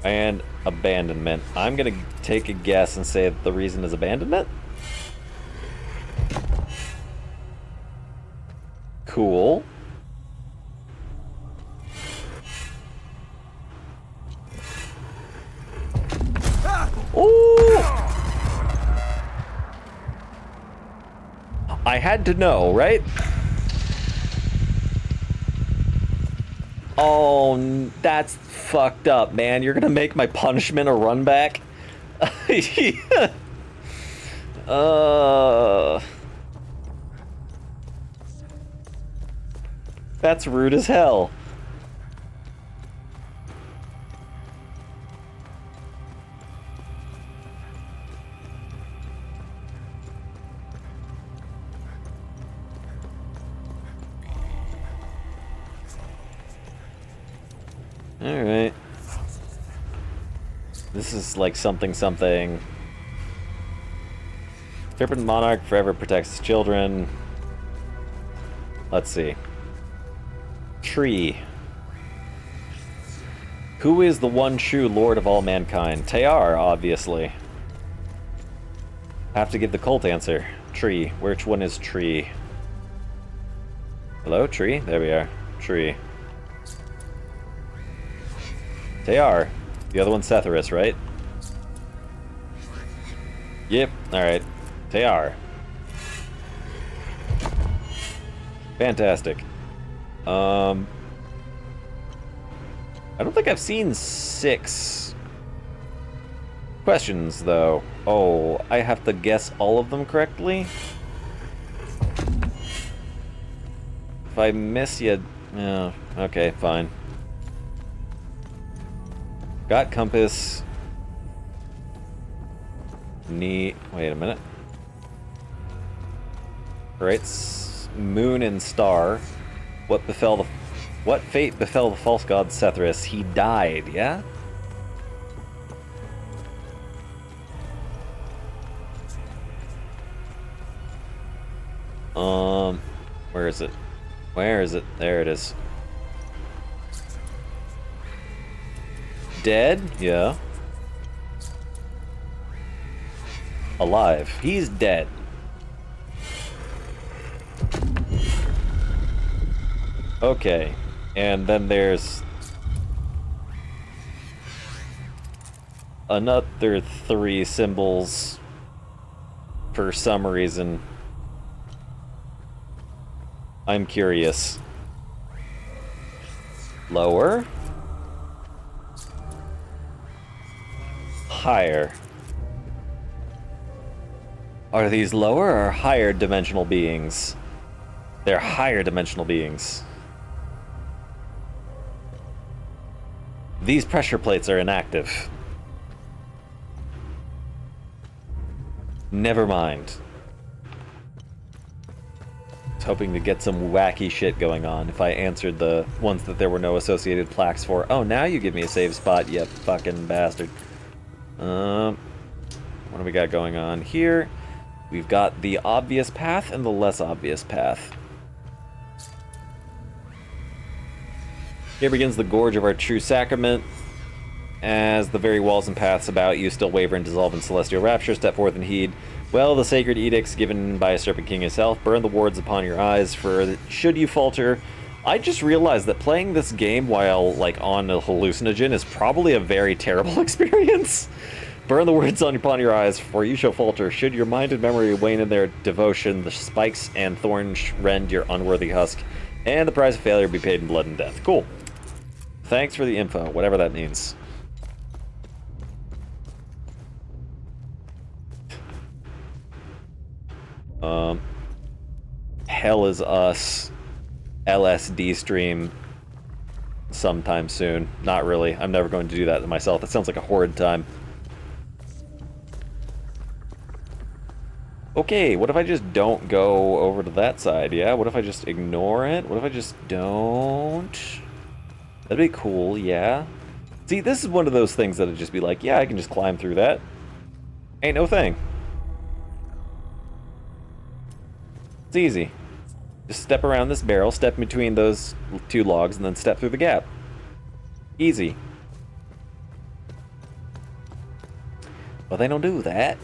and abandonment. I'm gonna take a guess and say that the reason is abandonment? Cool. Ooh! I had to know, right? Oh, that's fucked up, man. You're gonna make my punishment a run back? That's rude as hell. Alright. This is like something. Serpent Monarch forever protects his children. Let's see. Tree. Who is the one true lord of all mankind? Tear, obviously. Have to give the cult answer. Tree. Which one is Tree? Hello, Tree? There we are. Tree. Tear. The other one's Setherus, right? Yep. Alright. Tear. Fantastic. I don't think I've seen 6 questions, though. Oh, I have to guess all of them correctly? If I miss you... yeah, okay, fine. Got compass. Wait a minute. Right, moon and star. What fate befell the false god Setherus? He died, yeah? Where is it? Where is it? There it is. Dead? Yeah. Alive. He's dead. Okay. And then there's another 3 symbols for some reason. I'm curious. Lower? Higher. Are these lower or higher dimensional beings? They're higher dimensional beings. These pressure plates are inactive. Never mind. I was hoping to get some wacky shit going on if I answered the ones that there were no associated plaques for. Oh, now you give me a save spot, you fucking bastard. What do we got going on here? We've got the obvious path and the less obvious path. Here begins the gorge of our true sacrament. As the very walls and paths about you still waver and dissolve in celestial rapture, step forth and heed Well, the sacred edicts given by Serpent King himself burn the wards upon your eyes, for should you falter. I just realized that playing this game while, like, on a hallucinogen is probably a very terrible experience. Burn the words upon your eyes, for you shall falter. Should your mind and memory wane in their devotion, the spikes and thorns rend your unworthy husk, and the price of failure be paid in blood and death. Cool. Thanks for the info, whatever that means. Hell is Us LSD stream sometime soon. Not really. I'm never going to do that to myself. That sounds like a horrid time. Okay, what if I just don't go over to that side, yeah? What if I just ignore it? What if I just don't? That'd be cool, yeah. See, this is one of those things that'd just be like, yeah, I can just climb through that. Ain't no thing. It's easy. Just step around this barrel, step between those two logs, and then step through the gap. Easy. But they don't do that.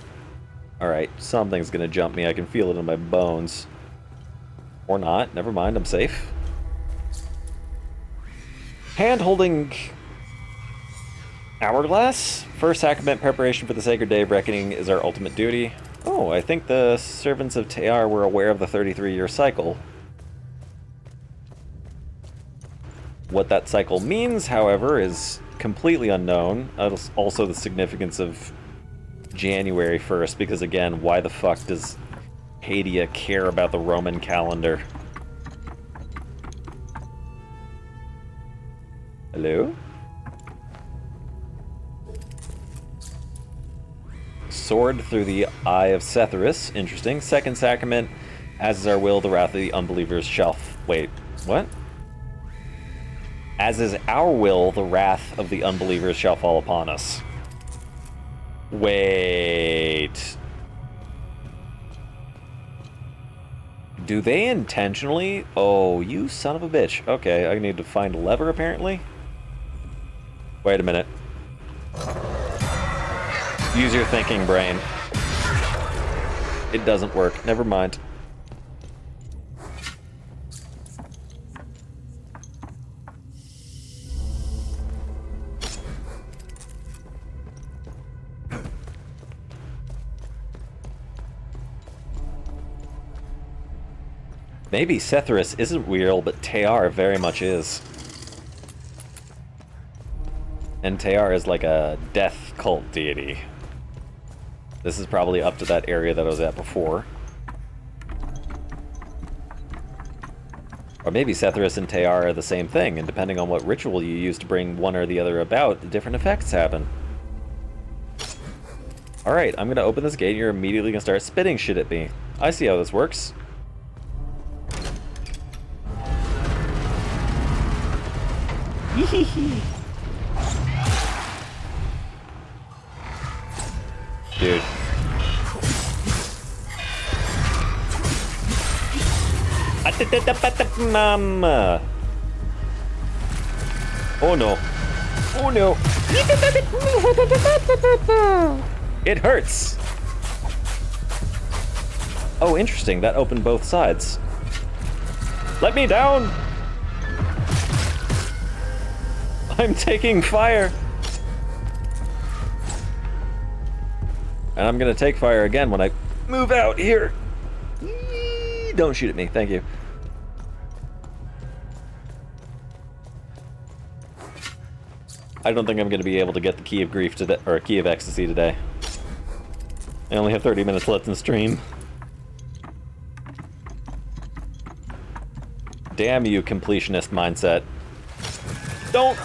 Alright, something's gonna jump me. I can feel it in my bones. Or not. Never mind, I'm safe. Hand-holding hourglass? First sacrament preparation for the sacred day of reckoning is our ultimate duty. Oh, I think the servants of Tear were aware of the 33-year cycle. What that cycle means, however, is completely unknown. Also the significance of January 1st, because again, why the fuck does Hadia care about the Roman calendar? Hello? Sword through the eye of Setherus. Interesting. Second sacrament. As is our will, the wrath of the unbelievers shall... Wait, what? As is our will, the wrath of the unbelievers shall fall upon us. Wait. Do they intentionally? Oh, you son of a bitch. Okay, I need to find a lever, apparently. Wait a minute. Use your thinking brain. It doesn't work. Never mind. Maybe Setherus isn't real, but Tear very much is. And Tear is like a death cult deity. This is probably up to that area that I was at before. Or maybe Setherus and Tear are the same thing, and depending on what ritual you use to bring one or the other about, different effects happen. Alright, I'm gonna open this gate, and you're immediately gonna start spitting shit at me. I see how this works. Dude. Mama. Oh no. Oh no. It hurts. Oh, interesting. That opened both sides. Let me down. I'm taking fire. And I'm gonna take fire again when I move out here. Eee, don't shoot at me, thank you. I don't think I'm gonna be able to get the key of grief today, or key of ecstasy today. I only have 30 minutes left in the stream. Damn you, completionist mindset. Don't!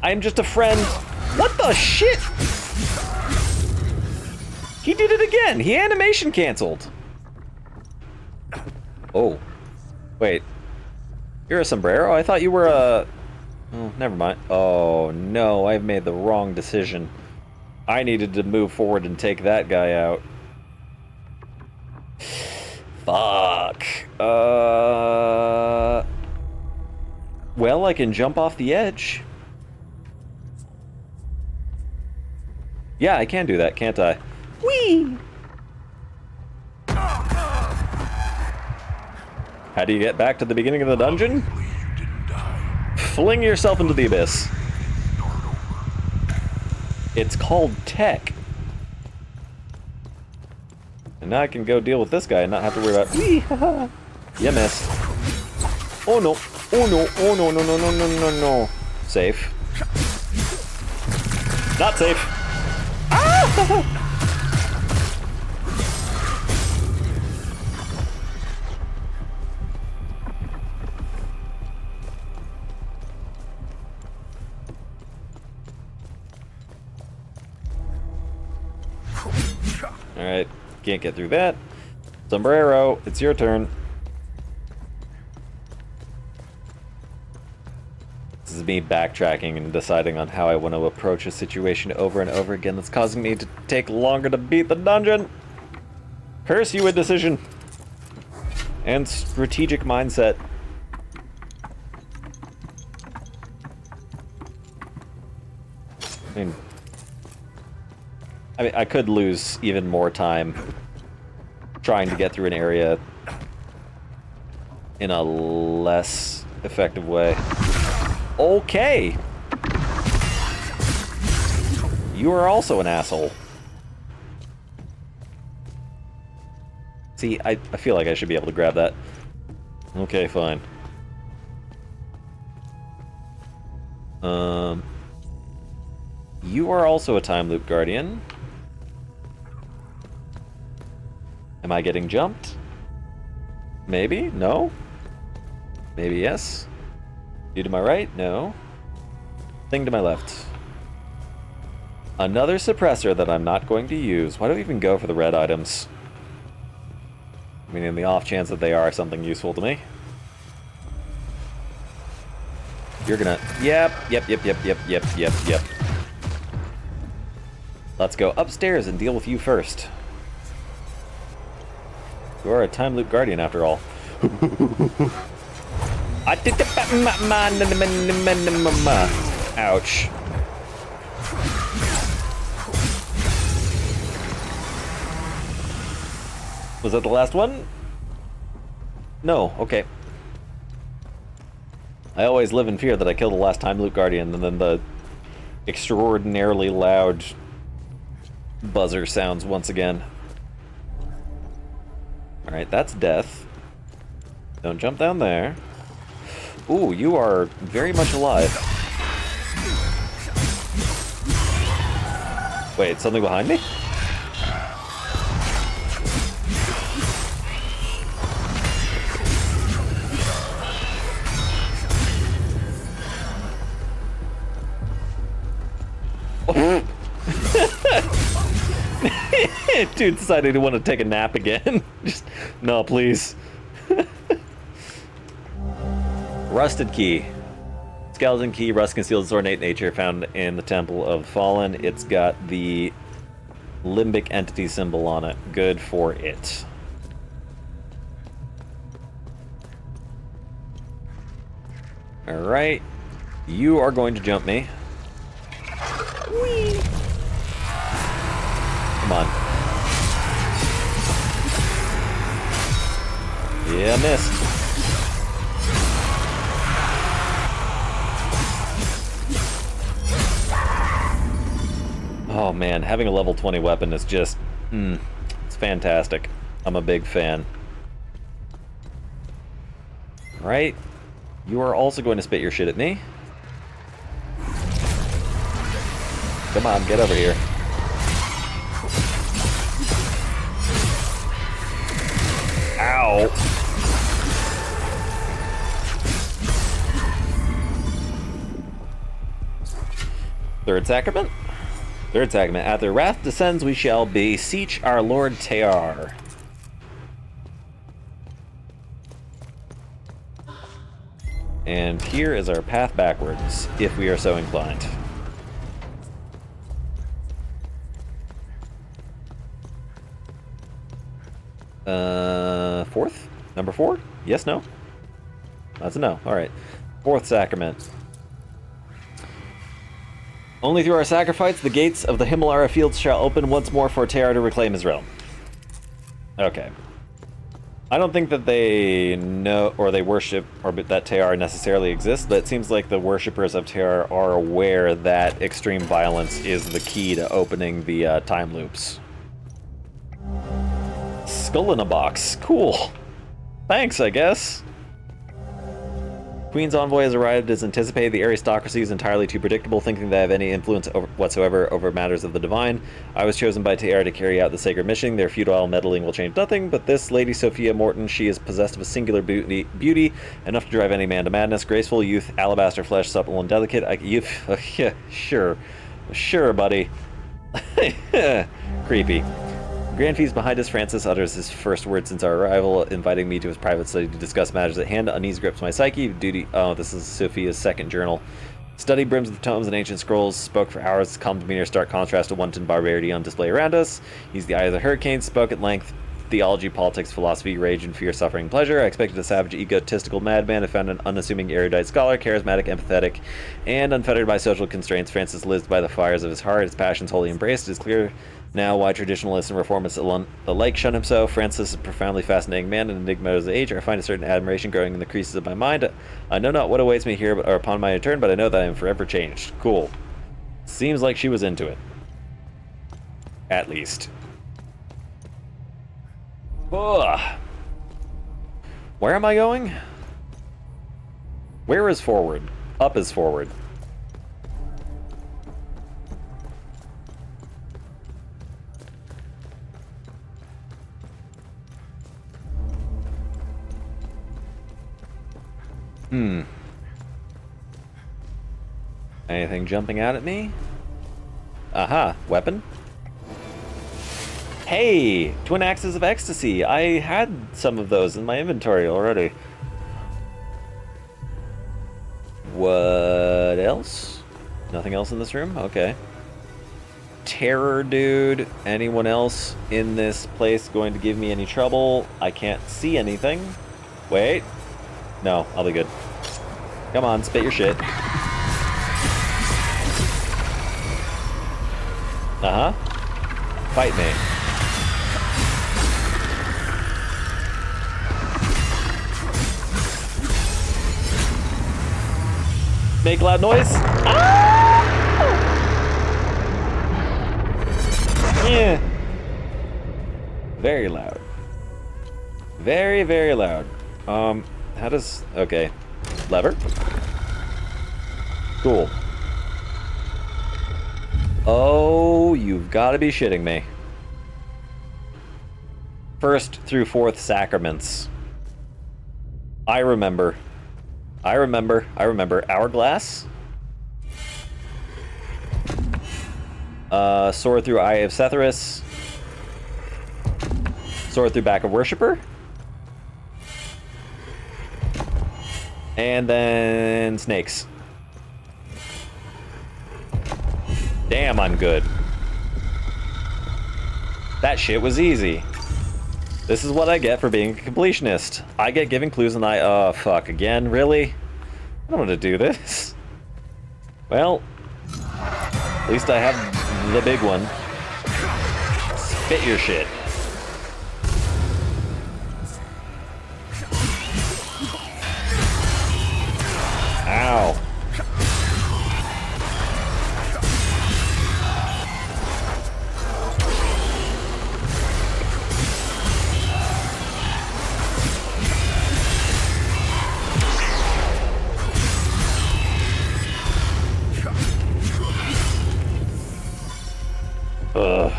I'm just a friend. What the shit? He did it again. He animation canceled. Oh. Wait. You're a sombrero? I thought you were a... Oh, never mind. Oh, no. I've made the wrong decision. I needed to move forward and take that guy out. Fuck. Well, I can jump off the edge. Yeah, I can do that, can't I? Whee! How do you get back to the beginning of the dungeon? Fling yourself into the abyss. It's called tech. And now I can go deal with this guy and not have to worry about. Whee! Haha! You missed. Oh no! Oh no! Oh no! No! No! No! No! No! No! Safe. Not safe. Ah! Alright, can't get through that. Sombrero, it's your turn. This is me backtracking and deciding on how I want to approach a situation over and over again that's causing me to take longer to beat the dungeon. Curse you, a decision. And strategic mindset. I mean, I could lose even more time trying to get through an area in a less effective way. Okay! You are also an asshole. See, I feel like I should be able to grab that. Okay, fine. You are also a time loop guardian. Am I getting jumped? Maybe? No? Maybe yes? You to my right? No. Thing to my left. Another suppressor that I'm not going to use. Why do we even go for the red items? I mean, in the off chance that they are something useful to me. You're gonna... Yep. Let's go upstairs and deal with you first. You are a time loop guardian after all. Ouch. Was that the last one? No, okay. I always live in fear that I kill the last time loop guardian and then the extraordinarily loud buzzer sounds once again. Alright, that's death. Don't jump down there. Ooh, you are very much alive. Wait, something behind me? Dude decided to want to take a nap again. Just, no, please. Rusted key. Skeleton key, rust conceals its ornate nature found in the Temple of Fallen. It's got the limbic entity symbol on it. Good for it. Alright. You are going to jump me. Whee! Come on. Yeah, missed. Oh man, having a level 20 weapon is just, it's fantastic. I'm a big fan. Right? You are also going to spit your shit at me. Come on, get over here. Ow. Third sacrament? Third sacrament. At their wrath descends we shall beseech our Lord Tear. And here is our path backwards, if we are so inclined. Fourth? Number 4? Yes, no? That's a no. Alright. Fourth sacrament. Only through our sacrifice, the gates of the Himalara fields shall open once more for Tear to reclaim his realm. Okay. I don't think that they know or they worship or that Tear necessarily exists, but it seems like the worshippers of Tear are aware that extreme violence is the key to opening the time loops. Skull in a box. Cool. Thanks, I guess. Queen's envoy has arrived as anticipated. The aristocracy is entirely too predictable, thinking they have any influence whatsoever over matters of the divine. I was chosen by Tear to carry out the sacred mission. Their futile meddling will change nothing, but this Lady Sophia Morton, she is possessed of a singular beauty, enough to drive any man to madness. Graceful youth, alabaster flesh, supple and delicate. Yeah, sure, buddy. Creepy. Grand Feast behind us, Francis utters his first word since our arrival, inviting me to his private study to discuss matters at hand. Unease grips my psyche. Duty. Oh, this is Sophia's second journal. Study brims with tomes and ancient scrolls. Spoke for hours. Calm demeanor, stark contrast to wanton barbarity on display around us. He's the eye of the hurricane. Spoke at length. Theology, politics, philosophy, rage, and fear, suffering, pleasure. I expected a savage, egotistical madman. I found an unassuming, erudite scholar, charismatic, empathetic, and unfettered by social constraints. Francis lives by the fires of his heart. His passions wholly embraced. It is clear now why traditionalists and reformists alike shun him so. Francis is a profoundly fascinating man, an enigma of his age. I find a certain admiration growing in the creases of my mind. I know not what awaits me here or upon my return, but I know that I am forever changed. Cool. Seems like she was into it. At least. Ugh. Where am I going? Where is forward? Up is forward. Anything jumping out at me? Aha, weapon. Hey, twin axes of ecstasy. I had some of those in my inventory already. What else? Nothing else in this room? Okay. Terror dude. Anyone else in this place going to give me any trouble? I can't see anything. Wait. No, I'll be good. Come on, spit your shit. Uh-huh. Fight me. Make loud noise. Ah! Yeah. Very loud. Very, very loud. How does... Okay. Lever? Cool. Oh, you've got to be shitting me. First through fourth sacraments. I remember. Hourglass. Sword through Eye of Setherus. Sword through Back of Worshipper. And then snakes. Damn, I'm good. That shit was easy. This is what I get for being a completionist. I get given clues and oh fuck, again? Really? I don't want to do this. Well, at least I have the big one. Spit your shit. Ow. Ugh.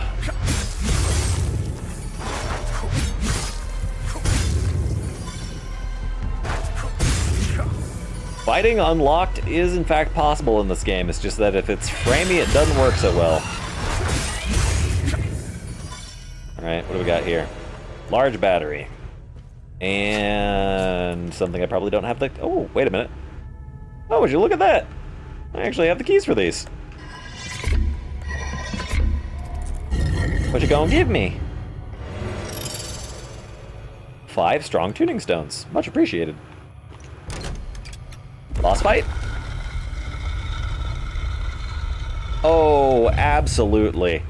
Fighting unlocked is in fact possible in this game. It's just that if it's framey, it doesn't work so well. Alright, what do we got here? Large battery. And something I probably don't have to... Oh, wait a minute. Oh, would you look at that? I actually have the keys for these. What you gonna give me? 5 strong tuning stones. Much appreciated. Boss fight? Oh, absolutely.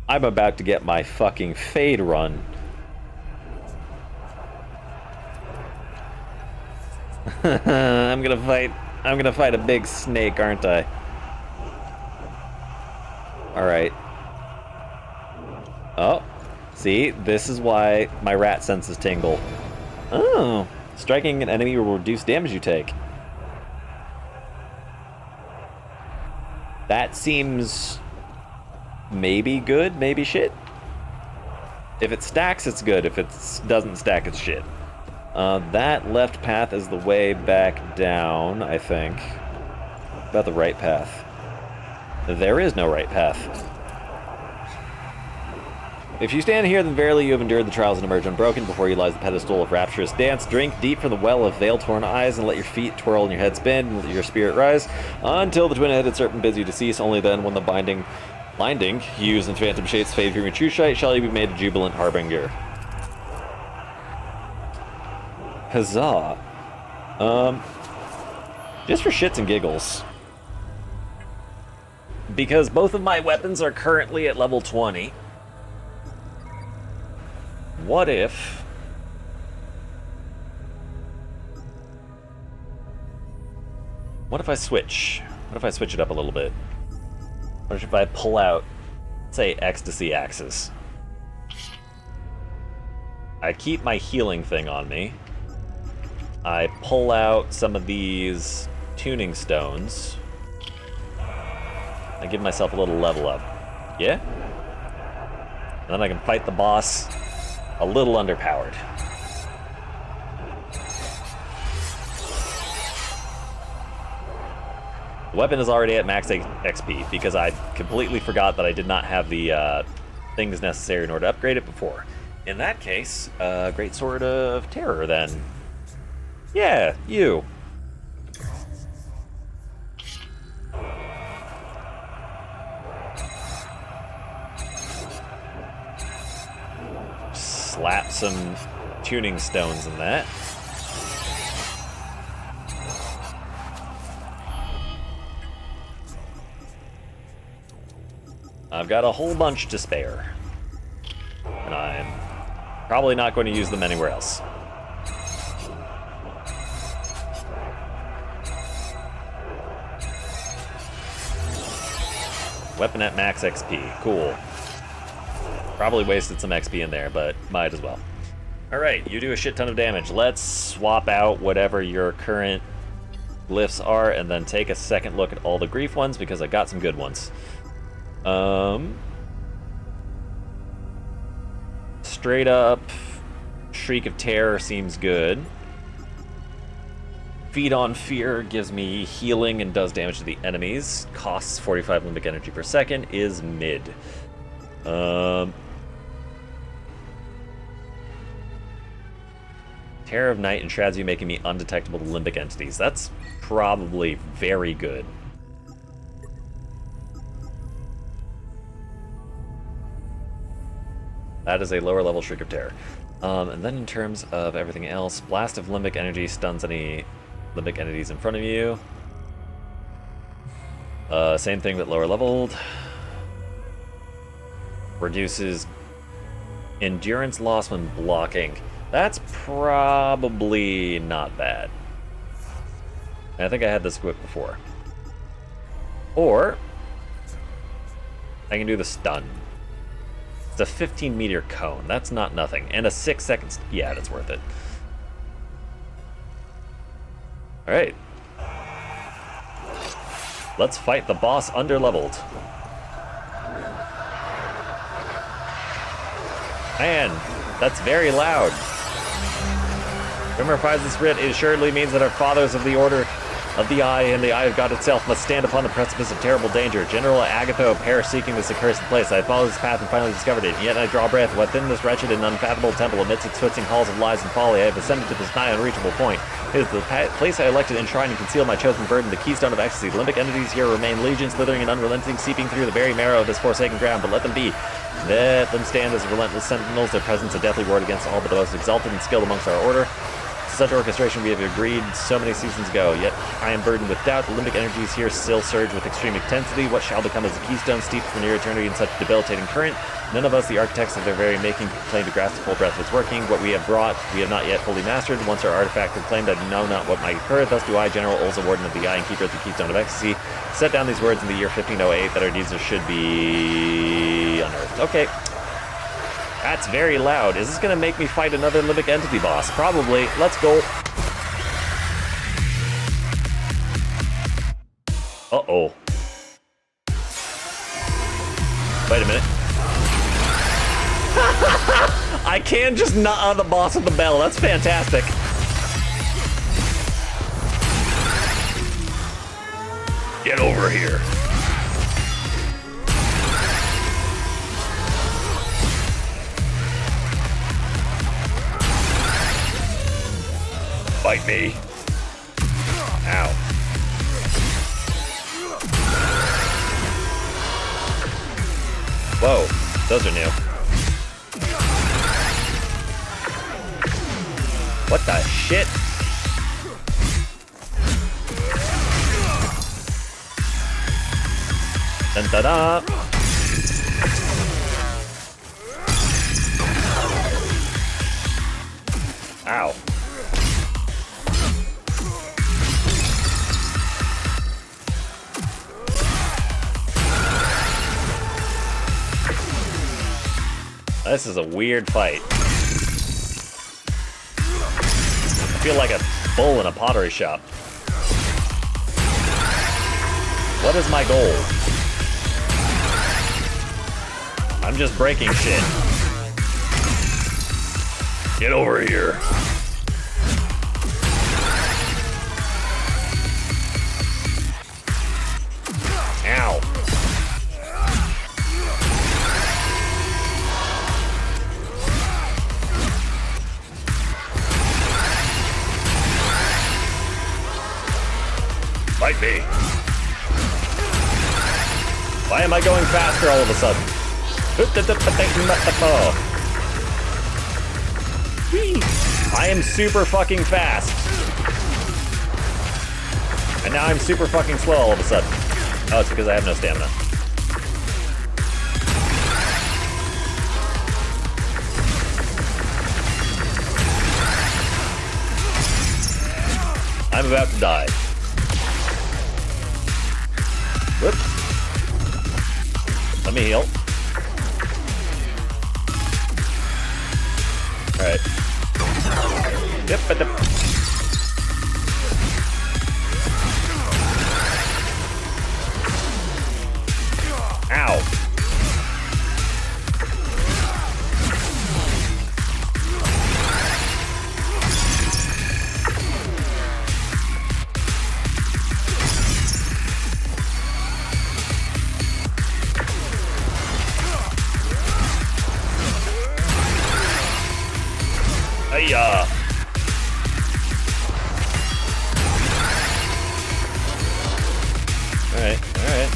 I'm about to get my fucking fade run. I'm gonna fight a big snake, aren't I? Alright. Oh, see, this is why my rat senses tingle. Oh, striking an enemy will reduce damage you take. That seems maybe good, maybe shit. If it stacks, it's good. If it doesn't stack, it's shit. That left path is the way back down, I think. About the right path. There is no right path. If you stand here, then verily you have endured the trials and emerge unbroken. Before you lies the pedestal of rapturous dance. Drink deep from the well of veil-torn eyes, and let your feet twirl and your head spin, and let your spirit rise, until the twin-headed serpent bids you to cease. Only then, when the blinding hues and phantom shades fade from your true sight, shall you be made a jubilant harbinger. Huzzah. Just for shits and giggles. Because both of my weapons are currently at level 20. What if... What if I switch? What if I switch it up a little bit? What if I pull out, say, ecstasy axes? I keep my healing thing on me. I pull out some of these tuning stones. I give myself a little level up. Yeah? And then I can fight the boss a little underpowered. The weapon is already at max XP because I completely forgot that I did not have the things necessary in order to upgrade it before. In that case, Great Sword of Terror then. Yeah, you. Slap some tuning stones in that. I've got a whole bunch to spare. And I'm probably not going to use them anywhere else. Weapon at max XP. Cool. Probably wasted some XP in there, but might as well. Alright, you do a shit ton of damage. Let's swap out whatever your current glyphs are and then take a second look at all the grief ones because I got some good ones. Straight up, Shriek of Terror seems good. Feed on Fear gives me healing and does damage to the enemies. Costs 45 limbic energy per second, is mid. Terror of Night and Shrouds you making me undetectable to limbic entities. That's probably very good. That is a lower level Shriek of Terror. And then in terms of everything else, Blast of Limbic Energy stuns any limbic entities in front of you. Same thing but lower leveled. Reduces endurance loss when blocking. That's probably not bad. And I think I had this equipped before. Or I can do the stun. It's a 15-meter cone. That's not nothing. And a 6 seconds. Yeah, that's worth it. Alright. Let's fight the boss underleveled. Man, that's very loud. Whoever replies this writ, it assuredly means that our fathers of the Order of the Eye and the Eye of God itself must stand upon the precipice of terrible danger. General Agatho perished seeking this accursed place. I followed this path and finally discovered it, and yet I draw breath. Within this wretched and unfathomable temple, amidst its twisting halls of lies and folly, I have ascended to this nigh unreachable point. It is the place I elected to enshrine and conceal my chosen burden, the keystone of ecstasy. The limbic entities here remain legion, slithering and unrelenting, seeping through the very marrow of this forsaken ground, but let them be. Let them stand as relentless sentinels, their presence a deathly ward against all but the most exalted and skilled amongst our order. Such orchestration we have agreed so many seasons ago, yet I am burdened with doubt. The limbic energies here still surge with extreme intensity. What shall become as a keystone steeped for near eternity in such debilitating current? None of us, the architects of their very making, claim to grasp the full breadth of its working. What we have brought, we have not yet fully mastered. Once our artifact proclaimed, I know not what might occur. Thus do I, General Olza, Warden of the Eye and Keeper of the Keystone of Ecstasy, set down these words in the year 1508 that our deeds should be unearthed. Okay. That's very loud. Is this going to make me fight another limbic entity boss? Probably. Let's go. Uh-oh. Wait a minute. I can just nut on the boss with the bell. That's fantastic. Get over here. Fight me. Ow. Whoa, those are new. What the shit? Dun da da. Ow. This is a weird fight. I feel like a bull in a pottery shop. What is my goal? I'm just breaking shit. Get over here. Ow. Fight me. Why am I going faster all of a sudden? I am super fucking fast. And now I'm super fucking slow all of a sudden. Oh, it's because I have no stamina. I'm about to die. Whoops. Let me heal. Alright. Yep, but ow. Hiya. Alright, alright.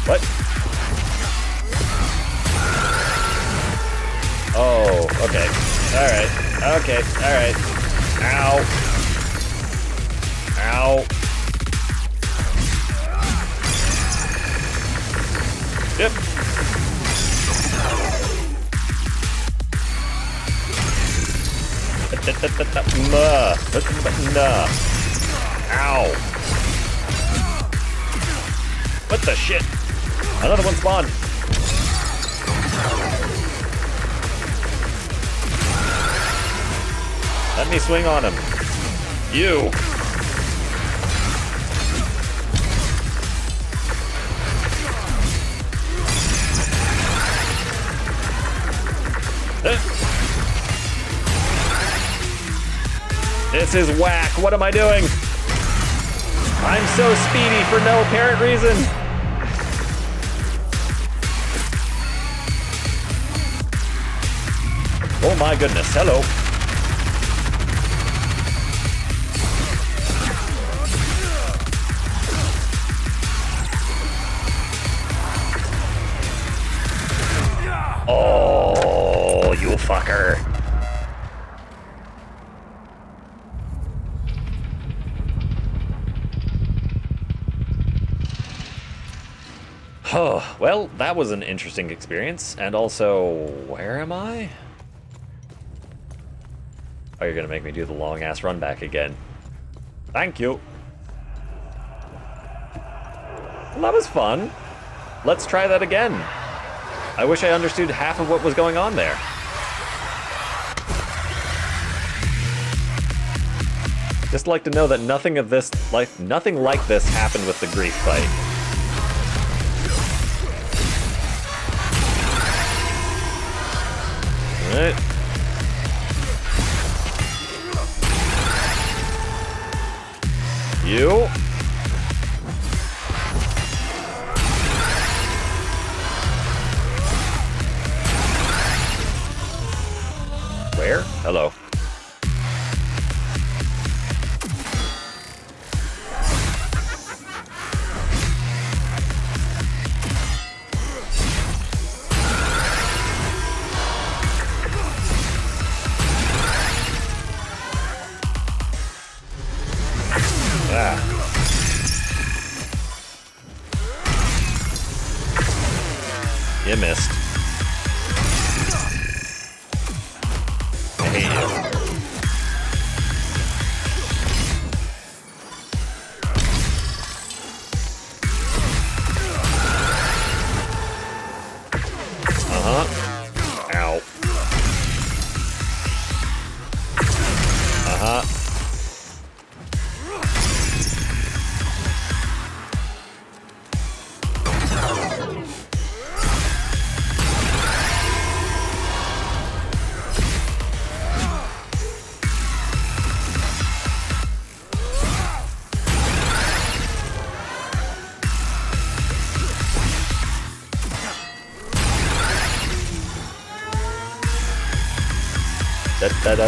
What? Oh, okay. Alright. Okay, alright. Ow. Ow. Yep. Ow. What the shit? Another one spawned. Let me swing on him. You. This is whack. What am I doing? I'm so speedy for no apparent reason. Oh my goodness. Hello. Oh, well, that was an interesting experience. And also, where am I? Oh, you're gonna make me do the long-ass run back again. Thank you. Well, that was fun. Let's try that again. I wish I understood half of what was going on there. Just like to know that nothing like this happened with the grief fight. Alright. You. Where? Hello. You missed. I hate you. Uh-huh. Ow. Uh-huh. That.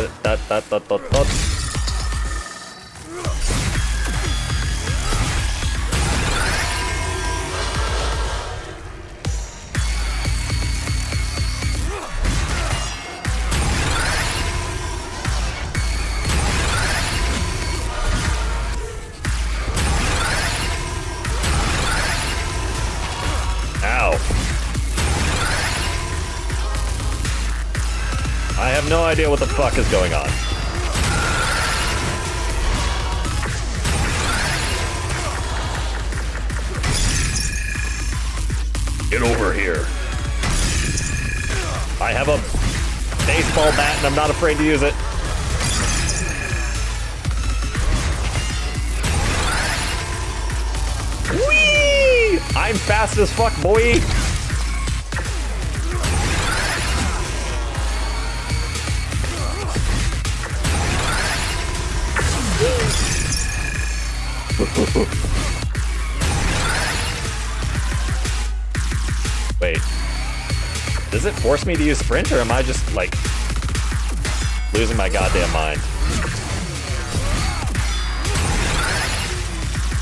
Ow. I have no idea what the fuck is going on. Get over here. I have a baseball bat and I'm not afraid to use it. Whee! I'm fast as fuck, boy. Wait. Does it force me to use sprint, or am I just, like, losing my goddamn mind?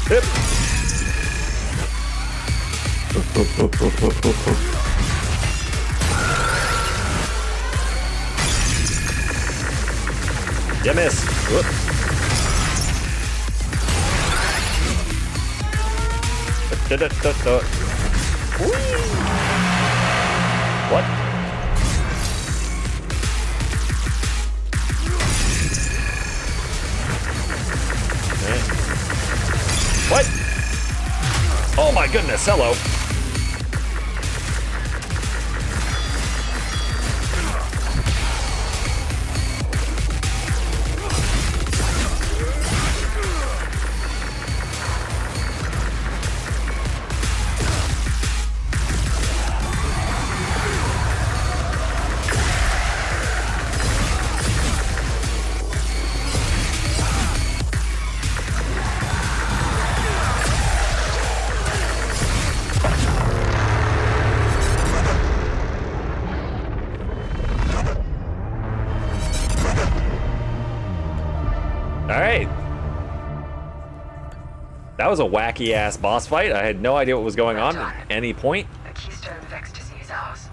Hip. You miss. Whoop. What? What? Oh my goodness, hello. That was a wacky-ass boss fight. I had no idea what was going on at any point. The keystone of ecstasy is ours.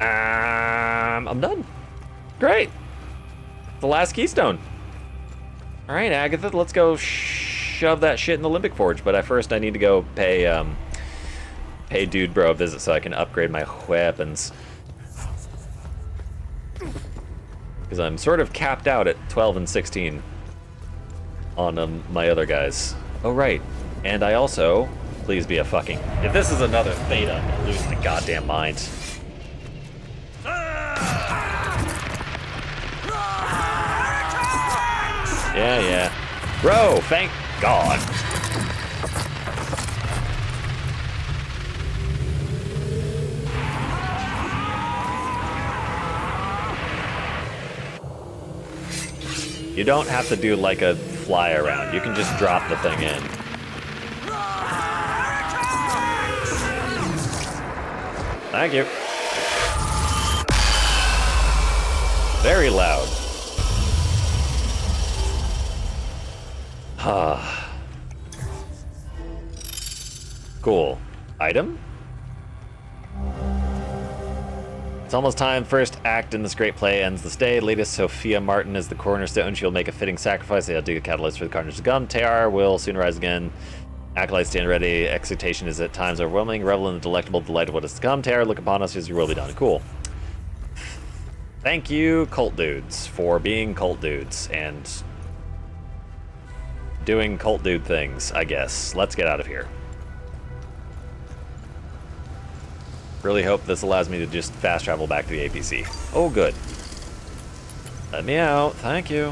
I'm done. Great. The last keystone. All right, Agatha, let's go shove that shit in the Limbic Forge. But first, I need to go pay pay Dude Bro a visit so I can upgrade my weapons. Because I'm sort of capped out at 12 and 16 on my other guys. Oh, right. And I also... Please be a fucking... If this is another Theta, I'm gonna lose my goddamn mind. Yeah. Bro, thank God. You don't have to do like a fly around. You can just drop the thing in. Thank you. Very loud. Cool. Item? It's almost time. First act in this great play ends this day. Latest Sophia Martin is the cornerstone. She'll make a fitting sacrifice. They'll dig a catalyst for the carnage to come. Tear will soon rise again. Acolytes stand ready. Excitation is at times overwhelming. Revel in the delectable delight of what is to come. Tear, look upon us as you will be done. Cool. Thank you, cult dudes, for being cult dudes and doing cult dude things, I guess. Let's get out of here. Really hope this allows me to just fast travel back to the APC. Oh, good. Let me out. Thank you.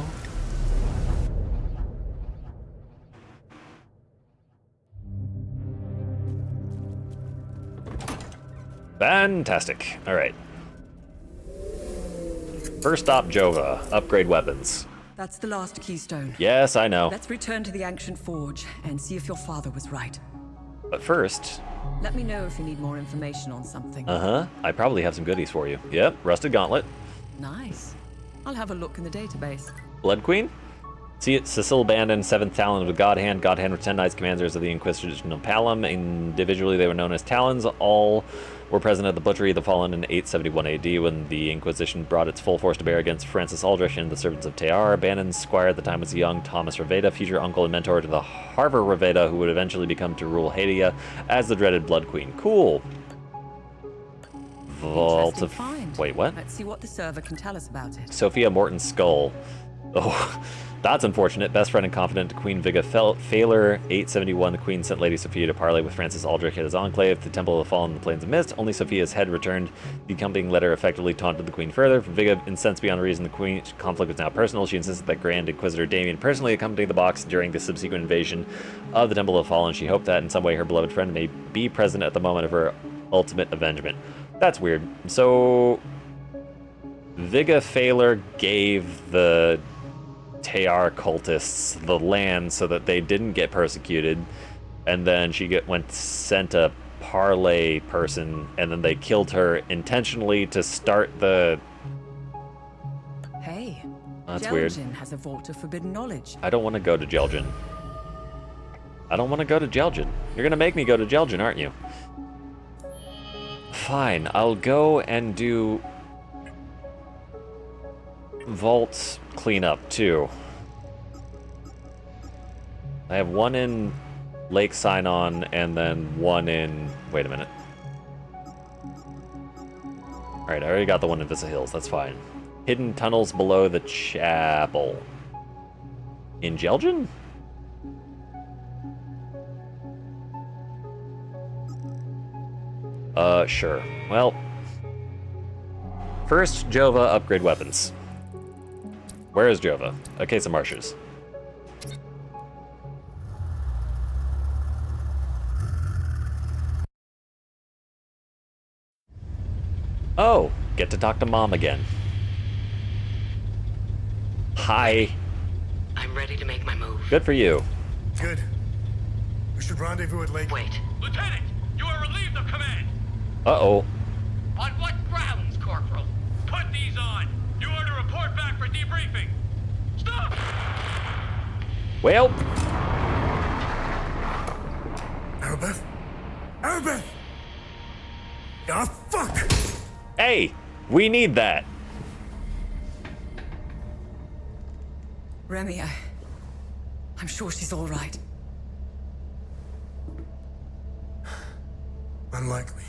Fantastic. All right. First stop, Jova. Upgrade weapons. That's the last keystone. Yes, I know. Let's return to the ancient forge and see if your father was right. But first... Let me know if you need more information on something. Uh-huh. I probably have some goodies for you. Yep, rusted gauntlet. Nice. I'll have a look in the database. Blood Queen? See it, Cecil Bandon, 7th Talon with God Hand. God Hand were 10 Knights Commanders of the Inquisition of Palom. Individually, they were known as Talons. All were present at the Butchery of the Fallen in 871 AD when the Inquisition brought its full force to bear against Francis Aldrich and the Servants of Tear. Bandon's squire at the time was young Thomas Raveda, future uncle and mentor to the Harver Raveda, who would eventually become to rule Hadia as the dreaded Blood Queen. Cool. Vault of... Wait, what? Let's see what the server can tell us about it. Sophia Morton's skull. Oh, that's unfortunate. Best friend and confidant to Queen Viga Failer, 871. The Queen sent Lady Sophia to parley with Francis Aldrich at his enclave, the Temple of the Fallen in the Plains of Mist. Only Sophia's head returned. The accompanying letter effectively taunted the Queen further. Viga, incensed beyond reason, the Queen's conflict was now personal. She insisted that Grand Inquisitor Damien personally accompany the box during the subsequent invasion of the Temple of the Fallen. She hoped that in some way her beloved friend may be present at the moment of her ultimate avengement. That's weird. So, Viga Failer gave the Tear cultists the land so that they didn't get persecuted, and then she sent a parlay person, and then they killed her intentionally to start the... Hey, that's weird. Jelgin has a vault of forbidden knowledge. I don't want to go to Jelgin. I don't want to go to Jelgin. You're gonna make me go to Jelgin, aren't you? Fine, I'll go and do vault cleanup too. I have one in Lake Sinon and then one in... Wait a minute. Alright, I already got the one in Vista Hills, that's fine. Hidden tunnels below the chapel. In Jelgin? Sure. Well, first, Jova, upgrade weapons. Where is Jova? A case of marshes. Oh, get to talk to Mom again. Hi. I'm ready to make my move. Good for you. Good. We should rendezvous at Lake... Wait. Lieutenant, you are relieved of command. Uh-oh. On what grounds, Corporal? Put these on. You are to report back for debriefing. Stop! Well. Arabeth? Arabeth! Ah, fuck! Hey, we need that. Remy, I'm sure she's all right. Unlikely.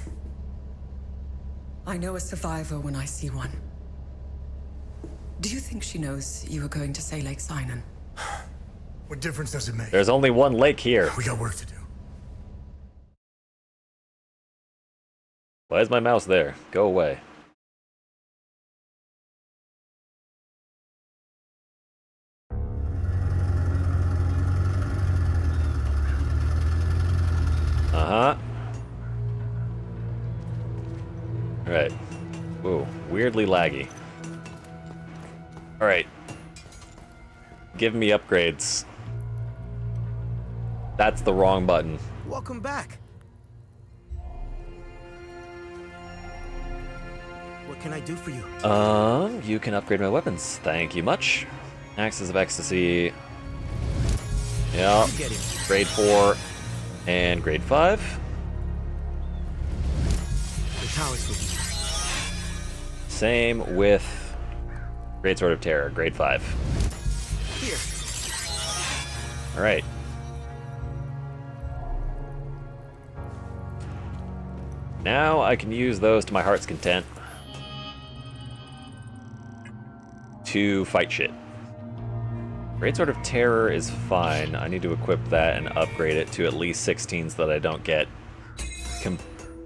I know a survivor when I see one. Do you think she knows you were going to say Lake Sinon? What difference does it make? There's only one lake here. We got work to do. Why is my mouse there? Go away. Uh-huh. Alright. Whoa, weirdly laggy. Alright. Give me upgrades. That's the wrong button. Welcome back. What can I do for you? You can upgrade my weapons. Thank you much. Axes of Ecstasy. Yeah. Grade 4 and grade 5. The tower's with you. Same with Great Sword of Terror, grade 5. Here. Alright. Now I can use those to my heart's content to fight shit. Great Sword of Terror is fine. I need to equip that and upgrade it to at least 16 so that I don't get...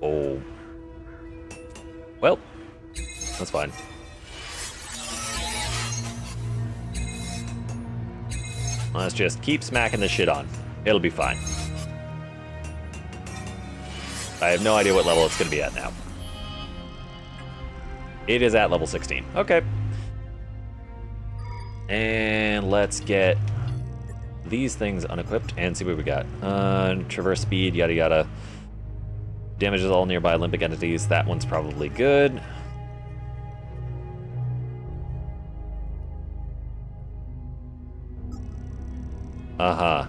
Oh. Well, that's fine. Let's just keep smacking this shit on. It'll be fine. I have no idea what level it's going to be at now. It is at level 16. Okay. And let's get these things unequipped and see what we got. Traverse speed, yada yada. Damages all nearby Olympic entities. That one's probably good. Uh-huh.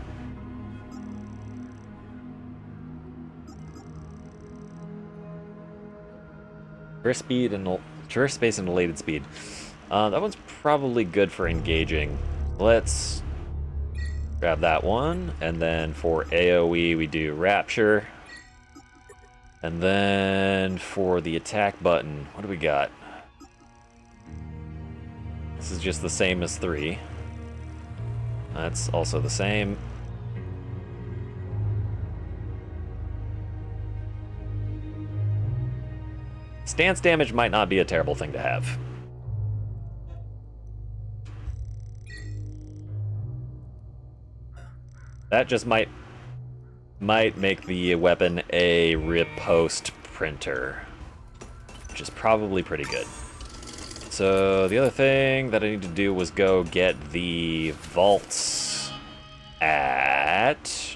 Traverse speed and traverse space and elated speed. That one's probably good for engaging. Let's grab that one, and then for AoE we do Rapture. And then for the attack button, what do we got? This is just the same as 3. That's also the same. Stance damage might not be a terrible thing to have. That just might make the weapon a riposte printer, which is probably pretty good. So the other thing that I need to do was go get the vaults at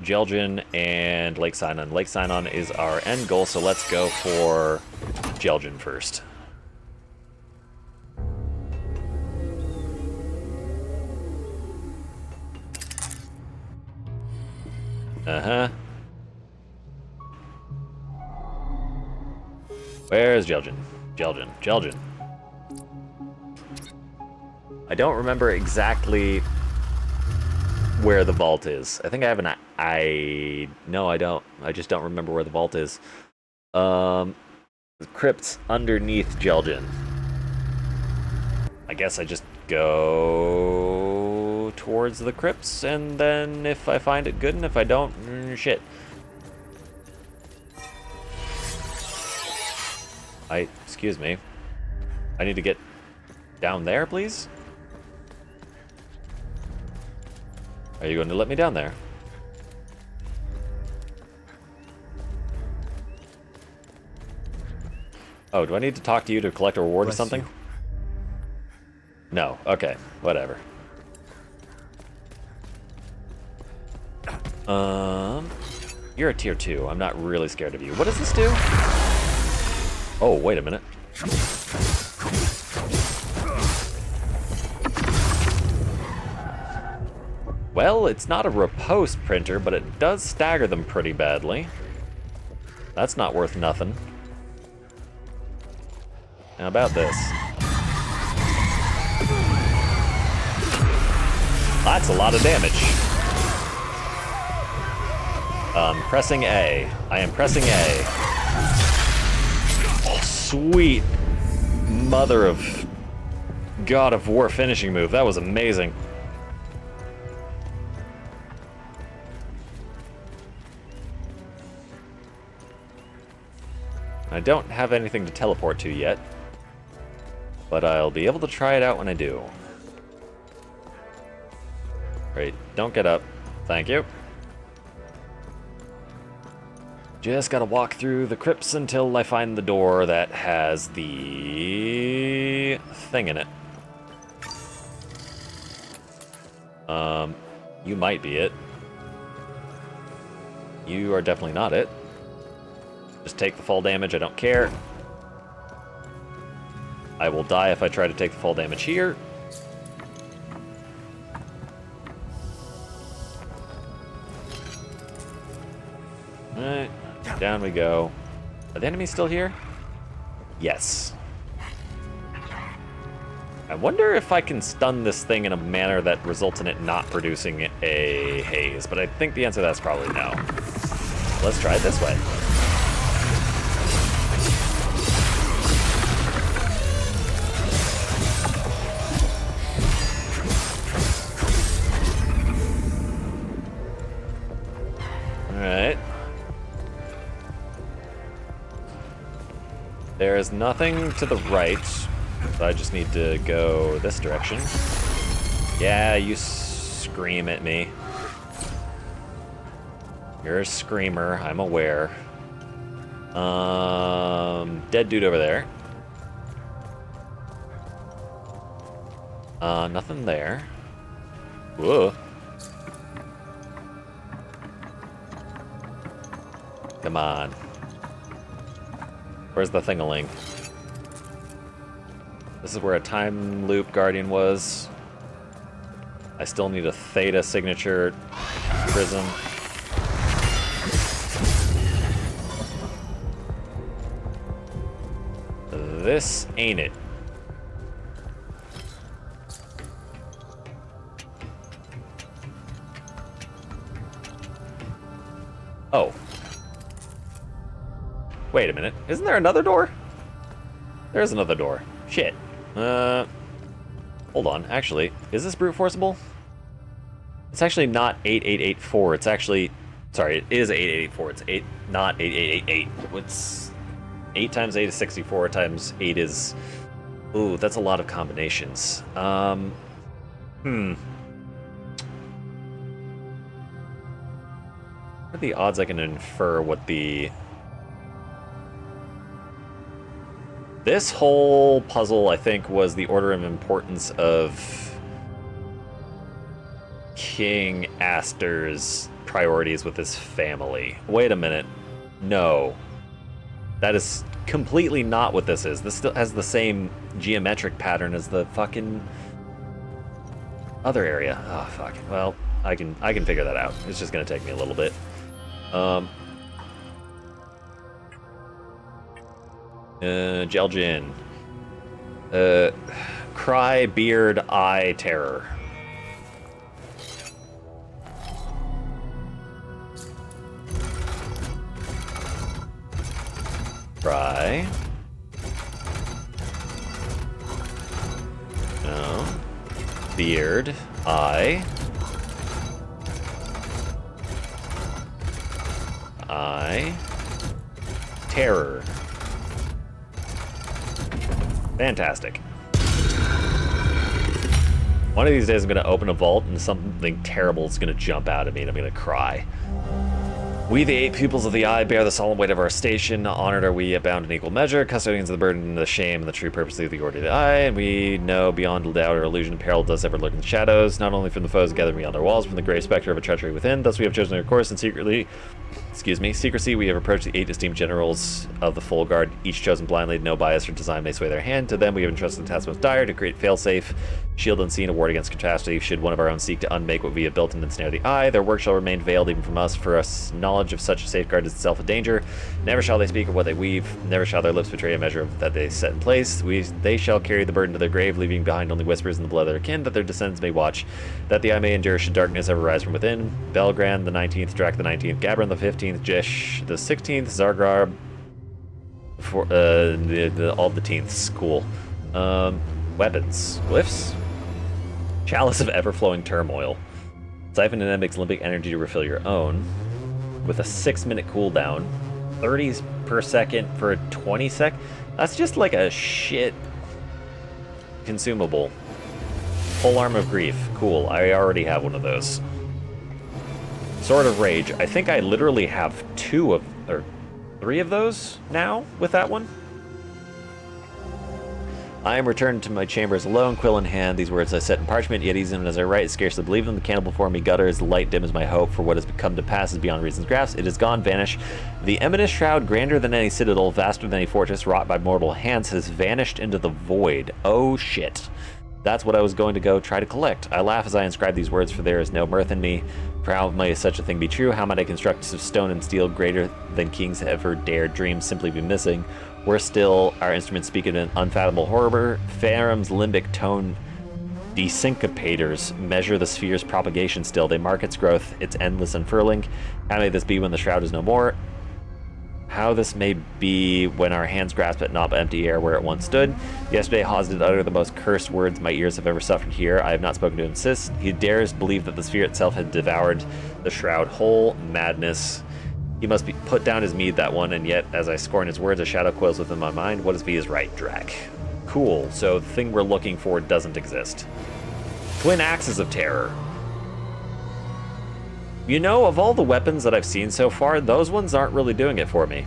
Jelgin and Lake Sinon. Lake Sinon is our end goal, so let's go for Jelgin first. Uh-huh. Where's Jelgin? Jelgin. I don't remember exactly where the vault is. I think I have an... No, I don't. I just don't remember where the vault is. The crypt's underneath Jelgin. I guess I just go towards the crypts, and then if I find it good, and if I don't, shit. Excuse me. I need to get down there, please? Are you going to let me down there? Oh, do I need to talk to you to collect a reward or something? No. Okay. Whatever. You're a tier 2. I'm not really scared of you. What does this do? Oh, wait a minute. Well, it's not a riposte printer, but it does stagger them pretty badly. That's not worth nothing. How about this? That's a lot of damage. Pressing A. I am pressing A. Oh, sweet mother of God of War finishing move. That was amazing. I don't have anything to teleport to yet, but I'll be able to try it out when I do. Great, don't get up. Thank you. Just gotta walk through the crypts until I find the door that has the thing in it. You might be it. You are definitely not it. Just take the fall damage, I don't care. I will die if I try to take the fall damage here. Alright, down we go. Are the enemies still here? Yes. I wonder if I can stun this thing in a manner that results in it not producing a haze, but I think the answer to that's probably no. Let's try it this way. Alright. There is nothing to the right, so I just need to go this direction. Yeah, you scream at me. You're a screamer, I'm aware. Dead dude over there. Nothing there. Whoa. Come on. Where's the thing-a-ling? This is where a time loop guardian was. I still need a theta signature prism. This ain't it. Oh. Wait a minute. Isn't there another door? There's another door. Shit. Hold on. Actually, is this brute forceable? It's actually not 8884. It's actually... Sorry, it is 8884. It's 8, not 8888. What's... 8 times 8 is 64 times 8 is... Ooh, that's a lot of combinations. What are the odds I can infer what the... This whole puzzle, I think, was the order of importance of King Aster's priorities with his family. Wait a minute. No. That is completely not what this is. This still has the same geometric pattern as the fucking other area. Oh, fuck. Well, I can figure that out. It's just gonna take me a little bit. Jelgin. Cry, beard, eye, terror. Cry. No. Beard, eye. Eye. Terror. Fantastic. One of these days I'm going to open a vault and something terrible is going to jump out at me and I'm going to cry. We, the 8 pupils of the Eye, bear the solemn weight of our station. Honored are we, abound in equal measure, custodians of the burden and the shame and the true purpose of the Order of the Eye. And we know beyond doubt or illusion peril does ever lurk in the shadows, not only from the foes gathered beyond our walls, from the grave specter of a treachery within. Thus we have chosen our course, and secrecy we have approached the 8 esteemed generals of the full guard, each chosen blindly, no bias or design may sway their hand. To them we have entrusted the task most dire, to create fail-safe, shield unseen, a ward against catastrophe, should one of our own seek to unmake what we have built and ensnare the Eye. Their work shall remain veiled even from us, for us knowledge knowledge of such a safeguard is itself a danger. Never shall they speak of what they weave. Never shall their lips betray a measure that they set in place. They shall carry the burden to their grave, leaving behind only whispers in the blood of their kin, that their descendants may watch, that the eye may endure should darkness ever rise from within. Belgrand the 19th, Drac the 19th, Gabron the 15th, Jesh the 16th, Zargar for all the teenths. Cool. Weapons. Glyphs? Chalice of ever-flowing turmoil. Siphon an enemy's limbic energy to refill your own, with a 6-minute cooldown. 30 per second for 20 sec. That's just like a shit consumable. Full Arm of Grief. Cool. I already have one of those. Sword of Rage. I think I literally have 3 of those now with that one. I am returned to my chambers alone, quill in hand. These words I set in parchment, yet even as I write, scarcely believe them. The candle before me gutters, the light dim as my hope, for what has come to pass is beyond reason's grasp. It is gone, vanished. The eminent shroud, grander than any citadel, vaster than any fortress, wrought by mortal hands, has vanished into the void. Oh shit. That's what I was going to go try to collect. I laugh as I inscribe these words, for there is no mirth in me. For how might such a thing be true? How might I construct of stone and steel greater than kings ever dared dream simply be missing? Worse still, our instruments speak in an unfathomable horror. Faram's limbic tone desyncopators measure the sphere's propagation still. They mark its growth, its endless unfurling. How may this be when the shroud is no more? How this may be when our hands grasp at not empty air where it once stood. Yesterday Hawes did utter the most cursed words my ears have ever suffered here. I have not spoken to him since. He dares believe that the sphere itself had devoured the shroud whole. Madness. He must be put down his mead, that one, and yet, as I scorn his words, a shadow coils within my mind. What if he is right, Drac? Cool, so the thing we're looking for doesn't exist. Twin Axes of Terror. You know, of all the weapons that I've seen so far, those ones aren't really doing it for me.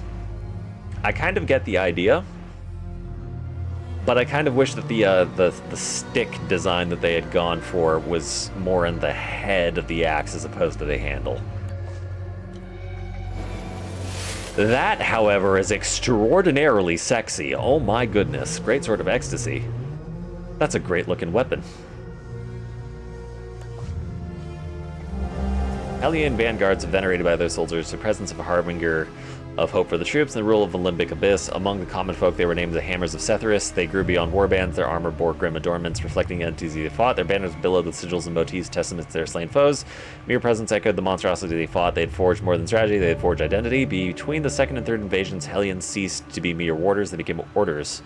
I kind of get the idea, but I kind of wish that the stick design that they had gone for was more in the head of the axe as opposed to the handle. That, however, is extraordinarily sexy. Oh my goodness. Great Sword of Ecstasy. That's a great looking weapon. Hellion vanguards venerated by their soldiers, the presence of a harbinger of hope for the troops, and the rule of the limbic abyss. Among the common folk, they were named the Hammers of Setherus. They grew beyond warbands. Their armor bore grim adornments, reflecting entities they fought. Their banners billowed with sigils and motifs, testaments to their slain foes. Mere presence echoed the monstrosity they fought. They had forged more than strategy. They had forged identity. Between the second and third invasions, Hellions ceased to be mere warders. They became orders.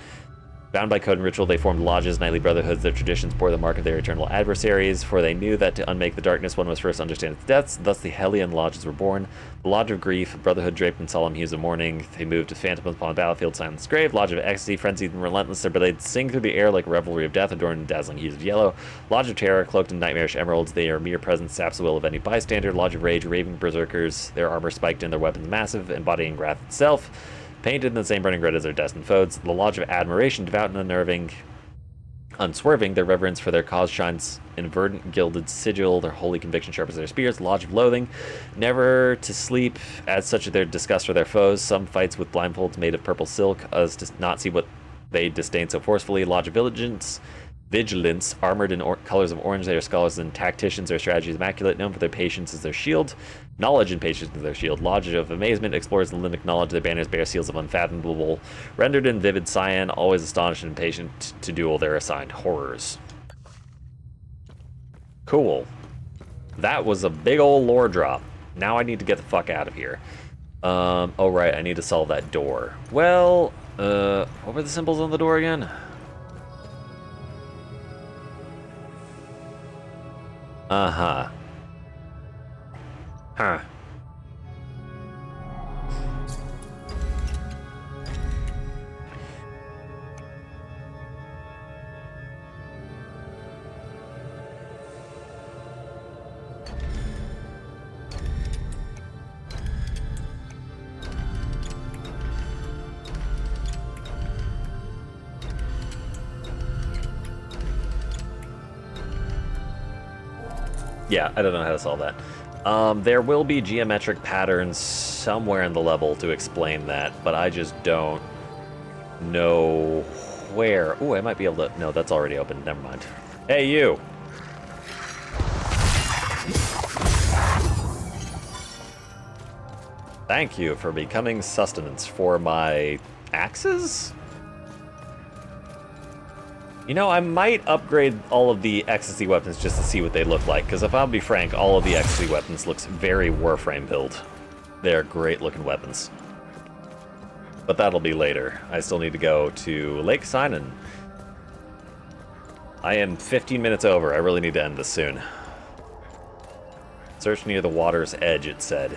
Bound by code and ritual, they formed lodges, knightly brotherhoods. Their traditions bore the mark of their eternal adversaries, for they knew that to unmake the darkness, one must first understand its depths. Thus the Hellion lodges were born. The Lodge of Grief, a brotherhood draped in solemn hues of mourning. They moved to phantoms upon the battlefield, silence grave. Lodge of Ecstasy, frenzied and relentless, their blades sing through the air like a revelry of death, adorned in dazzling hues of yellow. Lodge of Terror, cloaked in nightmarish emeralds, they are mere presence, saps the will of any bystander. Lodge of Rage, raving berserkers, their armor spiked and their weapons massive, embodying wrath itself. Painted in the same burning red as their destined foes. The Lodge of Admiration, devout and unswerving, their reverence for their cause shines in verdant gilded sigil, their holy conviction sharp as their spears. The Lodge of Loathing, never to sleep, as such their disgust for their foes. Some fights with blindfolds made of purple silk, as to not see what they disdain so forcefully. Lodge of Vigilance, armored in colors of orange, they are scholars and tacticians, their strategy is immaculate, known for their patience as their shield. Knowledge and patience as their shield. Lodge of Amazement explores the limbic knowledge. Their banners bear seals of unfathomable, rendered in vivid cyan, always astonished and impatient to do all their assigned horrors. Cool. That was a big old lore drop. Now I need to get the fuck out of here. Oh right, I need to solve that door. Well, what were the symbols on the door again? Uh-huh. Huh. Yeah, I don't know how to solve that. There will be geometric patterns somewhere in the level to explain that, but I just don't know where. Ooh, I might be able to... No, that's already open. Never mind. Hey, you! Thank you for becoming sustenance for my axes? You know, I might upgrade all of the ecstasy weapons just to see what they look like, because if I'll be frank, all of the ecstasy weapons looks very Warframe build. They're great looking weapons. But that'll be later. I still need to go to Lake Sinon. I am 15 minutes over. I really need to end this soon. Search near the water's edge, it said.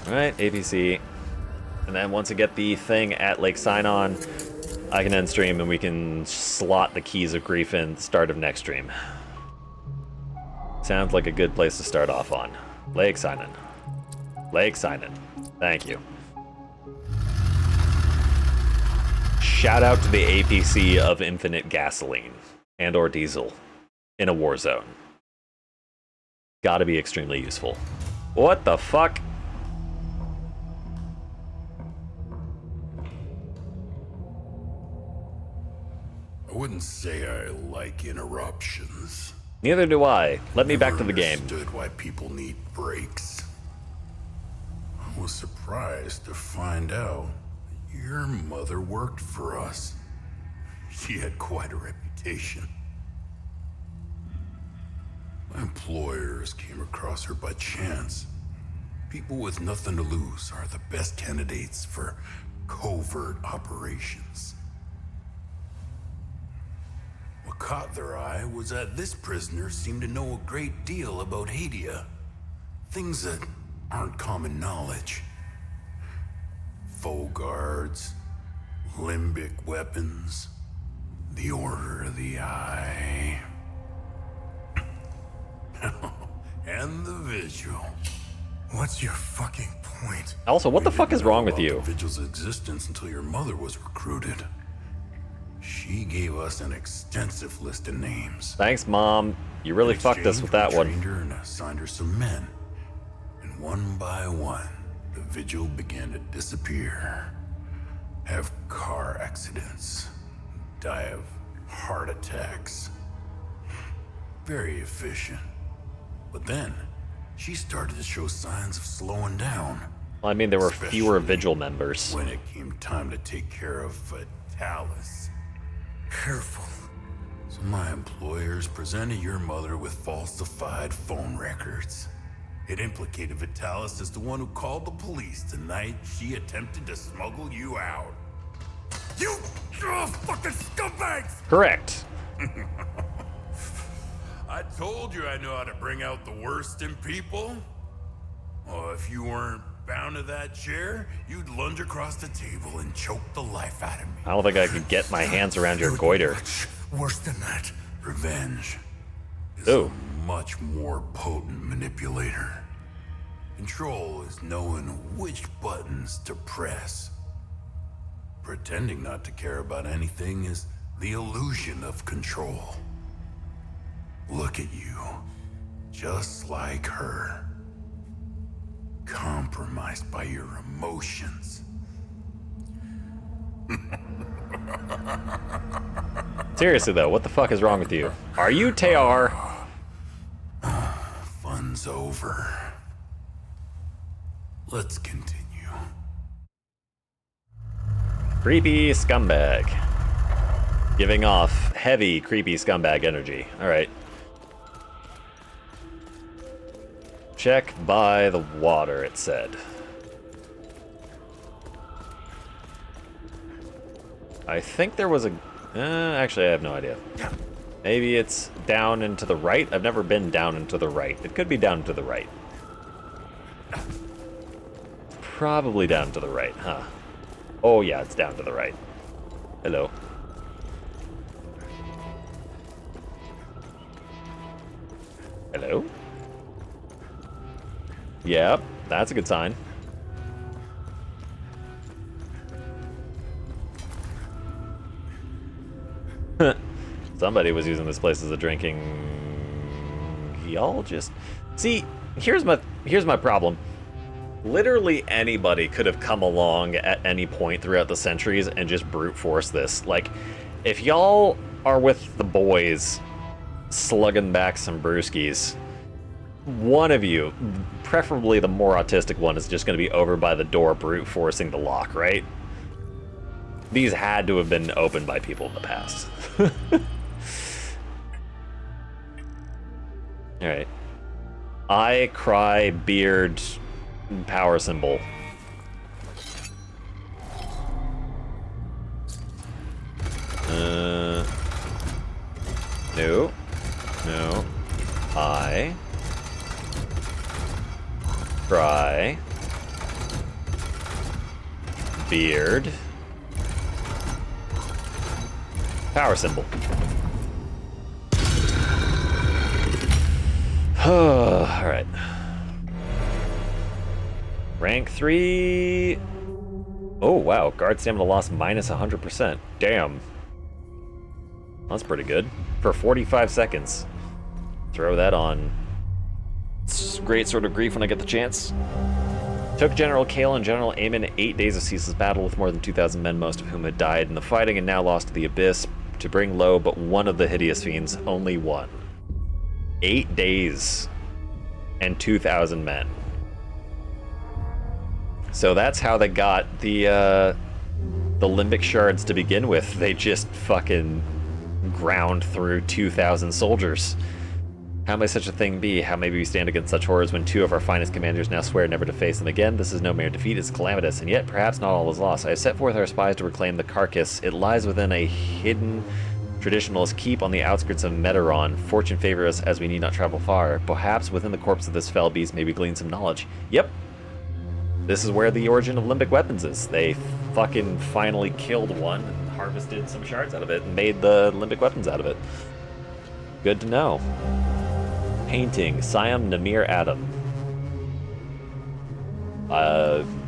Alright, APC. And then once I get the thing at Lake Sinon, I can end stream and we can slot the Keys of Grief in start of next stream. Sounds like a good place to start off on. Lake Sinon. Lake Sinon. Thank you. Shout out to the APC of infinite gasoline and or diesel in a war zone. Gotta be extremely useful. What the fuck? I wouldn't say I like interruptions. Neither do I. Let me back to the game. Understood why people need breaks. I was surprised to find out that your mother worked for us. She had quite a reputation. My employers came across her by chance. People with nothing to lose are the best candidates for covert operations. What caught their eye was that this prisoner seemed to know a great deal about Hadia. Things that aren't common knowledge. Faux guards, limbic weapons, the Order of the Eye. And the Vigil. What's your fucking point? Also, what the fuck is wrong with you? The Vigil's existence until your mother was recruited. She gave us an extensive list of names. Thanks, Mom. You really fucked us with that one. We trained her and assigned her some men. And one by one, the Vigil began to disappear. Have car accidents. Die of heart attacks. Very efficient. But then, she started to show signs of slowing down. Well, I mean, there were fewer Vigil members. When it came time to take care of Vitalis. Careful. So my employers presented your mother with falsified phone records. It implicated Vitalis as the one who called the police the night she attempted to smuggle you out. You fucking scumbags! Correct. I told you I know how to bring out the worst in people. Oh, if you weren't bound to that chair, you'd lunge across the table and choke the life out of me. I don't think I could get my hands around your goiter. Worse than that. Revenge is a much more potent manipulator. Control is knowing which buttons to press. Pretending not to care about anything is the illusion of control. Look at you, just like her. Compromised by your emotions. Seriously though, what the fuck is wrong with you? Are you Tear? Fun's over. Let's continue. Creepy scumbag. Giving off heavy, creepy scumbag energy. Alright. Check by the water, it said. I think there was a... actually, I have no idea. Maybe it's down and to the right? I've never been down and to the right. It could be down to the right. Probably down to the right, huh? Oh yeah, it's down to the right. Hello. Hello? Yep, that's a good sign. Somebody was using this place as a drinking... Y'all just... See, here's my problem. Literally anybody could have come along at any point throughout the centuries and just brute force this. Like, if y'all are with the boys slugging back some brewskis. One of you, preferably the more autistic one, is just going to be over by the door brute forcing the lock, right? These had to have been opened by people in the past. Alright. I cry beard power symbol. No. No. I cry beard power symbol. Alright. Rank 3. Oh, wow. Guard stamina loss minus 100%. Damn. That's pretty good. For 45 seconds. Throw that on. It's great sort of grief when I get the chance. Took General Kale and General Aemon 8 days of ceaseless battle with more than 2,000 men, most of whom had died in the fighting and now lost to the Abyss, to bring low but one of the hideous fiends, only one. 8 days and 2,000 men. So that's how they got the limbic shards to begin with. They just fucking ground through 2,000 soldiers. How may such a thing be? How may we stand against such horrors when 2 of our finest commanders now swear never to face them again? This is no mere defeat, it's calamitous, and yet perhaps not all is lost. I have set forth our spies to reclaim the carcass. It lies within a hidden traditionalist keep on the outskirts of Meteron. Fortune favor us as we need not travel far. Perhaps within the corpse of this fell beast may we glean some knowledge. Yep. This is where the origin of limbic weapons is. They fucking finally killed one and harvested some shards out of it and made the limbic weapons out of it. Good to know. Painting, Siam Namir Adam.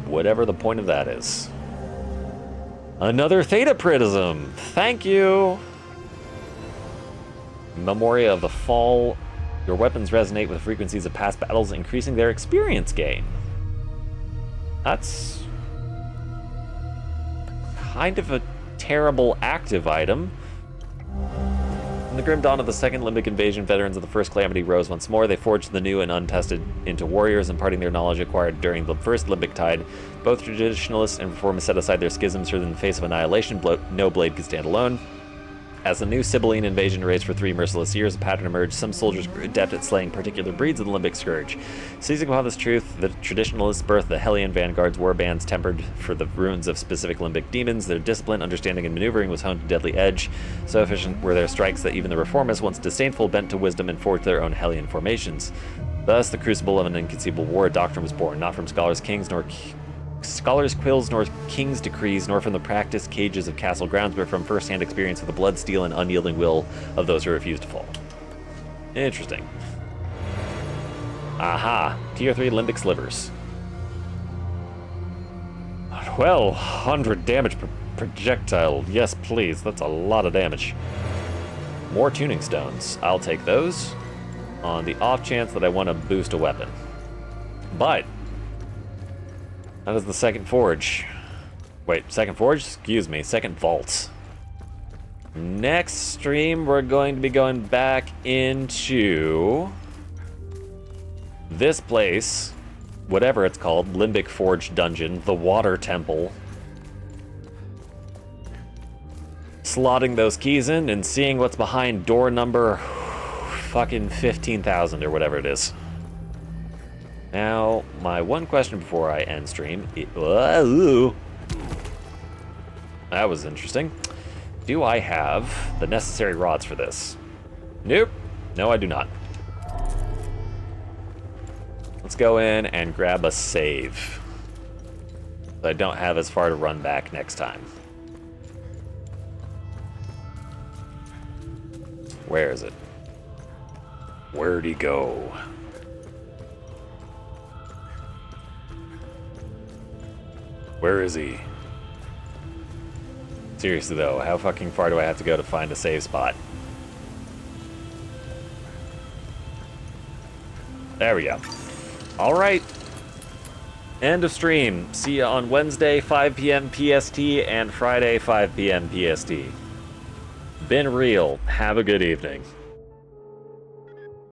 Whatever the point of that is. Another Theta Prism! Thank you! Memoria of the Fall. Your weapons resonate with frequencies of past battles, increasing their experience gain. That's kind of a terrible active item. In the grim dawn of the second Limbic invasion, veterans of the first calamity rose once more. They forged the new and untested into warriors, imparting their knowledge acquired during the first Limbic tide. Both traditionalists and reformists set aside their schisms, for in the face of annihilation, no blade could stand alone. As the new Sibylline invasion raged for 3 merciless years, a pattern emerged. Some soldiers grew adept at slaying particular breeds of the Limbic Scourge. Seizing upon this truth, the traditionalists birthed the Hellion Vanguard's warbands tempered for the runes of specific Limbic demons. Their discipline, understanding, and maneuvering was honed to deadly edge. So efficient were their strikes that even the reformists, once disdainful, bent to wisdom and forged their own Hellion formations. Thus, the crucible of an inconceivable war doctrine was born, not from scholars' quills, nor king's decrees, nor from the practiced cages of castle grounds, but from first-hand experience of the blood, steel, and unyielding will of those who refuse to fall. Interesting. Aha, Tier 3 Limbic Slivers. 1,200 damage per projectile. Yes, please, that's a lot of damage. More tuning stones. I'll take those on the off chance that I want to boost a weapon. But that is the second forge. Wait, second forge? Excuse me, second vault. Next stream, we're going to be going back into this place, whatever it's called, Limbic Forge Dungeon, the Water Temple. Slotting those keys in and seeing what's behind door number fucking 15,000 or whatever it is. Now, my one question before I end stream, that was interesting. Do I have the necessary rods for this? Nope. No, I do not. Let's go in and grab a save. So I don't have as far to run back next time. Where is it? Where'd he go? Where is he? Seriously though, how fucking far do I have to go to find a save spot? There we go. Alright. End of stream. See you on Wednesday, 5 p.m. PST, and Friday, 5 p.m. PST. Been real. Have a good evening.